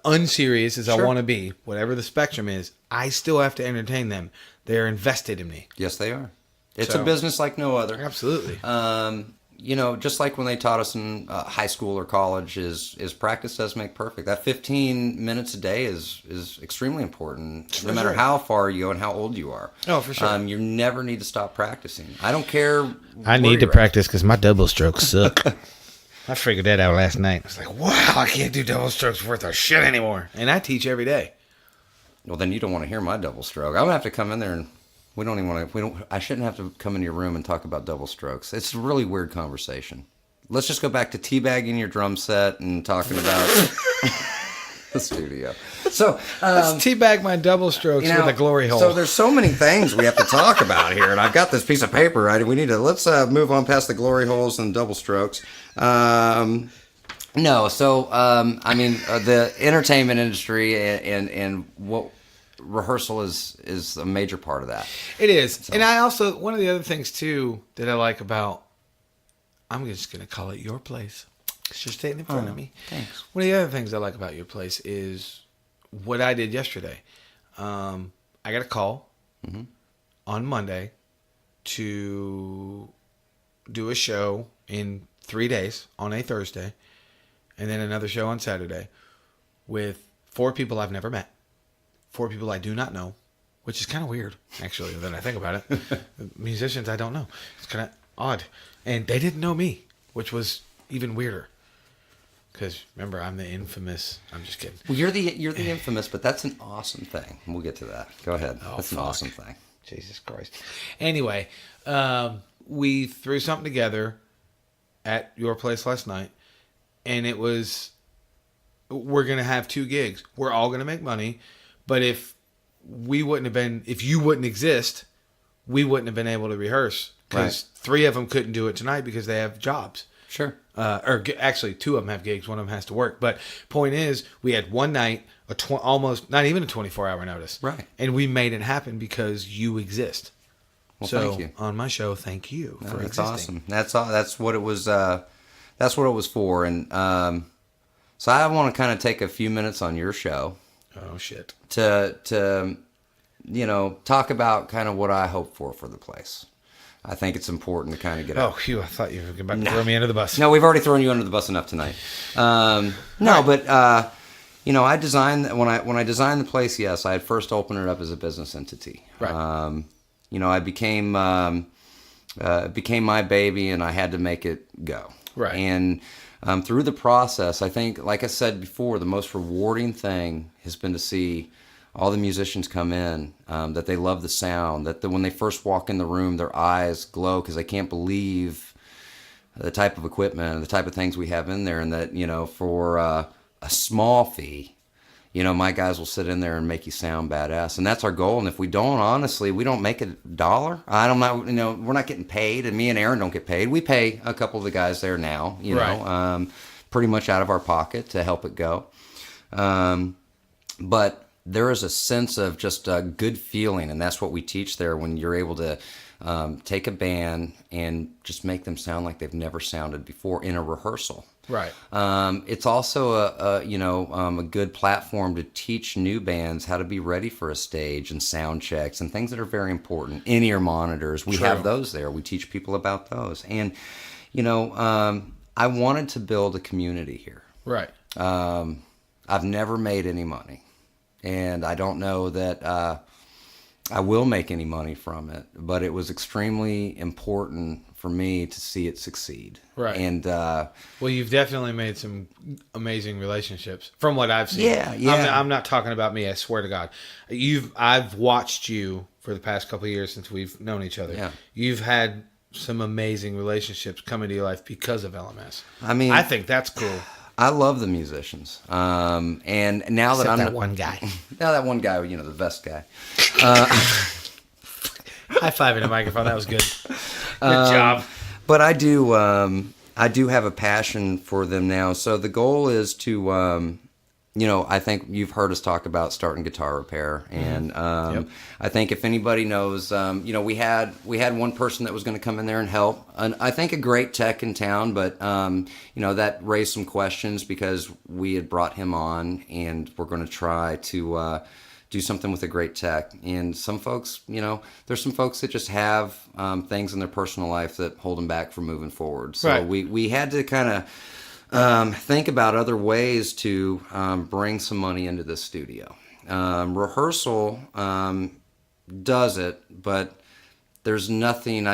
unserious as I want to be, whatever the spectrum is, I still have to entertain them. They're invested in me. Yes, they are. It's a business like no other. Absolutely. Just like when they taught us in high school or college, is practice does make perfect. That 15 minutes a day is extremely important, no matter how far you go and how old you are. Oh, for sure. You never need to stop practicing. I don't care. I need to practice because my double strokes suck. I figured that out last night. I was like, wow, I can't do double strokes worth of shit anymore. And I teach every day. Well, then you don't want to hear my double stroke. I'm going to have to come in there and we don't even want to, I shouldn't have to come in your room and talk about double strokes. It's a really weird conversation. Let's just go back to teabagging your drum set and talking about the studio. So, let's teabag my double strokes with a glory hole. So there's so many things we have to talk about here, and I've got this piece of paper. Right? Let's move on past the glory holes and double strokes. The entertainment industry and what rehearsal is a major part of that. It is. So. And I also, one of the other things too that I like about, I'm just going to call it your place. It's just sitting in front of me. Thanks. One of the other things I like about your place is what I did yesterday. I got a call on Monday to do a show in 3 days on a Thursday, and then another show on Saturday with 4 people I've never met, 4 people I do not know, which is kind of weird, actually, when I think about it. Musicians I don't know. It's kind of odd. And they didn't know me, which was even weirder. Because, remember, I'm the infamous... I'm just kidding. Well, you're the infamous, but that's an awesome thing. We'll get to that. Go ahead. That's an awesome thing. Jesus Christ. Anyway, we threw something together at your place last night, and it was, we're going to have 2 gigs. We're all going to make money, but if you wouldn't exist, we wouldn't have been able to rehearse, because 3 of them couldn't do it tonight because they have jobs. Sure. Or actually 2 of them have gigs, 1 of them has to work. But point is, we had one night, almost not even a 24-hour notice. Right. And we made it happen because you exist. Well, so thank you. On my show, thank you for that's existing. Awesome. That's what it was. That's what it was for. And so I want to kind of take a few minutes on your show. Oh shit. To talk about kind of what I hope for the place. I think it's important to kind of get out. Oh, phew, I thought you were about to throw me under the bus. No, we've already thrown you under the bus enough tonight. I designed when I designed the place. Yes, I had first opened it up as a business entity. Right. I became my baby, and I had to make it go. Right. And through the process, I think, like I said before, the most rewarding thing has been to see all the musicians come in, that they love the sound, that when they first walk in the room, their eyes glow because they can't believe the type of equipment and the type of things we have in there, and that, for a small fee, my guys will sit in there and make you sound badass. And that's our goal. And if we don't, honestly, we don't make $1. We're not getting paid, and me and Aaron don't get paid. We pay a couple of the guys there now, pretty much out of our pocket to help it go. But there is a sense of just a good feeling, and that's what we teach there, when you're able to take a band and just make them sound like they've never sounded before in a rehearsal. Right. It's also a good platform to teach new bands how to be ready for a stage and sound checks and things that are very important. In-ear monitors, we have those there. We teach people about those. And, I wanted to build a community here. Right. I've never made any money, and I don't know that I will make any money from it, but it was extremely important for me to see it succeed. Right. And well, you've definitely made some amazing relationships from what I've seen. Yeah. I'm not talking about me. I swear to God, I've watched you for the past couple of years since we've known each other. Yeah. You've had some amazing relationships come into your life because of LMS. I mean, I think that's cool. I love the musicians. And now that Except I'm that one guy. Now that one guy, the vest guy. High five in the microphone. That was good. Good job. But I do have a passion for them now. So the goal is to, I think you've heard us talk about starting guitar repair, and I think if anybody knows, we had one person that was going to come in there and help, and I think a great tech in town, but that raised some questions because we had brought him on, and we're going to try to do something with a great tech. And some folks, there's some folks that just have things in their personal life that hold them back from moving forward. So we had to kind of think about other ways to bring some money into the studio. Rehearsal does it, but there's nothing,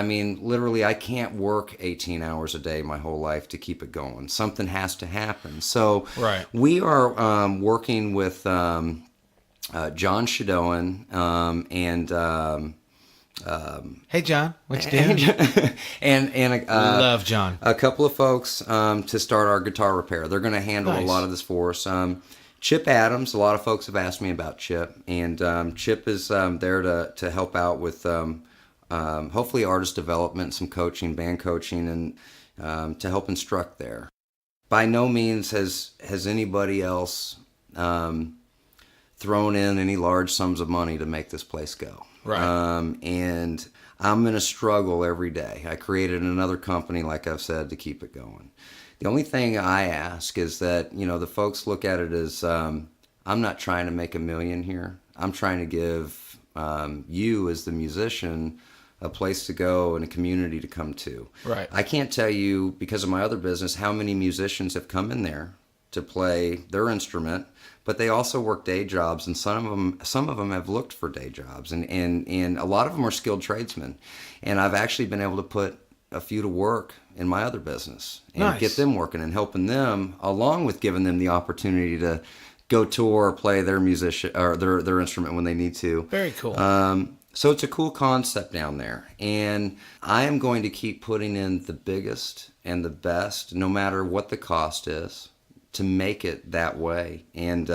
literally I can't work 18 hours a day my whole life to keep it going. Something has to happen. So we are working with John Shadowan and hey John, what you doing? and love John. A couple of folks to start our guitar repair. They're going to handle a lot of this for us. Chip Adams, a lot of folks have asked me about Chip, and Chip is there to help out with hopefully artist development, some coaching, band coaching, and to help instruct there. By no means has anybody else thrown in any large sums of money to make this place go. Right. And I'm going to struggle every day. I created another company, like I've said, to keep it going. The only thing I ask is that, the folks look at it as, I'm not trying to make $1 million here. I'm trying to give you as the musician a place to go and a community to come to. Right. I can't tell you, because of my other business, how many musicians have come in there to play their instrument, but they also work day jobs, and some of them have looked for day jobs, and a lot of them are skilled tradesmen, and I've actually been able to put a few to work in my other business and get them working and helping them, along with giving them the opportunity to go tour or play their musician or their instrument when they need to. Very cool. So it's a cool concept down there, and I am going to keep putting in the biggest and the best, no matter what the cost is, to make it that way. And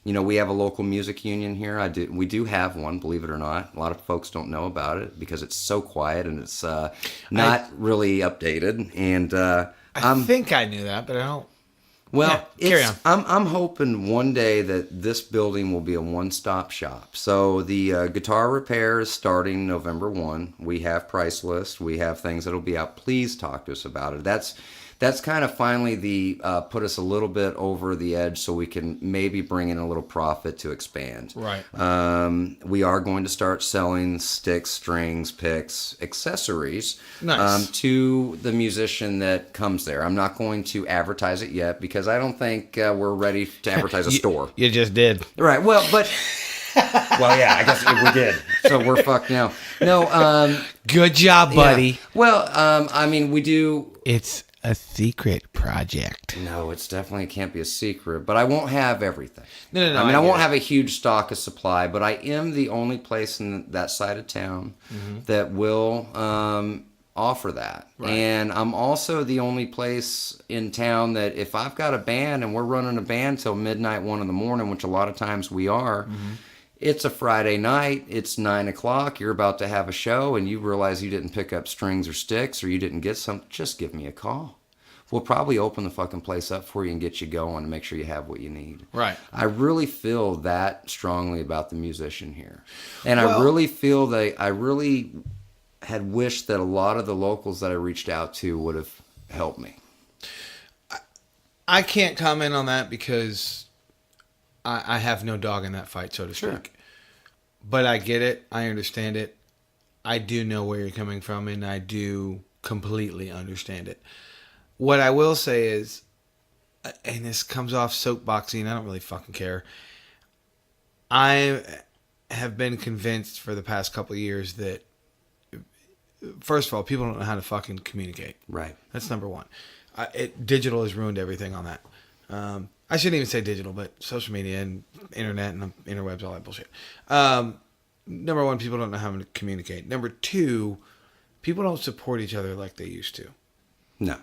we have a local music union here. We do have one, believe it or not. A lot of folks don't know about it because it's so quiet and it's not really updated. And I think I knew that, but I don't. Well, carry on. I'm hoping one day that this building will be a one-stop shop. So the guitar repair is starting November 1. We have price lists. We have things that'll be out. Please talk to us about it. That's kind of finally put us a little bit over the edge, so we can maybe bring in a little profit to expand. Right. We are going to start selling sticks, strings, picks, accessories to the musician that comes there. I'm not going to advertise it yet because I don't think we're ready to advertise a store. You just did. Right. Well, but... Well, yeah, I guess we did. So we're fucked now. No. Good job, buddy. Yeah. Well, we do... It's a secret project. No, it's definitely can't be a secret, but I won't have everything. No. I mean, I won't have a huge stock of supply, but I am the only place in that side of town that will offer that. Right. And I'm also the only place in town that if I've got a band and we're running a band till midnight, 1 in the morning, which a lot of times we are, it's a Friday night, it's 9 o'clock, you're about to have a show and you realize you didn't pick up strings or sticks or you didn't get some, just give me a call. We'll probably open the fucking place up for you and get you going and make sure you have what you need. Right. I really feel that strongly about the musician here. And I really feel that I really had wished that a lot of the locals that I reached out to would have helped me. I can't comment on that because I have no dog in that fight, so to speak. Sure. But I get it. I understand it. I do know where you're coming from, and I do completely understand it. What I will say is, and this comes off soapboxy, and I don't really fucking care. I have been convinced for the past couple of years that, first of all, people don't know how to fucking communicate. Right. That's number one. Digital has ruined everything on that. I shouldn't even say digital, but social media and internet and interwebs, all that bullshit. Number one, people don't know how to communicate. Number two, people don't support each other like they used to. No.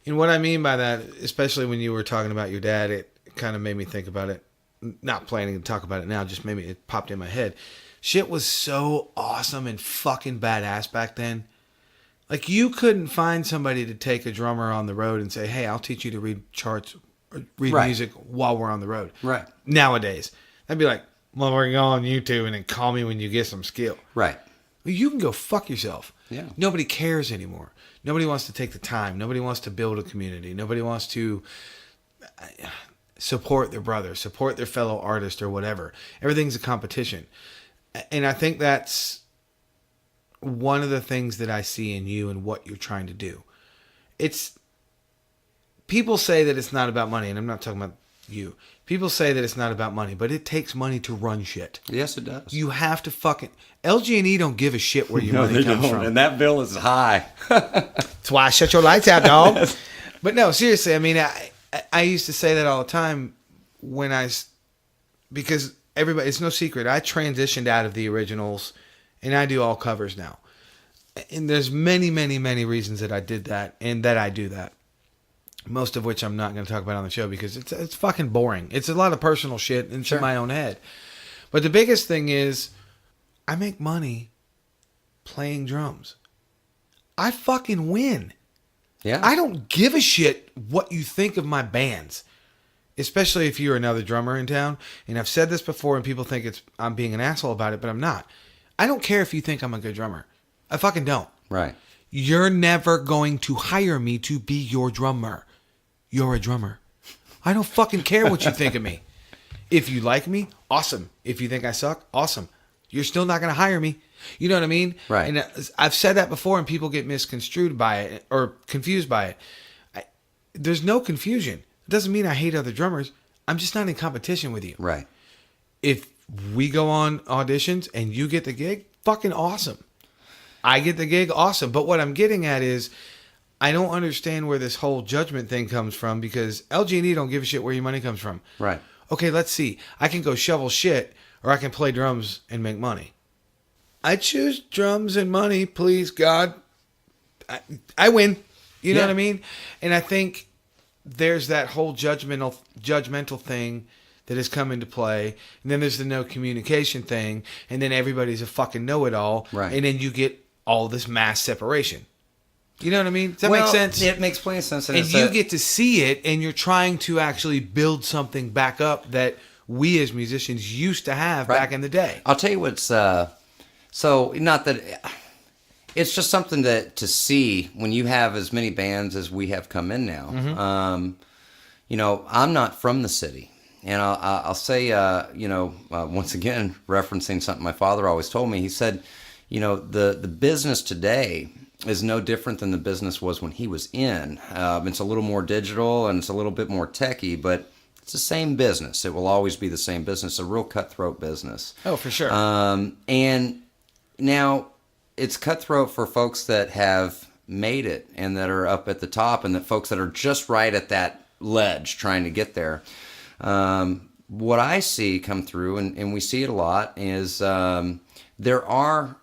And what I mean by that, especially when you were talking about your dad, it kind of made me think about it. Not planning to talk about it now, just maybe it popped in my head. Shit was so awesome and fucking badass back then. Like, you couldn't find somebody to take a drummer on the road and say, hey, I'll teach you to read charts or read music while we're on the road. Right. Nowadays. That'd be like, motherfucker, go on YouTube and then call me when you get some skill. Right. Well, you can go fuck yourself. Yeah. Nobody cares anymore. Nobody wants to take the time. Nobody wants to build a community. Nobody wants to support their brother, support their fellow artist or whatever. Everything's a competition. And I think that's one of the things that I see in you and what you're trying to do. It's, people say that it's not about money, and I'm not talking about you. People say that it's not about money, but it takes money to run shit. Yes, it does. You have to fucking... LG&E don't give a shit where your money comes from. And that bill is high. That's why I shut your lights out, dog. But no, seriously, I mean, I used to say that all the time because everybody, it's no secret, I transitioned out of the originals and I do all covers now. And there's many, many, many reasons that I did that and that I do that. Most of which I'm not going to talk about on the show because it's fucking boring. It's a lot of personal shit and it's in my own head. But the biggest thing is I make money playing drums. I fucking win. Yeah. I don't give a shit what you think of my bands, especially if you're another drummer in town. And I've said this before and people think I'm being an asshole about it, but I'm not. I don't care if you think I'm a good drummer. I fucking don't. Right. You're never going to hire me to be your drummer. You're a drummer. I don't fucking care what you think of me. If you like me, awesome. If you think I suck, awesome. You're still not going to hire me. You know what I mean? Right. And I've said that before and people get misconstrued by it or confused by it. There's no confusion. It doesn't mean I hate other drummers. I'm just not in competition with you. Right. If we go on auditions and you get the gig, fucking awesome. I get the gig, awesome. But what I'm getting at is I don't understand where this whole judgment thing comes from because LG&E don't give a shit where your money comes from. Right. Okay, let's see. I can go shovel shit or I can play drums and make money. I choose drums and money, please, God. I win. You know what I mean? And I think there's that whole judgmental thing that has come into play. And then there's the no communication thing. And then everybody's a fucking know-it-all. Right. And then you get all this mass separation. You know what I mean? Does that make sense? It makes plenty of sense. And you get to see it, and you're trying to actually build something back up that we as musicians used to have back in the day. I'll tell you what's... So, not that... It's just something to see when you have as many bands as we have come in now. Mm-hmm. You know, I'm not from the city. And I'll say, once again, referencing something my father always told me, he said, you know, the business today is no different than the business was when he was in. It's a little more digital and it's a little bit more techie, but it's the same business. It will always be the same business, a real cutthroat business. Oh, for sure. And now it's cutthroat for folks that have made it and that are up at the top, and the folks that are just right at that ledge trying to get there. What I see come through, and we see it a lot, is there are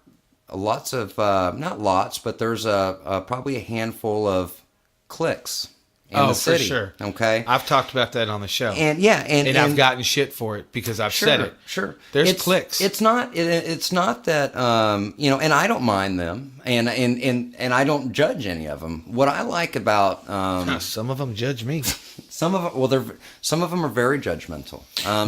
lots of, not lots, but there's probably a handful of cliques in the city. For sure. Okay? I've talked about that on the show. And yeah, and I've gotten shit for it because I've said it. Sure. There's cliques. It's not that and I don't mind them, and I don't judge any of them. What I like about some of them judge me. some of them, some of them are very judgmental.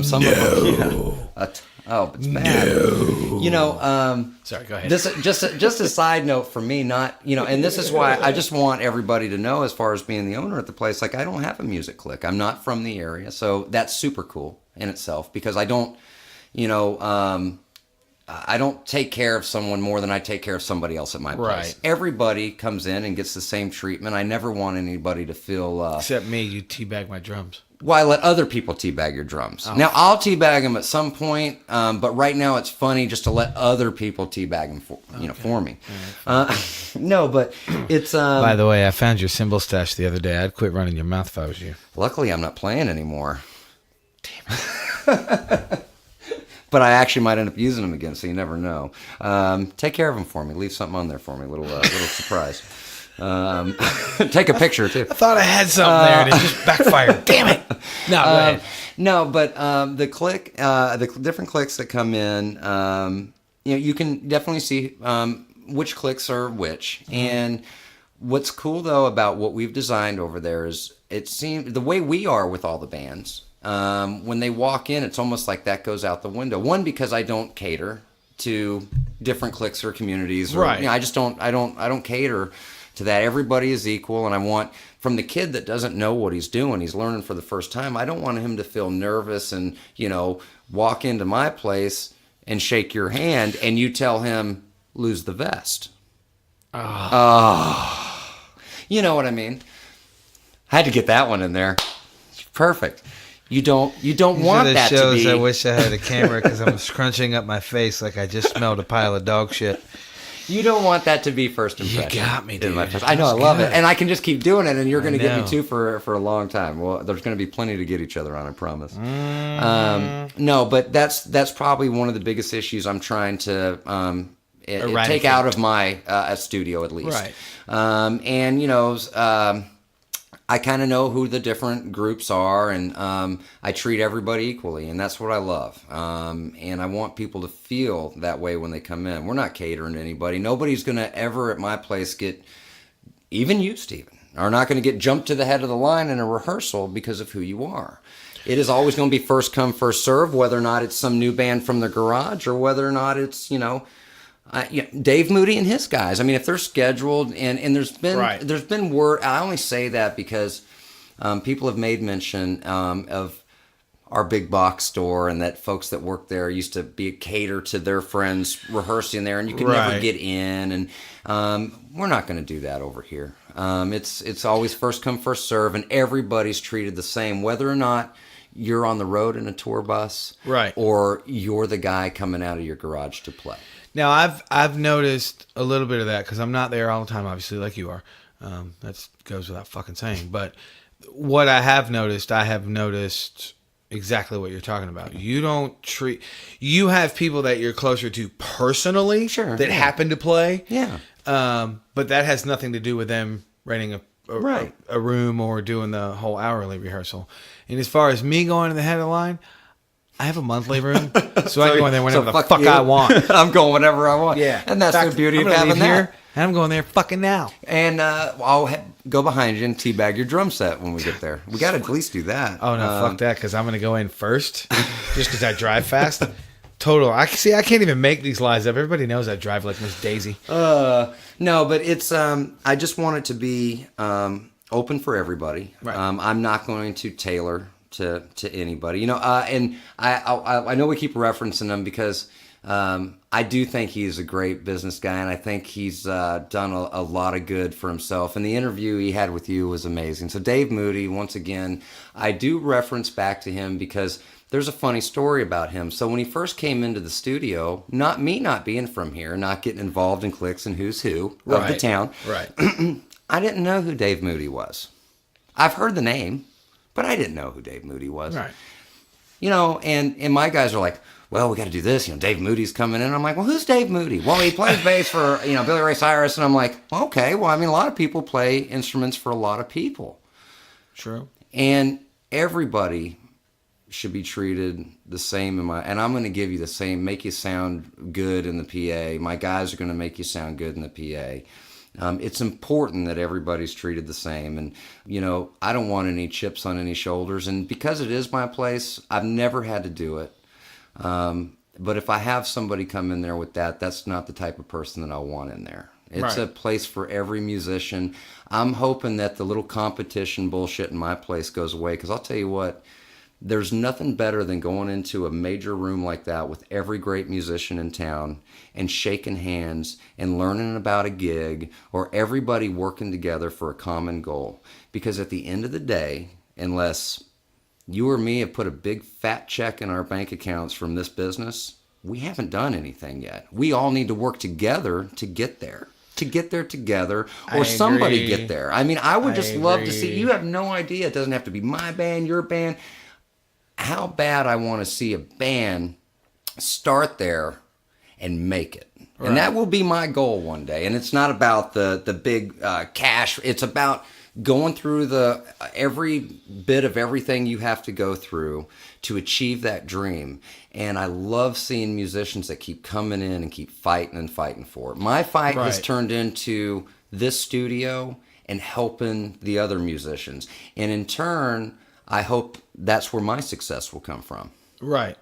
Some of them, it's bad. No. Sorry, go ahead. This just a side note for me, not and this is why I just want everybody to know, as far as being the owner at the place, like, I don't have a music clique. I'm not from the area, so that's super cool in itself, because I don't, I don't take care of someone more than I take care of somebody else at my place. Right. Everybody comes in and gets the same treatment. I never want anybody to feel except me. You teabag my drums. Well, I let other people teabag your drums. Oh. Now, I'll teabag them at some point, but right now it's funny just to let other people teabag them for me. Right. No, but it's... By the way, I found your cymbal stash the other day. I'd quit running your mouth if I was you. Luckily, I'm not playing anymore. Damn it. But I actually might end up using them again, so you never know. Take care of them for me. Leave something on there for me. Little surprise. Take a picture too. I thought I had something there, and it just backfired. Damn it! No, go ahead. No, but the clique, the different cliques that come in, you can definitely see which cliques are which. Mm-hmm. And what's cool though about what we've designed over there is, it seems the way we are with all the bands. When they walk in, it's almost like that goes out the window. One, because I don't cater to different cliques or communities. Or, right. I just don't. I don't cater to that. Everybody is equal, and I want, from the kid that doesn't know what he's doing, he's learning for the first time, I don't want him to feel nervous and walk into my place and shake your hand and you tell him, lose the vest. Oh. You know what I mean? I had to get that one in there. Perfect. You don't want that to be. I wish I had a camera because I'm scrunching up my face like I just smelled a pile of dog shit. You don't want that to be first impression. You got me, dude. I know, I love it. And I can just keep doing it, and you're going to get me too for a long time. Well, there's going to be plenty to get each other on, I promise. No, but that's probably one of the biggest issues I'm trying to take out of my studio, at least. Right. I kind of know who the different groups are, and I treat everybody equally, and that's what I love. And I want people to feel that way when they come in. We're not catering to anybody. Nobody's going to ever at my place get, even you, Stephen, are not going to get jumped to the head of the line in a rehearsal because of who you are. It is always going to be first come, first serve, whether or not it's some new band from the garage or whether or not it's, Dave Moody and his guys. I mean, if they're scheduled, and there's been word. I only say that because people have made mention of our big box store, and that folks that work there used to be cater to their friends rehearsing there, and you could never get in. And we're not going to do that over here. It's always first come, first serve, and everybody's treated the same, whether or not you're on the road in a tour bus, right, or you're the guy coming out of your garage to play. Now, I've noticed a little bit of that because I'm not there all the time, obviously, like you are. That goes without fucking saying. But what I have noticed exactly what you're talking about. You have people that you're closer to personally that happen to play. Yeah. But that has nothing to do with them renting a room or doing the whole hourly rehearsal. And as far as me going to the head of the line, I have a monthly room, so I can go in there whenever the fuck I want. I'm going whenever I want. Yeah. And that's the beauty of having that. Here, and I'm going there fucking now. And I'll go behind you and teabag your drum set when we get there. We got to at least do that. Oh, no, fuck that, because I'm going to go in first, just because I drive fast. Total. I can't even make these lies up. Everybody knows I drive like Miss Daisy. No, but it's, I just want it to be open for everybody. Right. I'm not going to tailor to anybody, and I know we keep referencing him because I do think he's a great business guy, and I think he's done a lot of good for himself. And the interview he had with you was amazing. So Dave Moody, once again, I do reference back to him because there's a funny story about him. So when he first came into the studio, not being from here, not getting involved in cliques and who's who of the town, Right. I didn't know who Dave Moody was. I've heard the name, but I didn't know who Dave Moody was. Right. And my guys are like, well, we got to do this. Dave Moody's coming in. I'm like, well, who's Dave Moody? Well, he plays bass for, Billy Ray Cyrus. And I'm like, well, okay. Well, a lot of people play instruments for a lot of people. True. And everybody should be treated the same and I'm going to give you the same, make you sound good in the PA. My guys are going to make you sound good in the PA. It's important that everybody's treated the same. And, I don't want any chips on any shoulders. And because it is my place, I've never had to do it. But if I have somebody come in there with that's not the type of person that I want in there. It's a place for every musician. I'm hoping that the little competition bullshit in my place goes away. Because I'll tell you what, there's nothing better than going into a major room like that with every great musician in town and shaking hands and learning about a gig, or everybody working together for a common goal. Because at the end of the day, unless you or me have put a big fat check in our bank accounts from this business, we haven't done anything yet. We all need to work together to get there. To get there together, or somebody get there. I would just love to see, you have no idea, it doesn't have to be my band, your band, how bad I want to see a band start there and make it. Right. And that will be my goal one day. And it's not about the big cash. It's about going through every bit of everything you have to go through to achieve that dream. And I love seeing musicians that keep coming in and keep fighting and fighting for it. My fight has turned into this studio and helping the other musicians. And in turn, I hope that's where my success will come from. Right.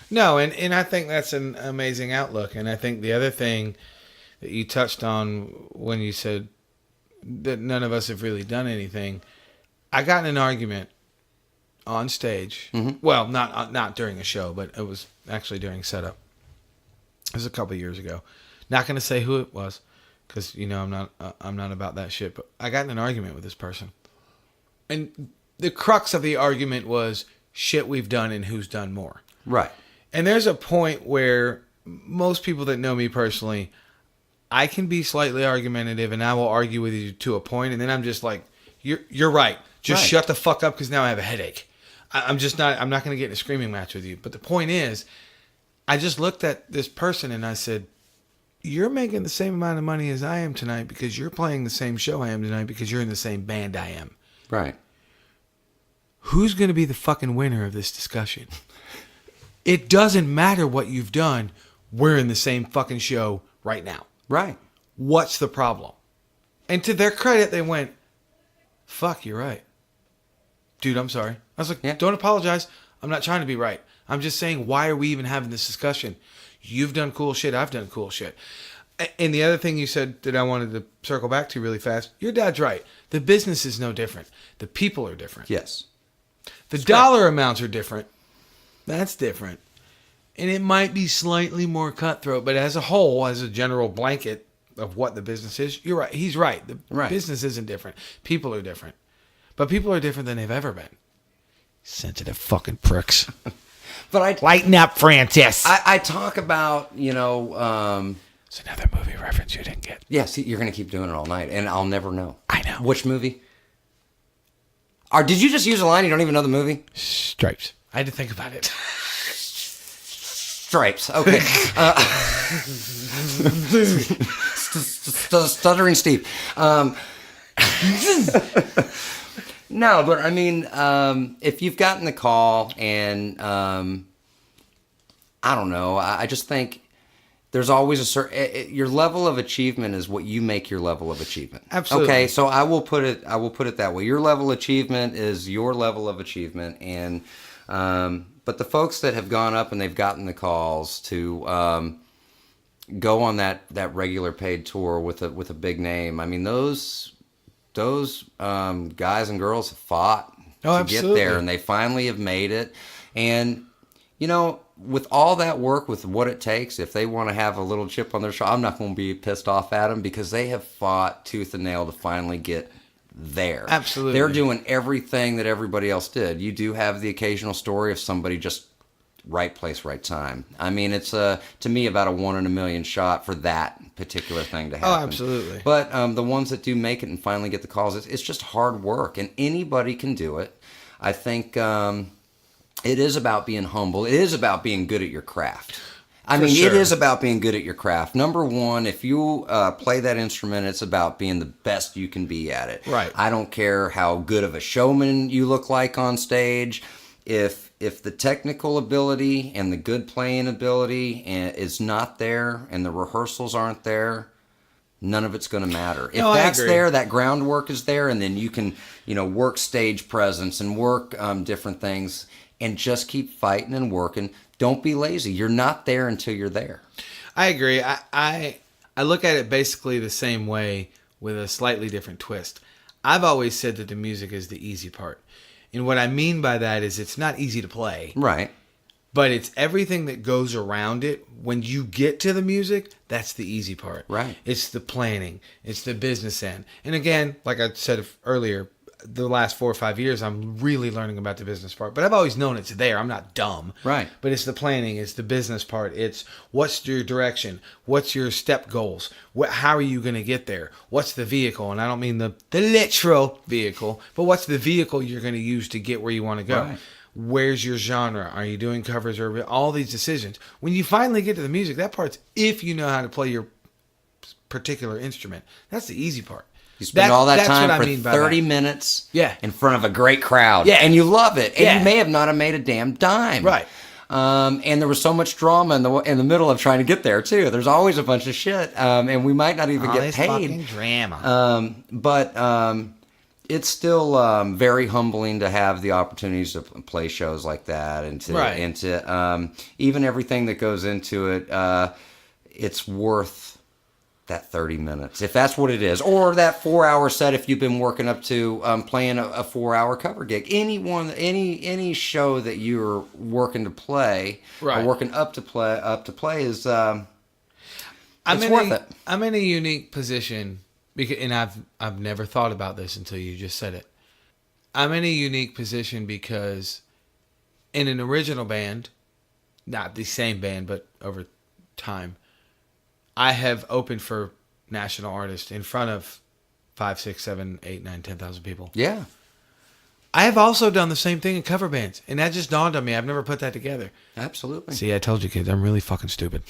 No, and I think that's an amazing outlook. And I think the other thing that you touched on when you said that none of us have really done anything, I got in an argument on stage. Mm-hmm. Well, not during a show, but it was actually during setup. It was a couple of years ago. Not going to say who it was, because I'm not about that shit. But I got in an argument with this person, and the crux of the argument was shit we've done and who's done more. Right. And there's a point where most people that know me personally, I can be slightly argumentative and I will argue with you to a point, and then I'm just like, you're right. Just shut the fuck up, because now I have a headache. I'm not going to get in a screaming match with you. But the point is, I just looked at this person and I said, you're making the same amount of money as I am tonight because you're playing the same show I am tonight because you're in the same band I am. Right. Who's going to be the fucking winner of this discussion? It doesn't matter what you've done. We're in the same fucking show right now. Right. What's the problem? And to their credit, they went, fuck, you're right. Dude, I'm sorry. I was like, Don't apologize. I'm not trying to be right. I'm just saying, why are we even having this discussion? You've done cool shit. I've done cool shit. And the other thing you said that I wanted to circle back to really fast, your dad's right. The business is no different. The people are different. Yes. The dollar amounts are different. That's different. And it might be slightly more cutthroat, but as a whole, as a general blanket of what the business is, you're right. He's right. The business isn't different. People are different. But people are different than they've ever been. Sensitive fucking pricks. But lighten up, Francis. I talk about, It's another movie reference you didn't get. Yeah, see, you're going to keep doing it all night, and I'll never know. I know. Which movie? Or did you just use a line? You don't even know the movie? Stripes. I had to think about it. Stripes. Okay. Stuttering Steve. No, but if you've gotten the call and, I don't know, I just think there's always a certain, your level of achievement is what you make your level of achievement. Absolutely. Okay, so I will put it that way. Your level of achievement is your level of achievement, and, but the folks that have gone up and they've gotten the calls to, go on that regular paid tour with a big name, those guys and girls have fought to get there, and they finally have made it. And, with all that work, with what it takes, if they want to have a little chip on their shoulder, I'm not going to be pissed off at them, because they have fought tooth and nail to finally get there. Absolutely. They're doing everything that everybody else did. You do have the occasional story of somebody just right place, right time. I mean, it's to me about a 1 in a million shot for that particular thing to happen. Oh, absolutely. But the ones that do make it and finally get the calls, it's just hard work, and anybody can do it. I think it is about being humble. It is about being good at your craft. It is about being good at your craft. Number one, if you play that instrument, it's about being the best you can be at it. Right. I don't care how good of a showman you look like on stage. If the technical ability and the good playing ability is not there and the rehearsals aren't there, none of it's going to matter. If that's there, that groundwork is there, and then you can, work stage presence and work different things and just keep fighting and working. Don't be lazy. You're not there until you're there. I agree. I look at it basically the same way with a slightly different twist. I've always said that the music is the easy part. And what I mean by that is it's not easy to play. Right. But it's everything that goes around it. When you get to the music, that's the easy part. Right. It's the planning. It's the business end. And again, like I said earlier, the last 4 or 5 years, I'm really learning about the business part. But I've always known it's there. I'm not dumb. Right. But it's the planning. It's the business part. It's what's your direction? What's your step goals? How are you going to get there? What's the vehicle? And I don't mean the literal vehicle, but what's the vehicle you're going to use to get where you want to go? Right. Where's your genre? Are you doing covers or all these decisions? When you finally get to the music, that part's if you know how to play your particular instrument. That's the easy part. You spend all that time for 30 that. minutes Yeah. in front of a great crowd. Yeah. And you love it. And Yeah. you may have not have made a damn dime. Right. And there was so much drama in the middle of trying to get there, too. There's always a bunch of shit. And we might not even get paid. Fucking drama. But it's still very humbling to have the opportunities to play shows like that. And to even everything that goes into it, it's worth that 30 minutes, if that's what it is, or that 4-hour set if you've been working up to playing a 4-hour cover gig. Any show that you're working to play, right, or working up to play is worth it. I'm in a unique position because, and I've never thought about this until you just said it. I'm in a unique position because in an original band, not the same band, but over time, I have opened for national artists in front of 5, 6, 7, 8, 9, 10,000 people. Yeah. I have also done the same thing in cover bands, and that just dawned on me. I've never put that together. Absolutely. See, I told you, kids, I'm really fucking stupid.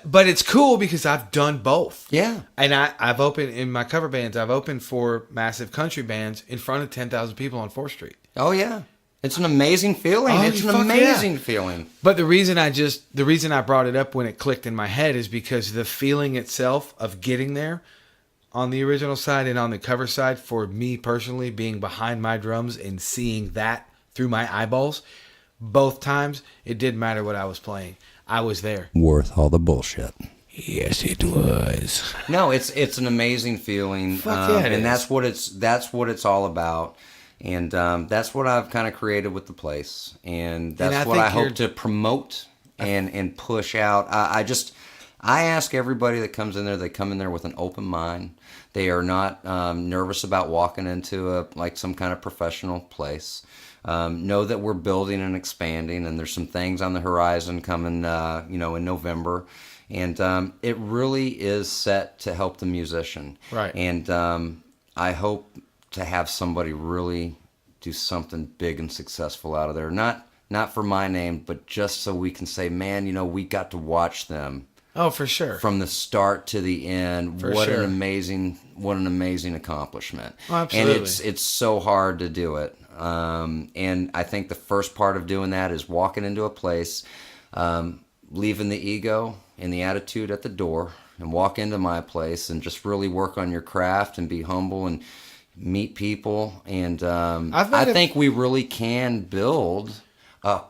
But it's cool because I've done both. Yeah. And I've opened, in my cover bands, I've opened for massive country bands in front of 10,000 people on 4th Street. Oh, yeah. It's an amazing feeling. It's an amazing feeling. But the reason I brought it up when it clicked in my head is because the feeling itself of getting there on the original side and on the cover side, for me personally, being behind my drums and seeing that through my eyeballs, both times, it didn't matter what I was playing. I was there. Worth all the bullshit. Yes, it was. No, it's an amazing feeling. And that's what it's all about. And that's what I've kind of created with the place. And that's what I hope to promote and push out. I ask everybody that comes in there, they come in there with an open mind. They are not nervous about walking into some kind of professional place. Know that we're building and expanding, and there's some things on the horizon coming, in November. And it really is set to help the musician. Right. And I hope to have somebody really do something big and successful out of there. Not for my name, but just so we can say, man, we got to watch them. Oh, for sure. From the start to the end. What an amazing accomplishment. Oh, absolutely. And it's so hard to do it. And I think the first part of doing that is walking into a place, leaving the ego and the attitude at the door, and walk into my place and just really work on your craft and be humble and meet people. And I think we really can build a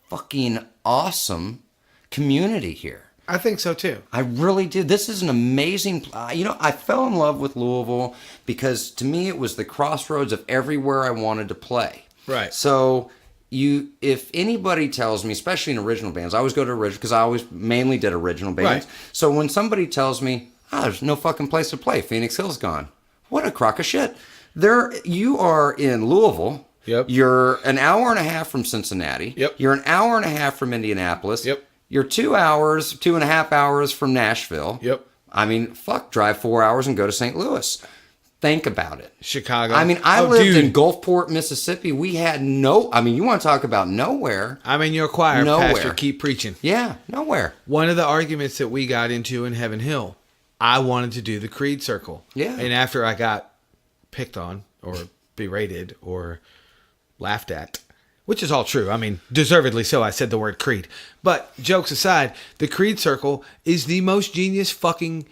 fucking awesome community here. I think so too. I really do. This is an amazing. I fell in love with Louisville because to me it was the crossroads of everywhere I wanted to play. Right. So if anybody tells me, especially in original bands, I always go to original because I always mainly did original bands. Right. So when somebody tells me, there's no fucking place to play, Phoenix Hill's gone. What a crock of shit. You are in Louisville, Yep. You're an hour and a half from Cincinnati. Yep. You're an hour and a half from Indianapolis. Yep. You're 2.5 hours from Nashville. Yep. I mean, drive 4 hours and go to St. Louis. Think about it. Chicago. I mean, I lived in Gulfport, Mississippi. We had you want to talk about nowhere. I'm in your choir, Nowhere. Pastor. Keep preaching. Yeah, nowhere. One of the arguments that we got into in Heaven Hill, I wanted to do the Creed Circle. Yeah. And after I got picked on or berated or laughed at, which is all true. I mean, deservedly so. I said the word Creed. But jokes aside, the Creed Circle is the most genius fucking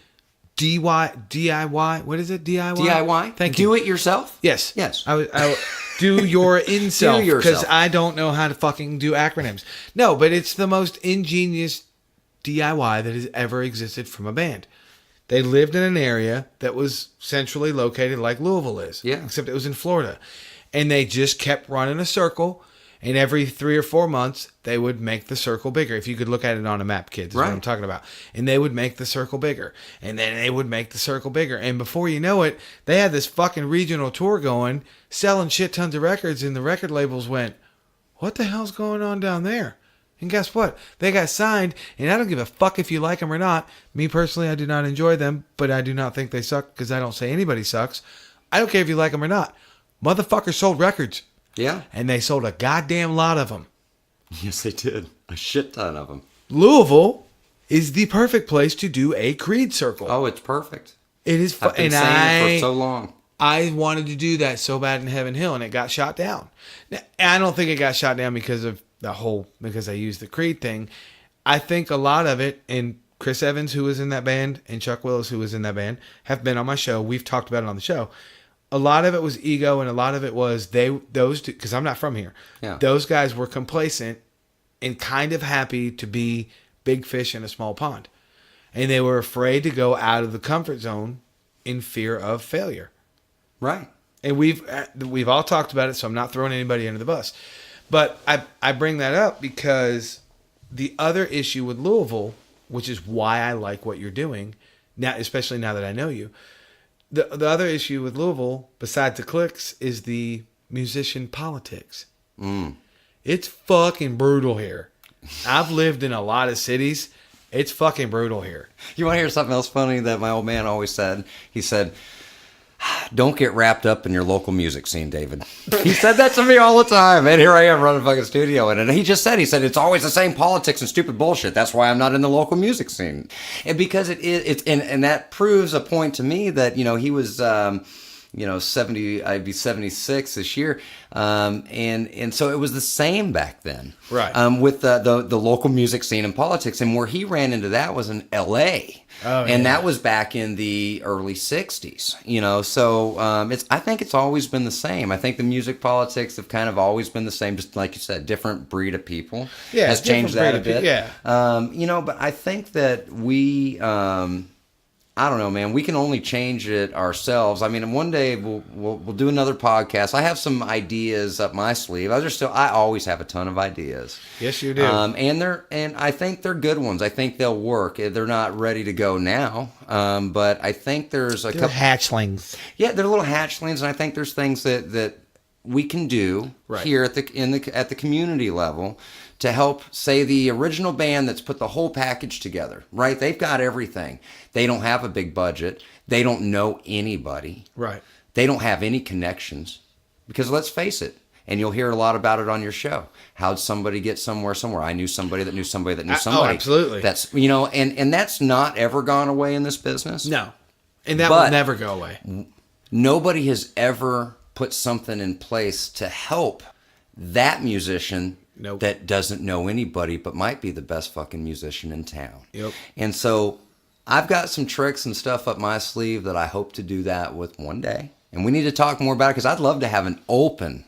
DIY. What is it? DIY? DIY? Thank you. Do it yourself? Yes. Yes. I do your in-self. Do yourself. Because I don't know how to fucking do acronyms. No, but it's the most ingenious DIY that has ever existed from a band. They lived in an area that was centrally located like Louisville is. Yeah. Except it was in Florida. And they just kept running a circle. And every 3 or 4 months, they would make the circle bigger. If you could look at it on a map, kids, is what I'm talking about. And they would make the circle bigger. And then they would make the circle bigger. And before you know it, they had this fucking regional tour going, selling shit tons of records. And the record labels went, what the hell's going on down there? And guess what? They got signed. And I don't give a fuck if you like them or not. Me personally, I do not enjoy them. But I do not think they suck because I don't say anybody sucks. I don't care if you like them or not. Motherfuckers sold records. Yeah. And they sold a goddamn lot of them. Yes, they did. A shit ton of them. Louisville is the perfect place to do a Creed Circle. Oh, it's perfect. It is I've been saying it for so long. I wanted to do that so bad in Heaven Hill, and it got shot down. Now, I don't think it got shot down because I used the Creed thing. I think a lot of it, and Chris Evans, who was in that band, and Chuck Willis, who was in that band, have been on my show. We've talked about it on the show. A lot of it was ego, and a lot of it was because I'm not from here. Yeah. Those guys were complacent and kind of happy to be big fish in a small pond. And they were afraid to go out of the comfort zone in fear of failure. Right. And we've all talked about it, so I'm not throwing anybody under the bus. But I bring that up because the other issue with Louisville, which is why I like what you're doing, now, especially now that I know you, the other issue with Louisville, besides the clicks, is the musician politics. It's fucking brutal here. I've lived in a lot of cities. It's fucking brutal here. You want to hear something else funny that my old man always said? He said, don't get wrapped up in your local music scene, David. He said that to me all the time. And here I am running a fucking studio. And he said, it's always the same politics and stupid bullshit. That's why I'm not in the local music scene. And because and that proves a point to me that, he was, 70, I'd be 76 this year. And so it was the same back then. Right. With the local music scene and politics. And where he ran into that was in L.A., and that was back in the early 60s, so I think it's always been the same. I think the music politics have kind of always been the same, just like you said, different breed of people has changed that a bit. But I think that we, I don't know, man, we can only change it ourselves. I mean, one day we'll do another podcast. I have some ideas up my sleeve. I always have a ton of ideas. Yes, you do. And I think they're good ones. I think they'll work. They're not ready to go now, but I think there's a couple hatchlings. Yeah, they're little hatchlings, and I think there's things that we can do here at the community level to help, say, the original band that's put the whole package together, right? They've got everything. They don't have a big budget. They don't know anybody. Right. They don't have any connections. Because let's face it, and you'll hear a lot about it on your show. How'd somebody get somewhere? I knew somebody that knew somebody that knew somebody. Oh, absolutely. That's, and that's not ever gone away in this business. No. And that will never go away. Nobody has ever put something in place to help that musician that doesn't know anybody but might be the best fucking musician in town. Yep. And so I've got some tricks and stuff up my sleeve that I hope to do that with one day. And we need to talk more about it because I'd love to have an open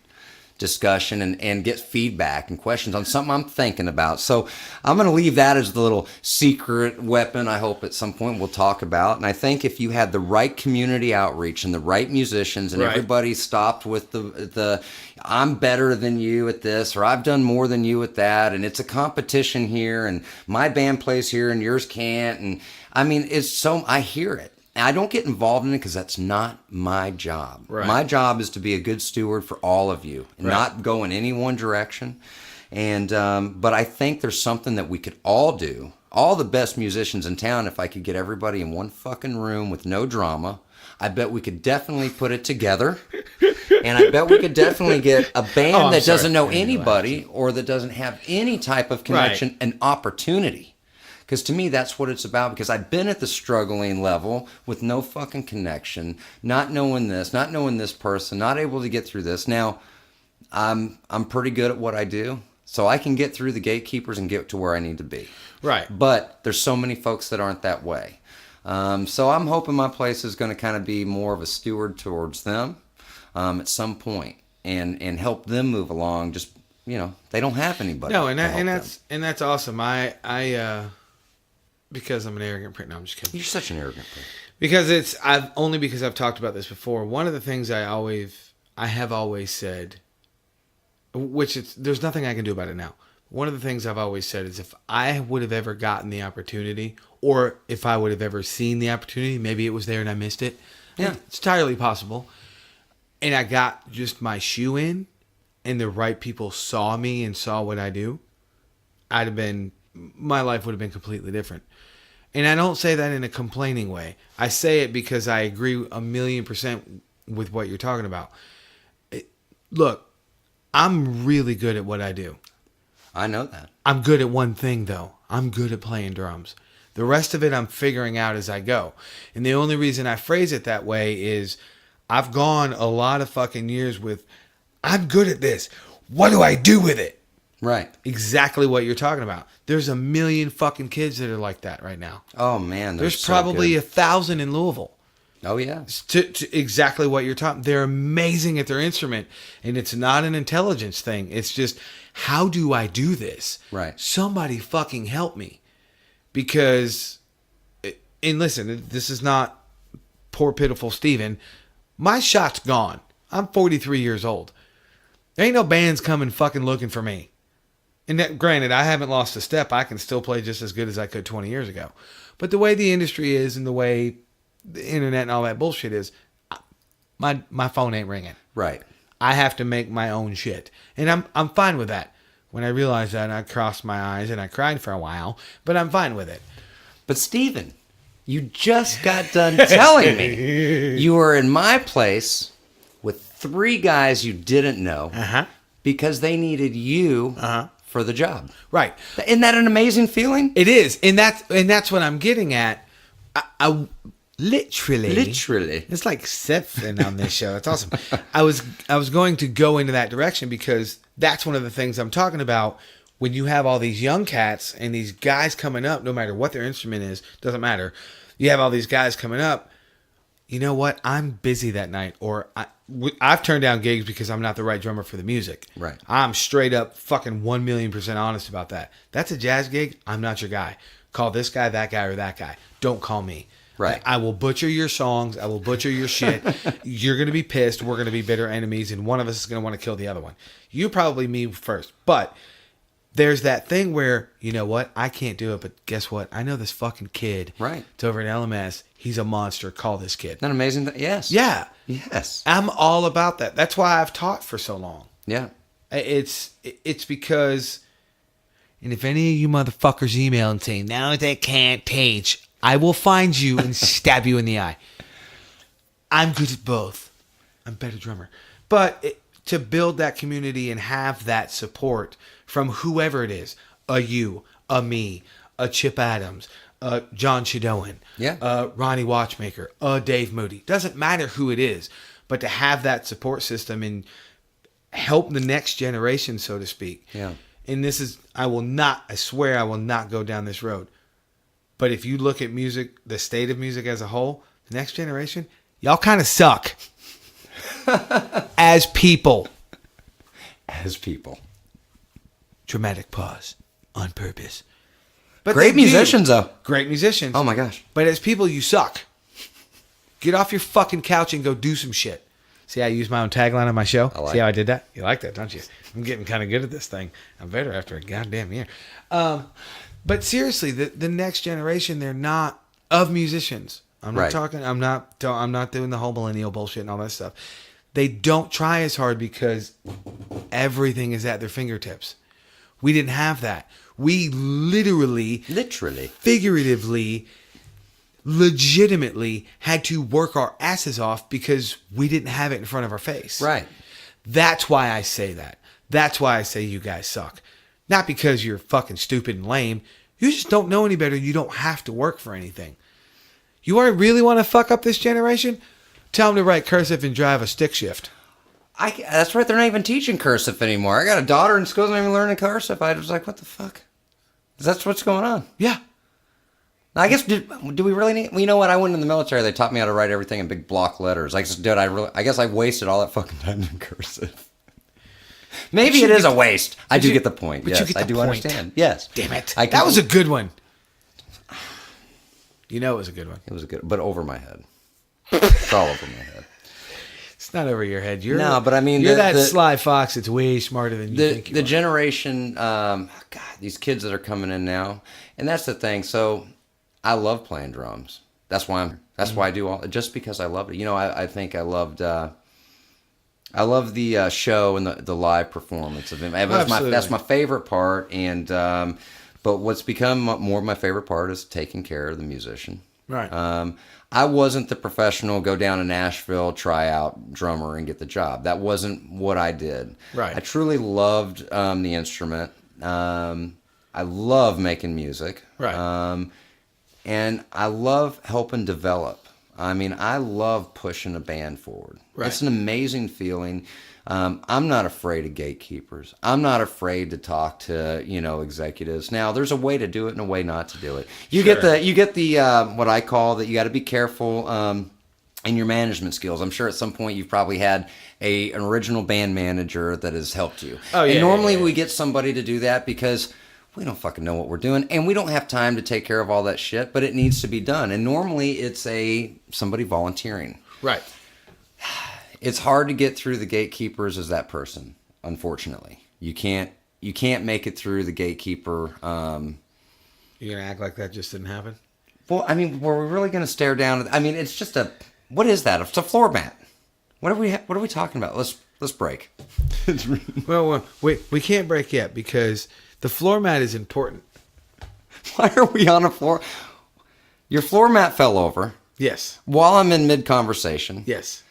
discussion and get feedback and questions on something I'm thinking about. So I'm going to leave that as the little secret weapon I hope at some point we'll talk about. And I think if you had the right community outreach and the right musicians and everybody stopped with the I'm better than you at this, or I've done more than you at that, and it's a competition here, and my band plays here and yours can't. And I mean, I hear it. I don't get involved in it because that's not my job. Right. My job is to be a good steward for all of you and not go in any one direction. And but I think there's something that we could all do. All the best musicians in town, if I could get everybody in one fucking room with no drama, I bet we could definitely put it together. And I bet we could definitely get a band that doesn't know anybody or that doesn't have any type of connection and opportunity. Because to me, that's what it's about. Because I've been at the struggling level with no fucking connection, not knowing this, not knowing this person, not able to get through this. Now, I'm pretty good at what I do, so I can get through the gatekeepers and get to where I need to be. Right. But there's so many folks that aren't that way. So I'm hoping my place is going to kind of be more of a steward towards them at some point and help them move along. Just, they don't have anybody. No, and that's awesome. I because I'm an arrogant prick. No, I'm just kidding. You're such an arrogant prick. Because I've talked about this before. One of the things I have always said, which there's nothing I can do about it now. One of the things I've always said is if I would have ever gotten the opportunity, or if I would have ever seen the opportunity, maybe it was there and I missed it. Yeah. It's entirely possible. And I got just my shoe in, and the right people saw me and saw what I do, my life would have been completely different. And I don't say that in a complaining way. I say it because I agree 1,000,000% with what you're talking about. Look, I'm really good at what I do. I know that. I'm good at one thing, though. I'm good at playing drums. The rest of it I'm figuring out as I go. And the only reason I phrase it that way is I've gone a lot of fucking years with, I'm good at this. What do I do with it? Right. Exactly what you're talking about. There's 1,000,000 fucking kids that are like that right now. Oh, man. There's probably 1,000 in Louisville. Oh, yeah. To exactly what you're talking. They're amazing at their instrument. And it's not an intelligence thing. It's just, how do I do this? Right. Somebody fucking help me. Because, and listen, this is not poor pitiful Steven. My shot's gone. I'm 43 years old. There ain't no bands coming fucking looking for me. And that, granted, I haven't lost a step. I can still play just as good as I could 20 years ago. But the way the industry is and the way the internet and all that bullshit is, my phone ain't ringing. Right. I have to make my own shit. And I'm fine with that. When I realized that, I crossed my eyes and I cried for a while. But I'm fine with it. But Steven, you just got done telling me you were in my place with 3 guys you didn't know because they needed you for the job. Right. Isn't that an amazing feeling? It is. And that's what I'm getting at. I literally. It's like sipping on this show. It's awesome. I was going to go into that direction because that's one of the things I'm talking about. When you have all these young cats and these guys coming up, no matter what their instrument is, doesn't matter. You have all these guys coming up. You know what? I'm busy that night, or I've turned down gigs because I'm not the right drummer for the music. Right. I'm straight up fucking 1,000,000% honest about that. That's a jazz gig. I'm not your guy. Call this guy, that guy, or that guy. Don't call me. Right. I will butcher your songs. I will butcher your shit. You're going to be pissed. We're going to be bitter enemies, and one of us is going to want to kill the other one. You probably me first, but there's that thing where, you know what? I can't do it, but guess what? I know this fucking kid. Right. It's over at LMS. He's a monster. Call this kid. Isn't that amazing? Yes. Yeah. Yes. I'm all about that. That's why I've taught for so long. Yeah. It's because, and if any of you motherfuckers email and say, no, they can't teach, I will find you and stab you in the eye. I'm good at both. I'm a better drummer. But to build that community and have that support from whoever it is, a you, a me, a Chip Adams, John Shadowan, Ronnie Watchmaker, Dave Moody. Doesn't matter who it is, but to have that support system and help the next generation, so to speak. Yeah. And this is, I swear I will not go down this road. But if you look at music, the state of music as a whole, the next generation, y'all kind of suck. As people. As people. Dramatic pause on purpose. But Great musicians, though. Great musicians. Oh, my gosh. But as people, you suck. Get off your fucking couch and go do some shit. See, I use my own tagline on my show. See how I did that? You like that, don't you? I'm getting kind of good at this thing. I'm better after a goddamn year. But seriously, the next generation, they're not of musicians. I'm not talking. I'm not doing the whole millennial bullshit and all that stuff. They don't try as hard because everything is at their fingertips. We didn't have that. We literally, figuratively, legitimately had to work our asses off because we didn't have it in front of our face. Right. That's why I say that. That's why I say you guys suck. Not because you're fucking stupid and lame. You just don't know any better. You don't have to work for anything. You really want to fuck up this generation? Tell them to write cursive and drive a stick shift. That's right. They're not even teaching cursive anymore. I got a daughter in school that's not even learning cursive. I was like, what the fuck? That's what's going on. Yeah. I guess, do we really need... Well, you know what? I went in the military. They taught me how to write everything in big block letters. I guess I wasted all that fucking time in cursive. Maybe it is a waste. I do get the point. Yes, I do understand. Yes. Damn it. That was a good one. You know it was a good one. It was a good... But over my head. It's all over my head. It's not over your head. You're that sly fox that's way smarter than you think you are. The generation... God, these kids that are coming in now. And that's the thing. So... I love playing drums. That's why I do all, just because I love it. You know, I think I love the show and the live performance of him. That's my favorite part. And but what's become more of my favorite part is taking care of the musician. Right. I wasn't the professional go down to Nashville, try out drummer and get the job. That wasn't what I did. Right. I truly loved the instrument. I love making music. Right. And I love helping develop. I mean, I love pushing a band forward. Right. It's an amazing feeling. I'm not afraid of gatekeepers. I'm not afraid to talk to, executives. Now, there's a way to do it and a way not to do it. You get the what I call that you got to be careful in your management skills. I'm sure at some point you've probably had an original band manager that has helped you. Oh, yeah. And normally we get somebody to do that because we don't fucking know what we're doing, and we don't have time to take care of all that shit, but it needs to be done. And normally it's somebody volunteering. Right. It's hard to get through the gatekeepers as that person, unfortunately. You can't make it through the gatekeeper. You're going to act like that just didn't happen? Well, I mean, were we really going to stare down? I mean, it's just what is that? It's a floor mat. What are we talking about? Let's break. Well, we can't break yet because... The floor mat is important. Why are we on a floor? Your floor mat fell over. Yes. While I'm in mid-conversation. Yes.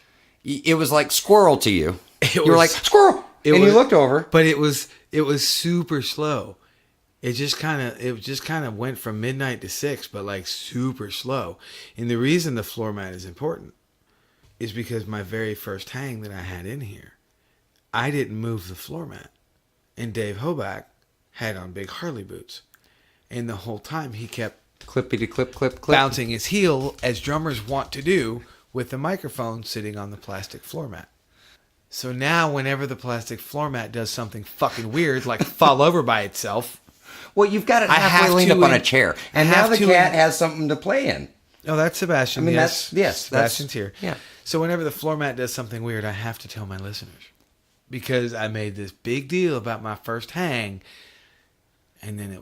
It was like squirrel to you. You were like, squirrel! You looked over. But it was super slow. It just kind of went from midnight to 6, but like super slow. And the reason the floor mat is important is because my very first hang that I had in here, I didn't move the floor mat. And Dave Hoback had on big Harley boots. And the whole time he kept clippity clip clip clip bouncing his heel as drummers want to do with the microphone sitting on the plastic floor mat. So now whenever the plastic floor mat does something fucking weird like fall over by itself, well, you've got it halfway leaned up on a chair. And now the cat has something to play in. Oh, that's Sebastian. I mean, Sebastian's here. Yeah. So whenever the floor mat does something weird, I have to tell my listeners. Because I made this big deal about my first hang. And then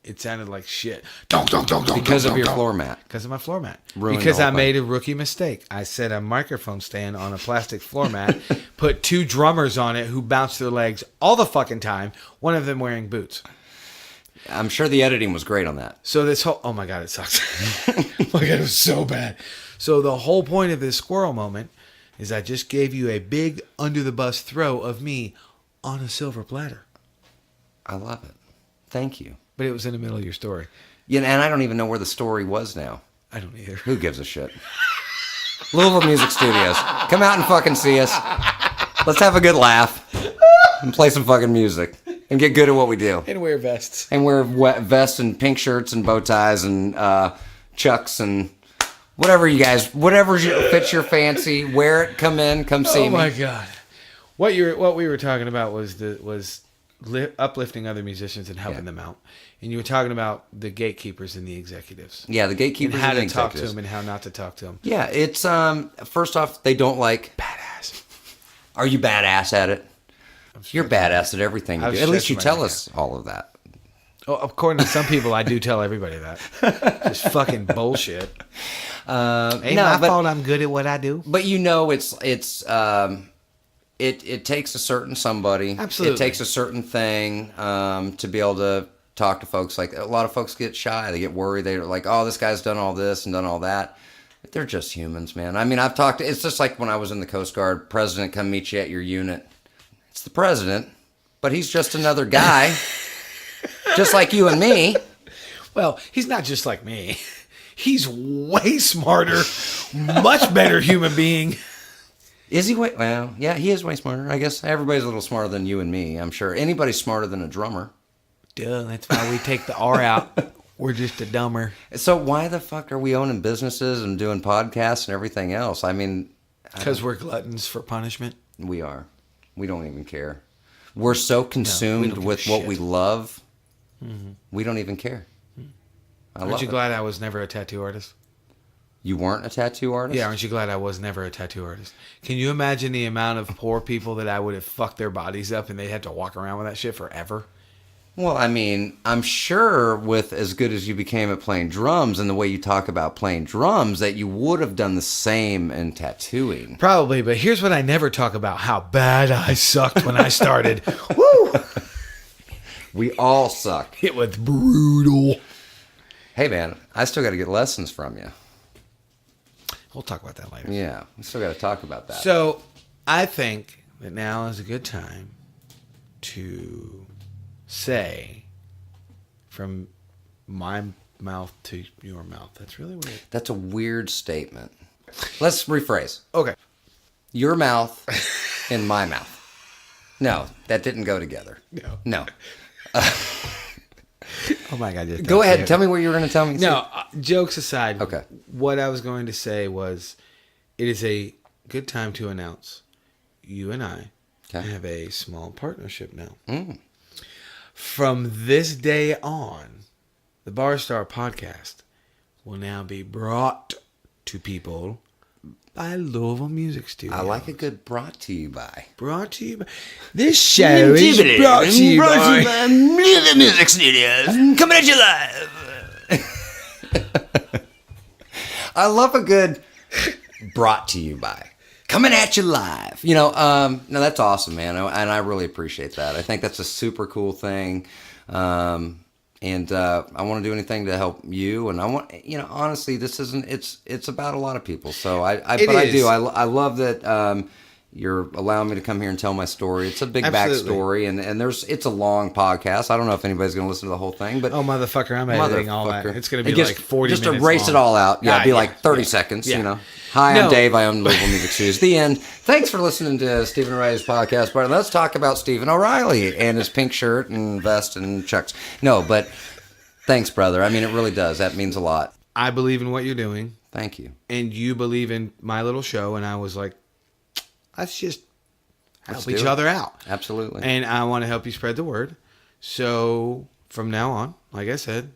it sounded like shit. Because of your floor mat. Because of my floor mat. Because I made a rookie mistake. I set a microphone stand on a plastic floor mat, put 2 drummers on it who bounced their legs all the fucking time, one of them wearing boots. I'm sure the editing was great on that. So this whole... Oh my God, it sucks. Oh my God, it was so bad. So the whole point of this squirrel moment is I just gave you a big under-the-bus throw of me on a silver platter. I love it. Thank you. But it was in the middle of your story. Yeah, and I don't even know where the story was now. I don't either. Who gives a shit? Louisville Music Studios. Come out and fucking see us. Let's have a good laugh. And play some fucking music. And get good at what we do. And wear vests. And wear vests and pink shirts and bow ties and chucks and whatever fits your fancy. Wear it, come in, come see me. Oh my God. What we were talking about was uplifting other musicians and helping them out. And you were talking about the gatekeepers and the executives. Yeah, the gakeepers and how to talk to them and how not to talk to them. Yeah, it's first off, they don't like badass. Are you badass at it? You're badass at everything you do. At least you tell us all of that. Oh, according to some people, I do tell everybody that. Just fucking bullshit. Ain't my fault I'm good at what I do. But it takes a certain somebody. Absolutely. It takes a certain thing to be able to talk to folks. Like, a lot of folks get shy. They get worried. They're like, oh, this guy's done all this and done all that. But they're just humans, man. I mean, it's just like when I was in the Coast Guard, president come meet you at your unit. It's the president, but he's just another guy. Just like you and me. Well, he's not just like me. He's way smarter, much better human being. Is he way? Well, yeah, he is way smarter. I guess everybody's a little smarter than you and me. I'm sure anybody's smarter than a drummer. Duh, that's why we take the R out. We're just a dumber. So why the fuck are we owning businesses and doing podcasts and everything else? I mean, because we're gluttons for punishment. We are. We don't even care. We're so consumed with what we love. Mm-hmm. We don't even care. Aren't you glad I was never a tattoo artist? You weren't a tattoo artist? Yeah, aren't you glad I was never a tattoo artist? Can you imagine the amount of poor people that I would have fucked their bodies up and they had to walk around with that shit forever? Well, I mean, I'm sure with as good as you became at playing drums and the way you talk about playing drums that you would have done the same in tattooing. Probably, but here's what I never talk about, how bad I sucked when I started. Woo! We all suck. It was brutal. Hey, man, I still got to get lessons from you. We'll talk about that later. Yeah, we still got to talk about that. So, I think that now is a good time to say from my mouth to your mouth. That's really weird. That's a weird statement. Let's rephrase. Okay. Your mouth and my mouth. No, that didn't go together. No. Oh my God. Go ahead. Tell me what you were going to tell me. No, jokes aside. Okay. What I was going to say was it is a good time to announce you and I have a small partnership now. Mm. From this day on, the Bar Star podcast will now be brought to people by Louisville Music Studios. I like a good brought to you by. Brought to you by. This show is brought to you by Louisville Music Studios. Coming at you live. I love a good brought to you by. Coming at you live. You know, no, that's awesome, man. And I really appreciate that. I think that's a super cool thing. And I want to do anything to help you. And I want, you know, honestly, this isn't, it's about a lot of people. So I love that you're allowing me to come here and tell my story. It's a big backstory, and it's a long podcast. I don't know if anybody's going to listen to the whole thing, but oh, motherfucker, I'm editing all that. It's going to be like 40 minutes just erase it all out. Yeah, it'd be like 30 seconds, you know. Hi, I'm Dave. I own Louisville Music Studios. The end. Thanks for listening to Stephen O'Reilly's podcast. But let's talk about Stephen O'Reilly and his pink shirt and vest and chucks. No, but thanks, brother. I mean, it really does. That means a lot. I believe in what you're doing. Thank you. And you believe in my little show. And I was like, let's just help each other out. Absolutely. And I want to help you spread the word. So from now on, like I said,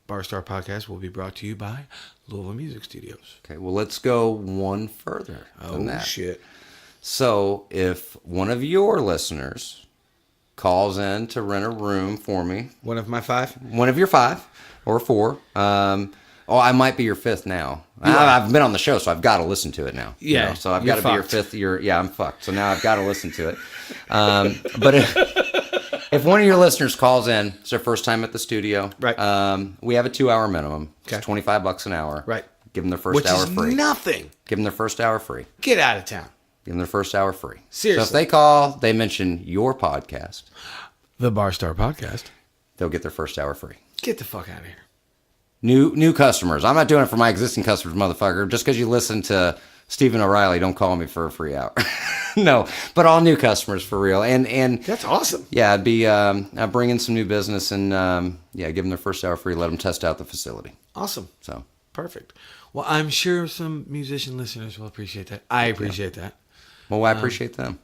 Bar Star Podcast will be brought to you by Louisville Music Studios. Okay, well, let's go one further than that. Oh, shit. So if one of your listeners calls in to rent a room for me. One of my 5? One of your 5 or 4. I might be your 5th now. I've been on the show, so I've got to listen to it now. Yeah. You know? So I've got to be your 5th. Yeah, I'm fucked. So now I've got to listen to it. But if one of your listeners calls in, it's their first time at the studio. Right. We have a 2-hour minimum. Okay. It's $25 an hour. Right. Give them their first hour free. Which is nothing. Give them their first hour free. Get out of town. Give them their first hour free. Seriously. So if they call, they mention your podcast. The Bar Star Podcast. They'll get their first hour free. Get the fuck out of here. New customers. I'm not doing it for my existing customers, motherfucker. Just because you listen to Stephen O'Reilly, don't call me for a free hour. No, but all new customers for real. And that's awesome. Yeah, I'd be bringing some new business and give them their first hour free. Let them test out the facility. Awesome. So perfect. Well, I'm sure some musician listeners will appreciate that. I appreciate that. Well, I appreciate them.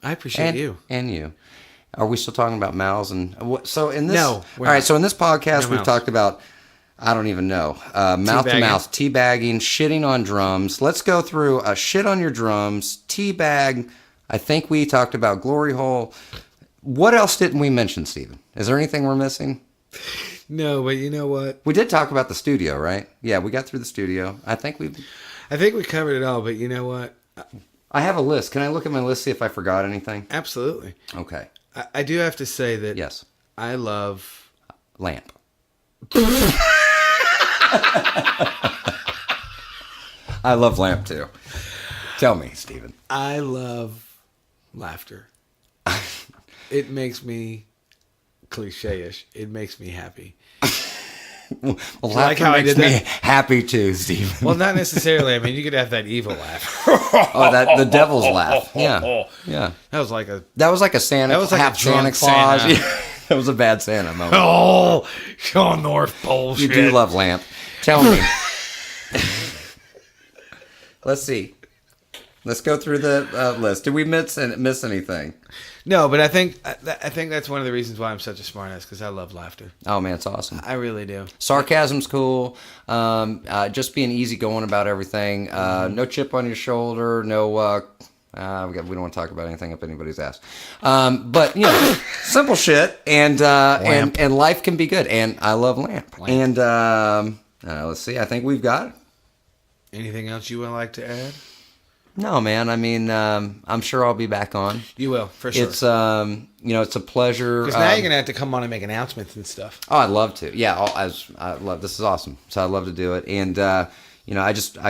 I appreciate you. And you. Are we still talking about mouths and so in this? No. All right. So in this podcast, we've talked about. I don't even know. Mouth to mouth, teabagging, shitting on drums. Let's go through a shit on your drums, teabag. I think we talked about glory hole. What else didn't we mention, Stephen? Is there anything we're missing? No, but you know what? We did talk about the studio, right? Yeah, we got through the studio. I think we covered it all, but you know what? I have a list. Can I look at my list, see if I forgot anything? Absolutely. Okay. I do have to say that Yes. I love... Lamp. I love Lamp, too. Tell me, Steven. I love laughter. It makes me cliche-ish. It makes me happy. Well, like laughter how I makes did me that? happy, too, Steven. Well, not necessarily. I mean, you could have that evil laugh. Oh, the devil's laugh. Yeah. Yeah. That was like a... That was like a Santa. That was like half a drunk Santa Claus. Santa. Yeah. That was a bad Santa moment. Oh, Sean North bullshit. You do love Lamp. Tell me. Let's see. Let's go through the list. Did we miss anything? No, but I think that's one of the reasons why I'm such a smartass, because I love laughter. Oh, man, it's awesome. I really do. Sarcasm's cool. Just being easygoing about everything. No chip on your shoulder. No. We don't want to talk about anything up anybody's ass. But simple shit, and life can be good. And I love Lamp. And let's see. I think we've got it. Anything else you would like to add? No, man. I mean, I'm sure I'll be back on. You will, for sure. It's it's a pleasure. Because now you're gonna have to come on and make announcements and stuff. Oh, I'd love to. Yeah, I love this is awesome. So I'd love to do it. And I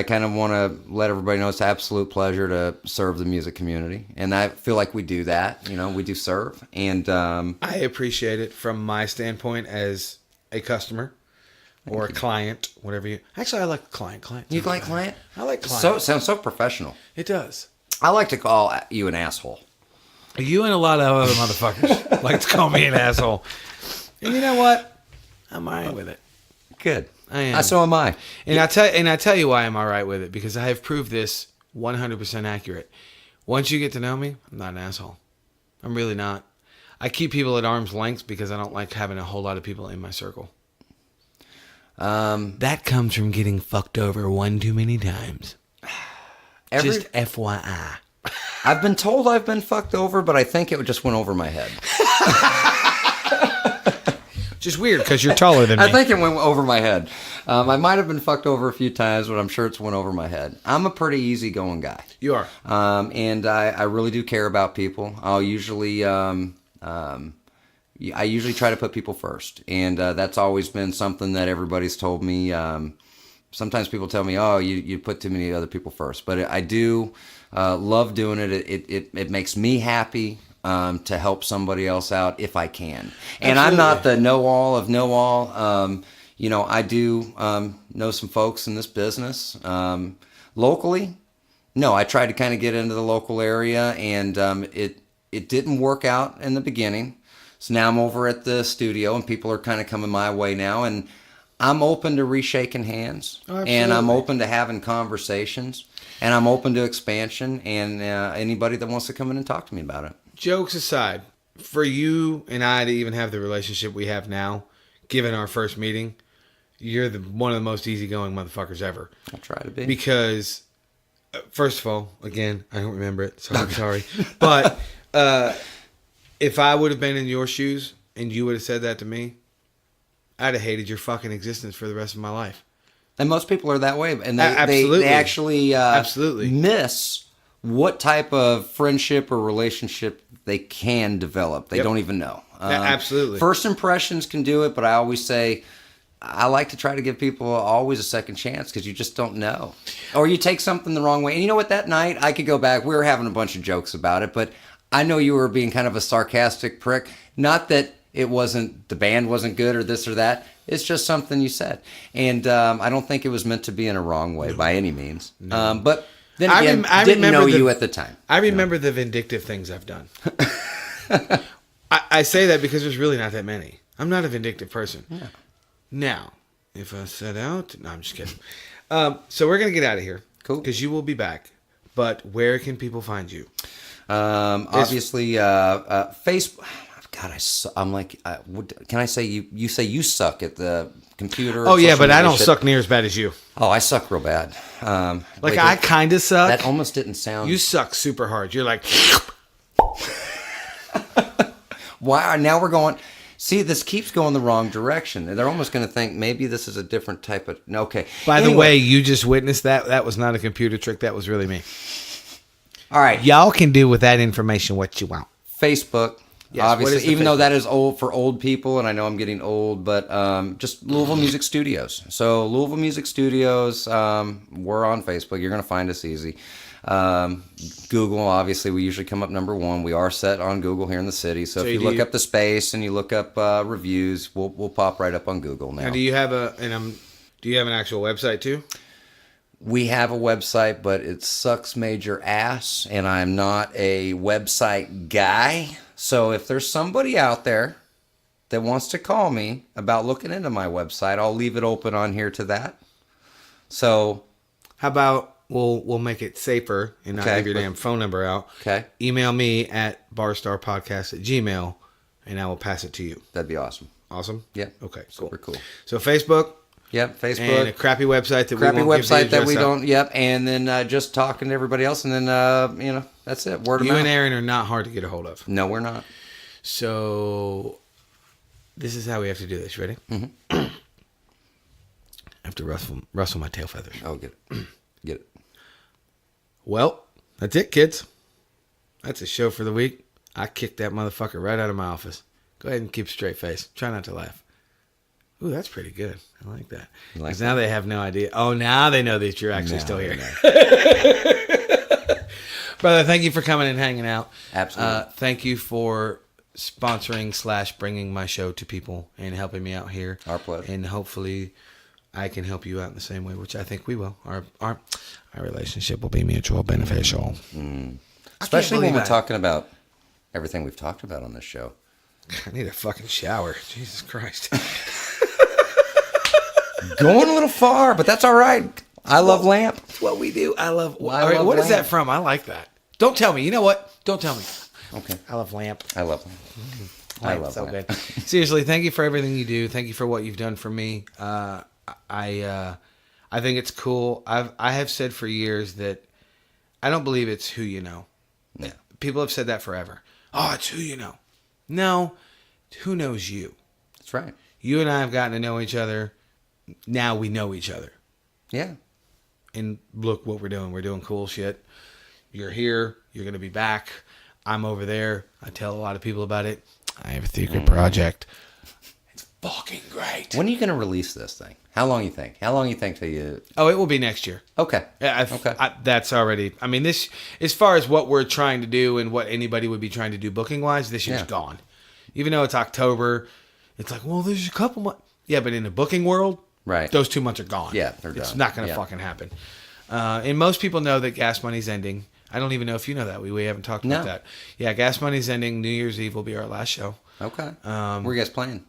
kind of want to let everybody know it's an absolute pleasure to serve the music community, and I feel like we do that. We do serve, and I appreciate it from my standpoint as a customer. Or a client, whatever you... Actually, I like client. You like client? I like client. So sounds so professional. It does. I like to call you an asshole. You and a lot of other motherfuckers like to call me an asshole. And you know what? I'm all right with it. Good. I am. So am I. And I tell you why I'm all right with it, because I have proved this 100% accurate. Once you get to know me, I'm not an asshole. I'm really not. I keep people at arm's length because I don't like having a whole lot of people in my circle. That comes from getting fucked over one too many times. Just FYI. I've been told I've been fucked over, but I think it just went over my head. Just weird, because you're taller than me. I think it went over my head. I might have been fucked over a few times, but I'm sure it's went over my head. I'm a pretty easygoing guy. You are. And I really do care about people. I'll usually... I usually try to put people first, and that's always been something that everybody's told me. Sometimes people tell me, "Oh, you put too many other people first," but I do love doing it. It makes me happy to help somebody else out if I can. And I'm not the know-all of know-all. I do know some folks in this business locally. No, I tried to kind of get into the local area, and it didn't work out in the beginning. So now I'm over at the studio, and people are kind of coming my way now, and I'm open to reshaking hands, and I'm open to having conversations, and I'm open to expansion, and anybody that wants to come in and talk to me about it. Jokes aside, for you and I to even have the relationship we have now, given our first meeting, you're one of the most easygoing motherfuckers ever. I try to be. Because, first of all, again, I don't remember it, so I'm sorry. But... if I would have been in your shoes and you would have said that to me, I'd have hated your fucking existence for the rest of my life. And most people are that way, and they actually absolutely miss what type of friendship or relationship they can develop. They don't even know. Absolutely. First impressions can do it, but I always say I like to try to give people always a second chance, because you just don't know. Or you take something the wrong way. And you know what? That night, I could go back. We were having a bunch of jokes about it, but I know you were being kind of a sarcastic prick. Not that the band wasn't good or this or that. It's just something you said. And I don't think it was meant to be in a wrong way by any means. No. But then again, I didn't know you at the time. I remember the vindictive things I've done. I say that because there's really not that many. I'm not a vindictive person. Yeah. Now, if I set out... No, I'm just kidding. So we're going to get out of here. Cool. Because you will be back. But where can people find you? Obviously, Facebook. God, I'm like, can I say you say you suck at the computer? Oh yeah, but I don't suck near as bad as you. Oh, I suck real bad. I kind of suck. That almost didn't sound. You suck super hard. You're like. Why? Now we're going. See, this keeps going the wrong direction. They're almost going to think maybe this is a different type of... Okay. By the way, you just witnessed that. That was not a computer trick. That was really me. All right. Y'all can do with that information what you want. Facebook, Yes, obviously, even Facebook? though that is old for old people, and I know I'm getting old, but just Louisville Music Studios. So Louisville Music Studios, we're on Facebook. You're going to find us easy. Google, obviously, we usually come up number one. We are set on Google here in the city. So if you look up the space and you look up reviews, we'll pop right up on Google now. Now, do you have an actual website too? We have a website, but it sucks major ass, and I'm not a website guy. So if there's somebody out there that wants to call me about looking into my website, I'll leave it open on here to that. So how about we'll make it safer and not give your damn phone number out. Okay. Email me at barstarpodcast@gmail.com, and I will pass it to you. That'd be awesome. Awesome? Yeah. Okay, Super cool. So Facebook. Yep, Facebook. And a crappy website that we won't give the that we address out. don't. Yep, and then just talking to everybody else, and then that's it. Word of You mouth. and Aaron are not hard to get a hold of. No, we're not. So this is how we have to do this. Ready? Mm-hmm. I have to rustle my tail feathers. Oh, get it. Get it. Well, that's it, kids. That's a show for the week. I kicked that motherfucker right out of my office. Go ahead and keep a straight face. Try not to laugh. Ooh, that's pretty good. I like that. Because now they have no idea. Oh, now they know that you're actually still here. Brother, thank you for coming and hanging out. Absolutely. Thank you for sponsoring / bringing my show to people and helping me out here. Our pleasure. And hopefully I can help you out in the same way, which I think we will. Our relationship will be mutual beneficial. Especially when we're talking about everything we've talked about on this show. I need a fucking shower. Jesus Christ. Going a little far, but that's all right. I love lamp. That's what we do. I love... I all right, love what is lamp. that from? I like that. Don't tell me. You know what? Don't tell me. Okay. I love lamp. I love lamp. I love so lamp. good. Seriously, thank you for everything you do. Thank you for what you've done for me. I think it's cool. I have said for years that I don't believe it's who you know. Yeah. People have said that forever. Oh, it's who you know. No, who knows you? That's right. You and I have gotten to know each other. Now we know each other. Yeah. And look what we're doing. We're doing cool shit. You're here. You're going to be back. I'm over there. I tell a lot of people about it. I have a secret project. It's fucking great. When are you going to release this thing? How long you think? How long you think till you... Oh, it will be next year. Okay. Yeah, that's already... I mean, this... As far as what we're trying to do and what anybody would be trying to do booking-wise, this year's gone. Even though it's October, it's like, well, there's a couple months. Yeah, but in the booking world... Right. Those 2 months are gone. Yeah, they're done. It's not going to fucking happen. And most people know that Gas Money's ending. I don't even know if you know that. We haven't talked about that. Yeah, Gas Money's ending. New Year's Eve will be our last show. Okay. Where are you guys playing?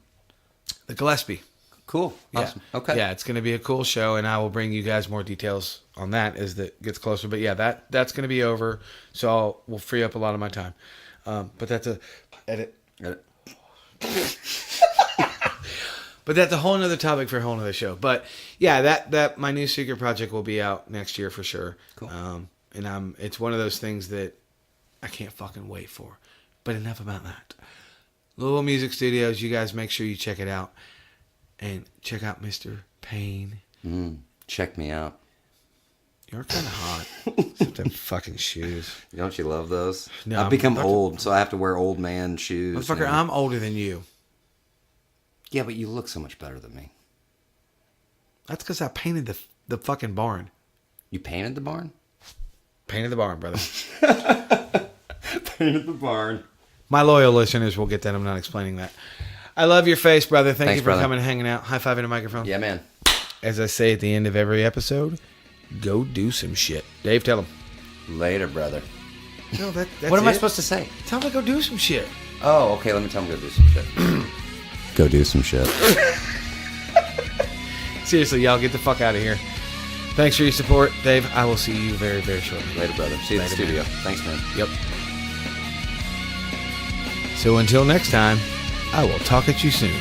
The Gillespie. Cool. Awesome. Yeah. Okay. Yeah, it's going to be a cool show, and I will bring you guys more details on that as it gets closer. But yeah, that's going to be over, so we'll free up a lot of my time. But that's a edit. But that's a whole nother topic for a whole nother show. But yeah, that my new secret project will be out next year for sure. Cool. And it's one of those things that I can't fucking wait for. But enough about that. Louisville Music Studios, you guys make sure you check it out. And check out Mr. Payne. Check me out. You're kind of hot. Except them fucking shoes. Don't you love those? No, I've become old, so I have to wear old man shoes. Motherfucker, and... I'm older than you. Yeah, but you look so much better than me. That's because I painted the fucking barn. You painted the barn? Painted the barn, brother. Painted the barn. My loyal listeners will get that. I'm not explaining that. I love your face, brother. Thank Thanks, you for brother. coming and hanging out. High five in the microphone. Yeah, man. As I say at the end of every episode, go do some shit. Dave, tell him. Later, brother. No, that's What am I it. supposed to say? Tell him to go do some shit. Oh, okay. Let me tell him to go do some shit. Go do some shit. Seriously, y'all, get the fuck out of here. Thanks for your support, Dave. I will see you very, very shortly. Later, brother. See you in the Later, studio. man. Thanks, man. Yep. So until next time, I will talk at you soon.